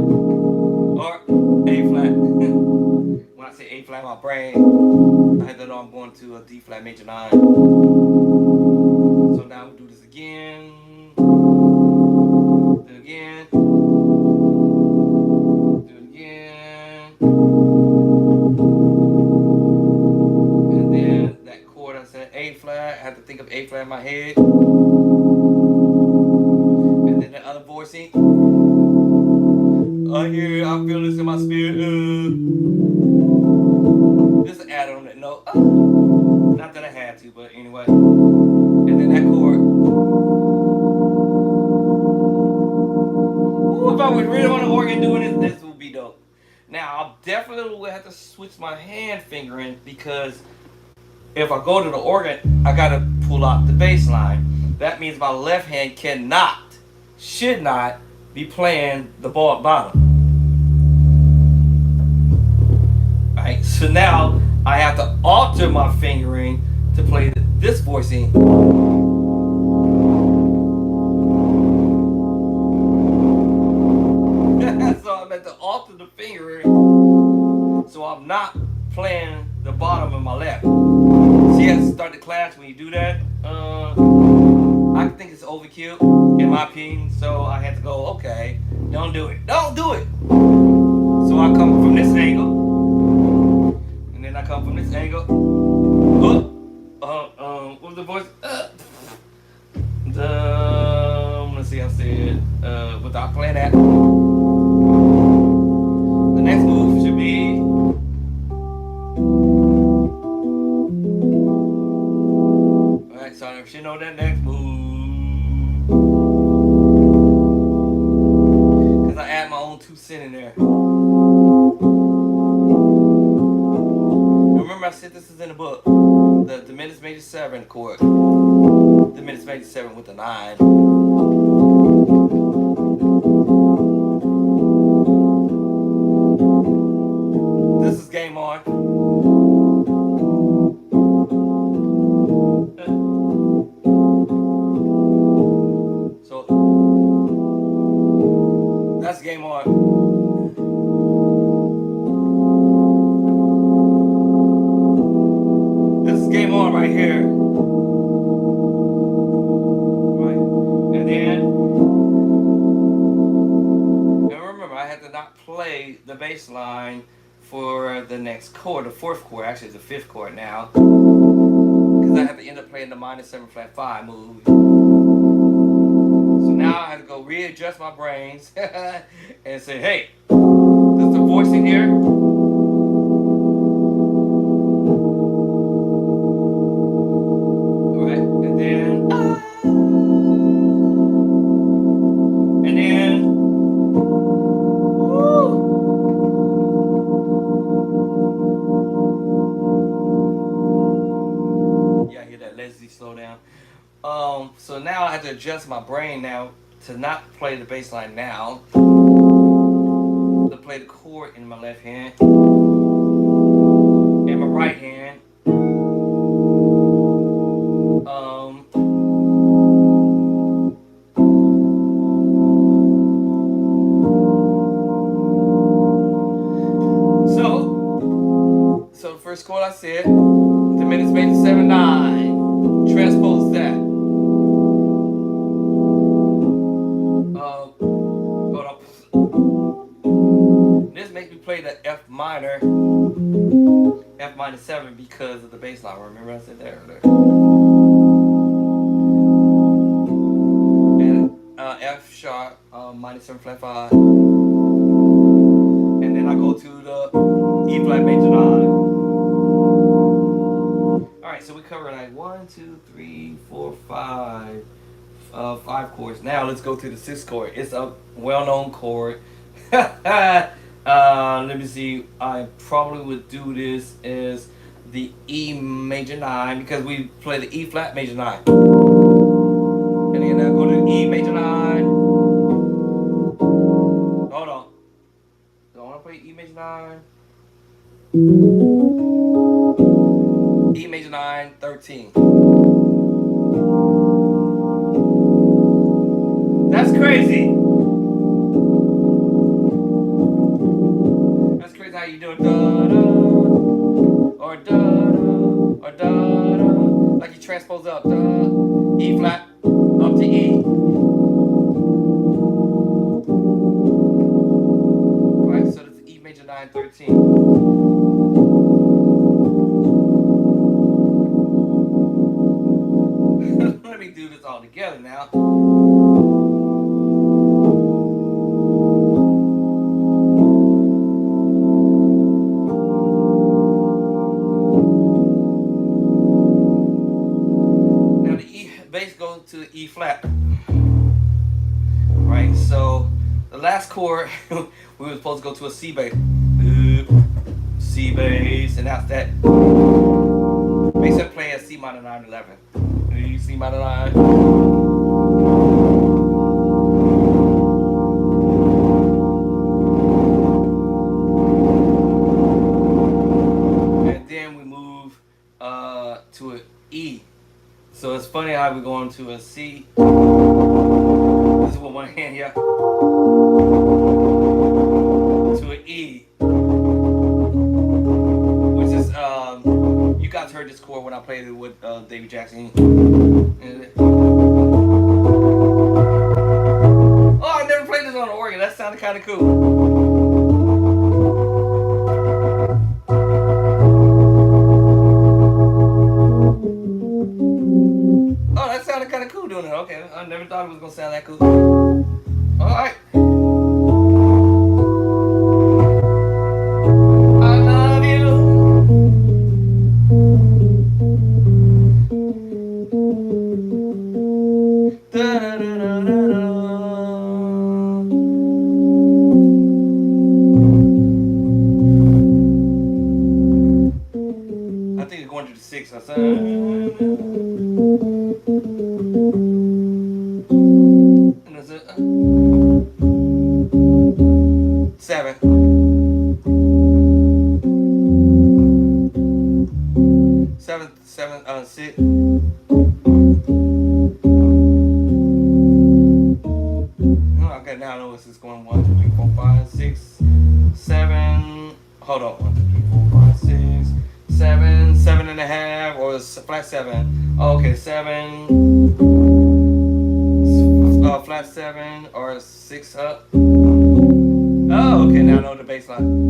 or A flat. When I say A flat, my brain, I had to know I'm going to a D flat major 9. So now we'll do this again. Do it again. Do it again. And then that chord I said A flat. I had to think of A flat in my head. And then the other voicing. I hear, I feel this in my spirit. Just an add on that note. Not that I had to, but anyway. And then that chord. Ooh, if I was really on the organ doing this, this would be dope. Now, I definitely will have to switch my hand fingering because if I go to the organ, I gotta pull out the bass line. That means my left hand cannot, should not, be playing the ball bottom. Alright, so now I have to alter my fingering to play this voicing. So I'm at to alter the fingering so I'm not playing the bottom of my left. See how it start to clash when you do that? I think it's overkill in my opinion, so I had to go, okay, don't do it. Don't do it! So I come from this angle, and then I come from this angle. What was the voice? Let's see, I said, without playing that. The next move should be. Alright, so I should know that next move. Because I add my own 2 cents in there. Remember, I said this is in the book. The diminished major 7 chord. Diminished major 7 with the 9. This is game on. So that's game on. This is game on right here. Right? And then, and remember, I had to not play the bass line for the next chord, the 4th chord, actually it's the 5th chord now. Because I have to end up playing the minor 7 flat 5 move. So now I have to go readjust my brains and say, hey, there's the voice in here. Alright, and then yeah, I hear that Leslie slow down. So now I have to adjust my brain now to not play the bass line now. To play the chord in my left hand. And my right hand. So the first chord I said, diminished major 7/9. Transpose that. Hold up. This makes me play the F minor 7 because of the bass line. Remember I said that earlier. And F sharp minor 7 flat 5. And then I go to the E flat major 9. Alright, so we cover like 1, 2, 3, 4, 5. 5 chords. Now let's go to the 6th chord. It's a well-known chord. Let me see. I probably would do this as the E major 9 because we play the E flat major 9. And then I go to E major 9. Hold on. Do I want to play E major 9? E major 9, 13. That's crazy. That's crazy how you do it. Da da or da da or da da, like you transpose up. Da E flat up to E. Right, so that's E major 9, 13. Let me do this all together now. Now the E bass goes to the E flat. Right, so the last chord we were supposed to go to a C bass. C bass, and that's that. Basically play a C minor 9 11. C minor 9. And then we move to an E. So it's funny how we're going to a C. This is with one hand here. To an E. Which is you guys heard this chord when I played it with David Jackson. Oh, I never played this on the organ. That sounded kind of cool. Oh, that sounded kind of cool doing it. Okay, I never thought it was gonna sound that cool. All right. I love you. Da, da, da, da, da, da. I think it's going to the 6 or something. And that's it. 7. 7, 6. Okay, now I know this is going 1, 2, 3, 4, 5, 6, 7. Hold on, 1, 2, 3, 4, 5, 6, 7, 7.5, or flat 7. Oh, okay, 7, flat 7, or 6 up. Oh, okay, now I know the bass line.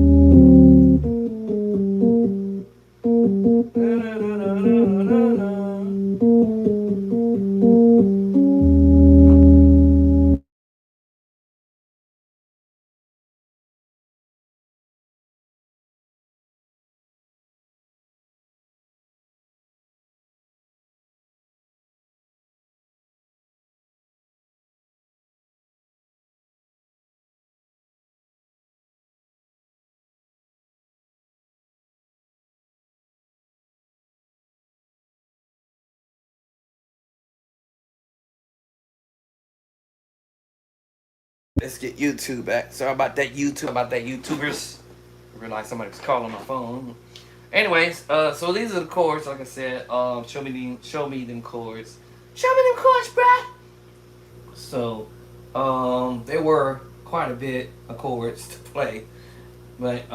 Let's get YouTube back. Sorry about that YouTubers. I realized somebody was calling my phone. Anyways, so these are the chords. Like I said, show me them chords. Show me them chords, bruh. So, there were quite a bit of chords to play, but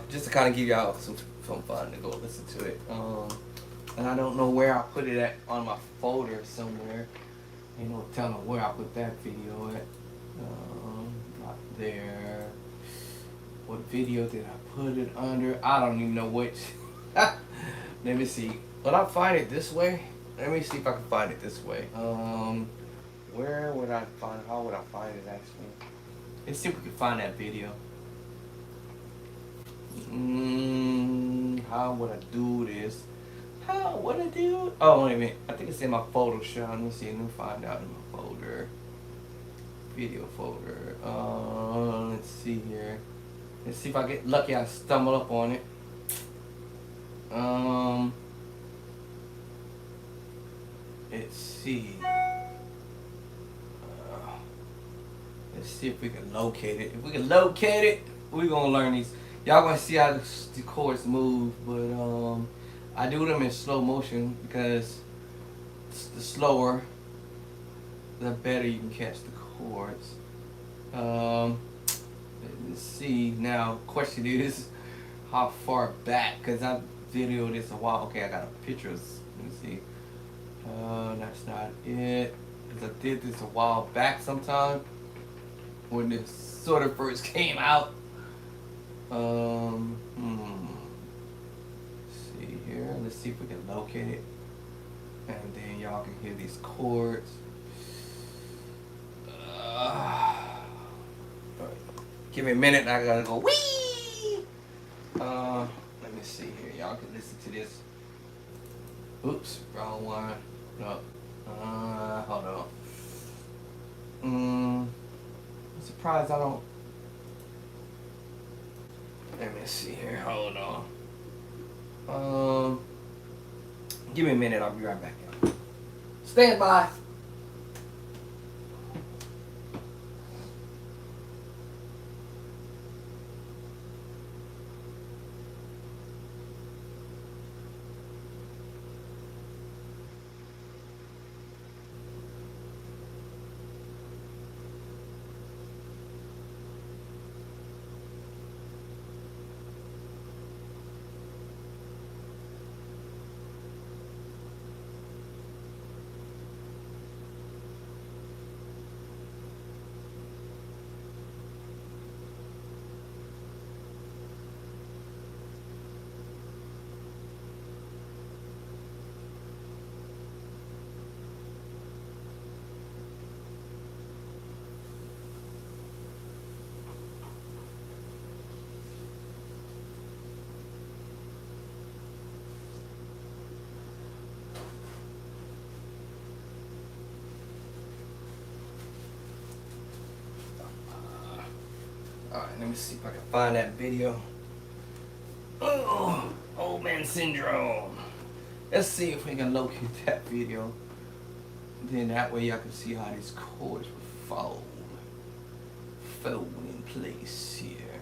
just to kind of give y'all some fun to go listen to it. And I don't know where I put it at on my folder somewhere. Ain't no telling where I put that video at. Not there. What video did I put it under? I don't even know which. Let me see. Would I find it this way? Let me see if I can find it this way. Where would I find it? How would I find it actually? Let's see if we can find that video. How would I do this? How would I do it? Oh, wait a minute. I think it's in my Photoshop. Let me see. Let me find out in my folder. Video folder. Let's see here. Let's see if I get lucky. I stumble up on it. Let's see. Let's see if we can locate it. If we can locate it, we're gonna learn these. Y'all gonna see how the chords move, but I do them in slow motion because the slower, the better you can catch the chords. Let's see. Now, question is, how far back? Cause I videoed this a while. Okay, I got a pictures. Let me see. That's not it. Cause I did this a while back sometime when this sort of first came out. Let's see here. Let's see if we can locate it, and then y'all can hear these chords. Give me a minute. I gotta go. Wee. Let me see here. Y'all can listen to this. Oops, wrong one. No. Hold on. I'm surprised I don't. Let me see here. Hold on. Give me a minute. I'll be right back. Y'all. Stand by. Alright, let me see if I can find that video. Oh, old man syndrome. Let's see if we can locate that video. Then that way y'all can see how these chords will fold in place here.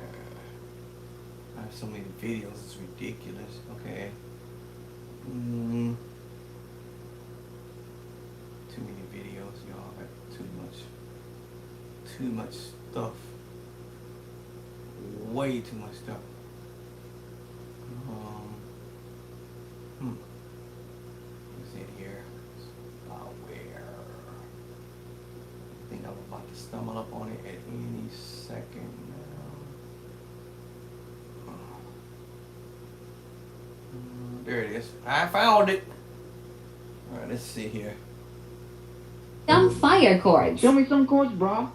I have so many videos, it's ridiculous. Okay. Too many videos, y'all. Too much stuff. Way too much stuff. What's in here? Where? I think I'm about to stumble up on it at any second now. There it is. I found it. Alright, let's see here. Some fire chords. Show me some chords, bro.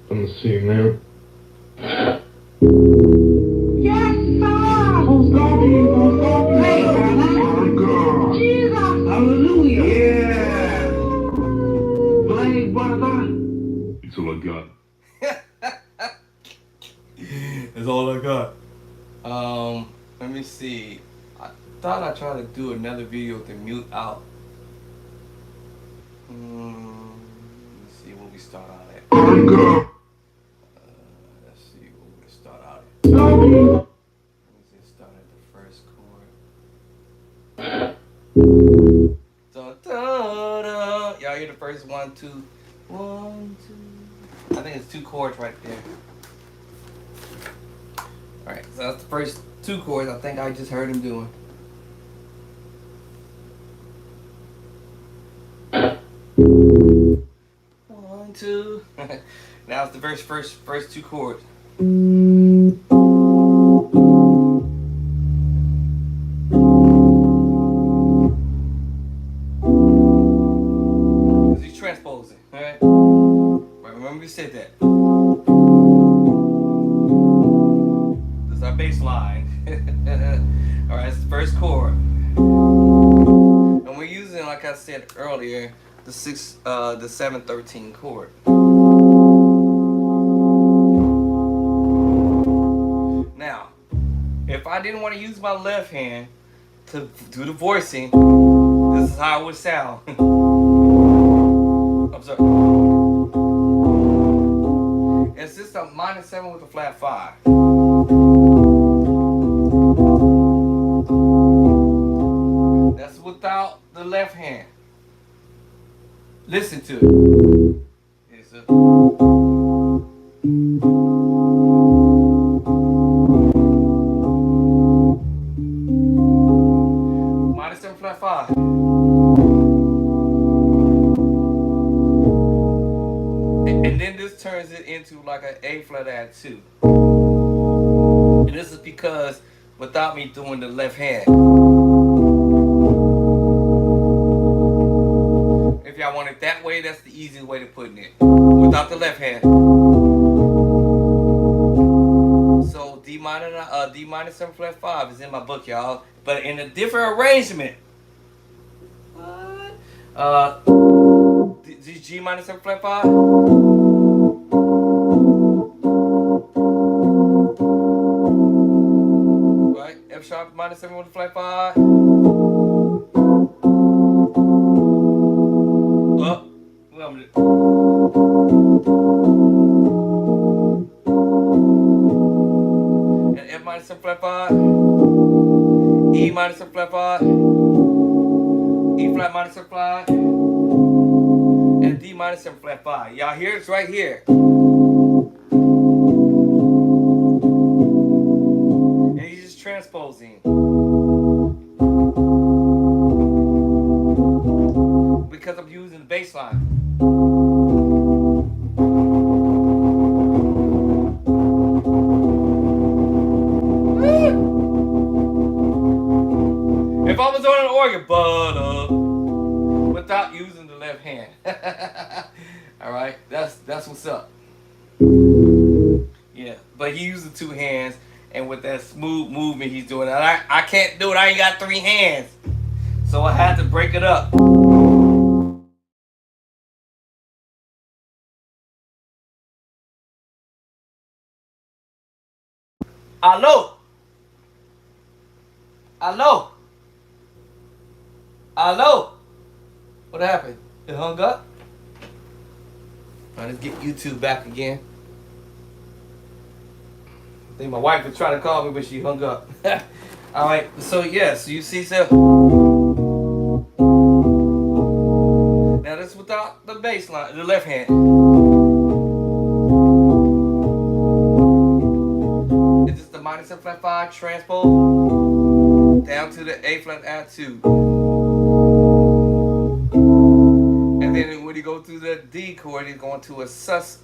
Let me see, man. Yes, sir! Most God, hey, brother. Jesus! Hallelujah! Yeah! Play, brother. It's all I got. That's all I got. Let me see. I thought I tried to do another video to mute out. Let's see where we start out at. Let's see where we start out at. Let's just start at the first chord. Da, da, da. Y'all hear the first 1, 2, 1, 2. I think it's 2 chords right there. Alright, so that's the first 2 chords I think I just heard him doing. One, two. Now it's the first 2 chords. Because he's transposing, alright? Right, remember we said that. This is our bass line. Alright, it's the first chord. And we're using, like I said earlier, the 7/13 chord. I didn't want to use my left hand to do the voicing, this is how it would sound. I'm sorry. It's just a -7 with a flat 5. That's without the left hand. Listen to it. It's a -7 flat 5. And then this turns it into like an A flat add 2. And this is because without me doing the left hand. If y'all want it that way, that's the easiest way to put it. Without the left hand. So D minor 7 flat 5 is in my book, y'all. But in a different arrangement. What? G minor 7 flat 5. Right? F sharp -7 with a flat 5. Up. Well, and F -7 flat 5. E -7 flat 5. E flat -7 flat. And D -7 flat 5. Y'all hear it's right here. And he's just transposing. Because I'm using the bass line. If I was on an organ, without using the left hand. All right, that's what's up. Yeah, but he using 2 hands, and with that smooth movement he's doing, and I can't do it. I ain't got 3 hands, so I had to break it up. Hello. Hello. Hello. What happened? It hung up? Alright, let's get YouTube back again. I think my wife was trying to call me, but she hung up. Alright, so yes, you see, so now this is without the bass line, the left hand. It's just the -7 flat 5 transpose down to the A flat add 2. Then when you go through the D chord, it's going to a sus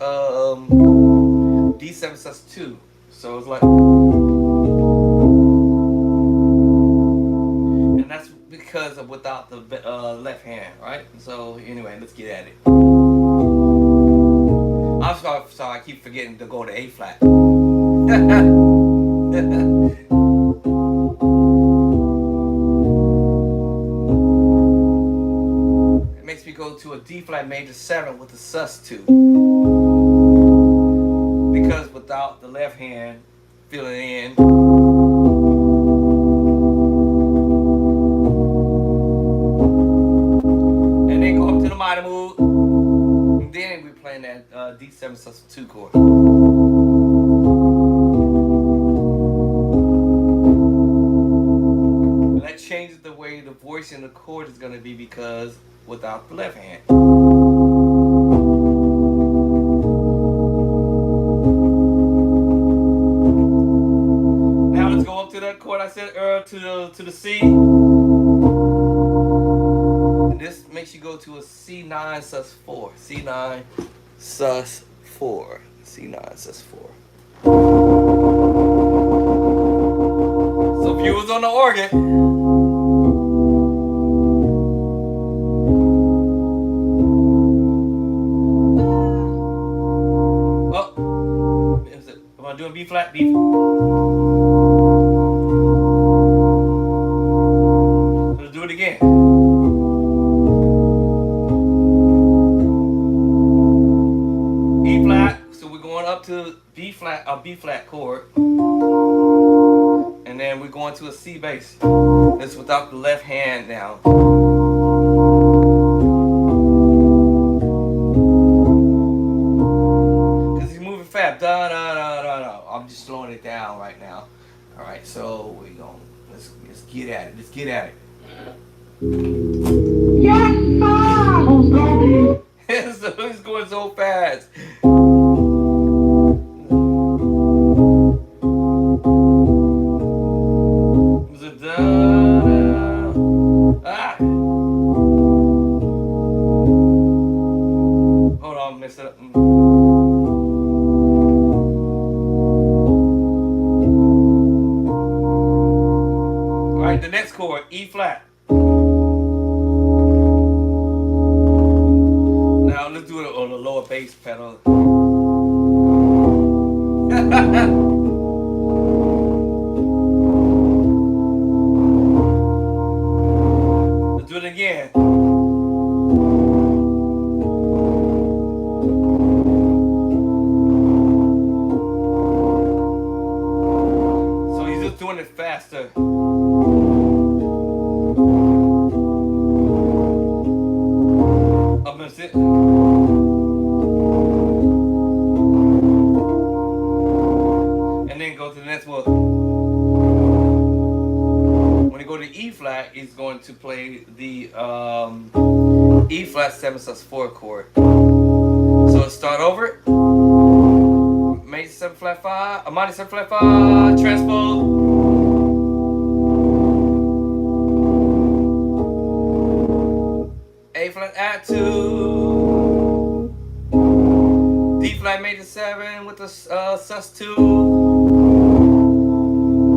D7 sus 2. So it's like, and that's because of without the left hand, right? So anyway, let's get at it. I'm sorry, I keep forgetting to go to A flat. Go to a D flat major 7 with a sus 2, because without the left hand filling in, and then go up to the minor move, and then we're playing that D7 sus 2 chord. And that changes the way the voice in the chord is going to be, because without the left hand. Now let's go up to that chord I said earlier, to the C. And this makes you go to a C9 sus 4. C9 sus 4. C9 sus 4. So viewers on the organ. Doing B flat, B. So let's do it again. E flat. So we're going up to B flat chord, and then we're going to a C bass. It's without the left hand now. Because he's moving fast. Da da da da da. I'm just slowing it down right now. All right, so we're going. Let's get at it. Let's get at it. Yes, sir! Who's going? So he's going so fast. Was it da da? Ah! Hold on, messed it up. All right, the next chord, E flat. Now let's do it on the lower bass pedal. Let's do it again. So he's just doing it faster. Up and sit. And then go to the next one. When you go to E flat, he's going to play the E flat 7 sus 4 chord. So let's start over. Major 7 flat 5, a minor 7 flat 5, transpose. A flat add 2, D flat major 7 with the sus 2,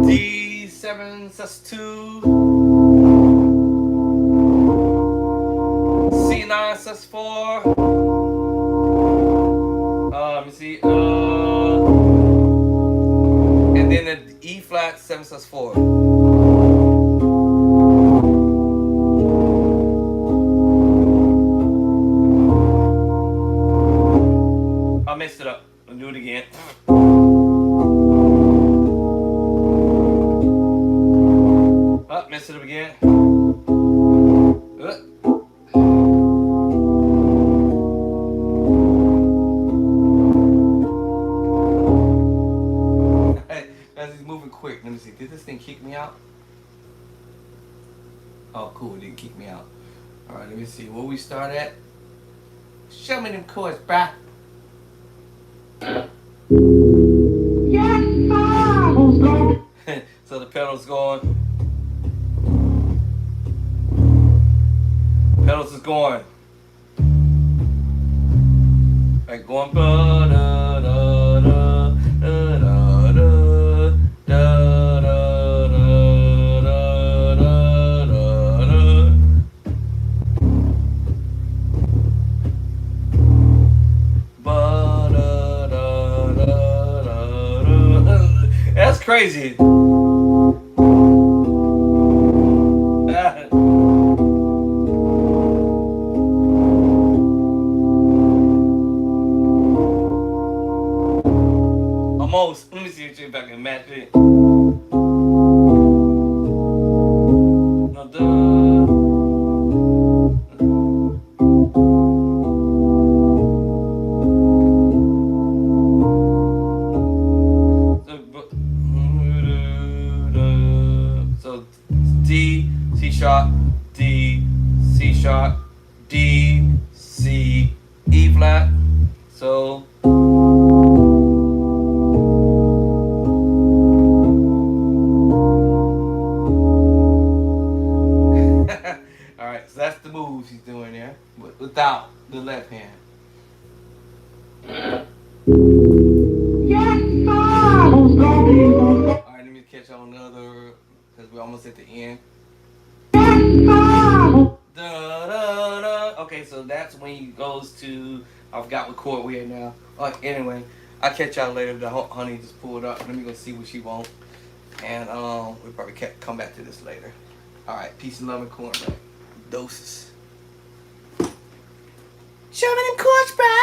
D7 sus 2, C9 sus 4, let me see, and then the E flat 7 sus 4. I messed it up. I'll do it again. Oh, messed it up again. As he's moving quick. Let me see. Did this thing kick me out? Oh, cool. It didn't kick me out. Alright, let me see. Where we start at? Show me them chords, bruh. Yes, sir! Who's going? So the pedal's going. Pedals is going. Like going ba da da da da da da da da da da da. Ba da da da da da. That's crazy. Almost. Let me see if I can match it. No, so D, C sharp, D, C sharp, D, C, E flat. So alright, so that's the moves he's doing there, but without the left hand. Yes, sir! Who's going? Alright, let me catch on another, because we're almost at the end. Yes, sir! Da, da, da. Okay, so that's when he goes to, I forgot what chord we're at now. Anyway, I'll catch y'all later. The honey just pulled up. Let me go see what she wants. And we'll probably come back to this later. Alright, peace and love and cornbread. Doses. Show me them chords, bro.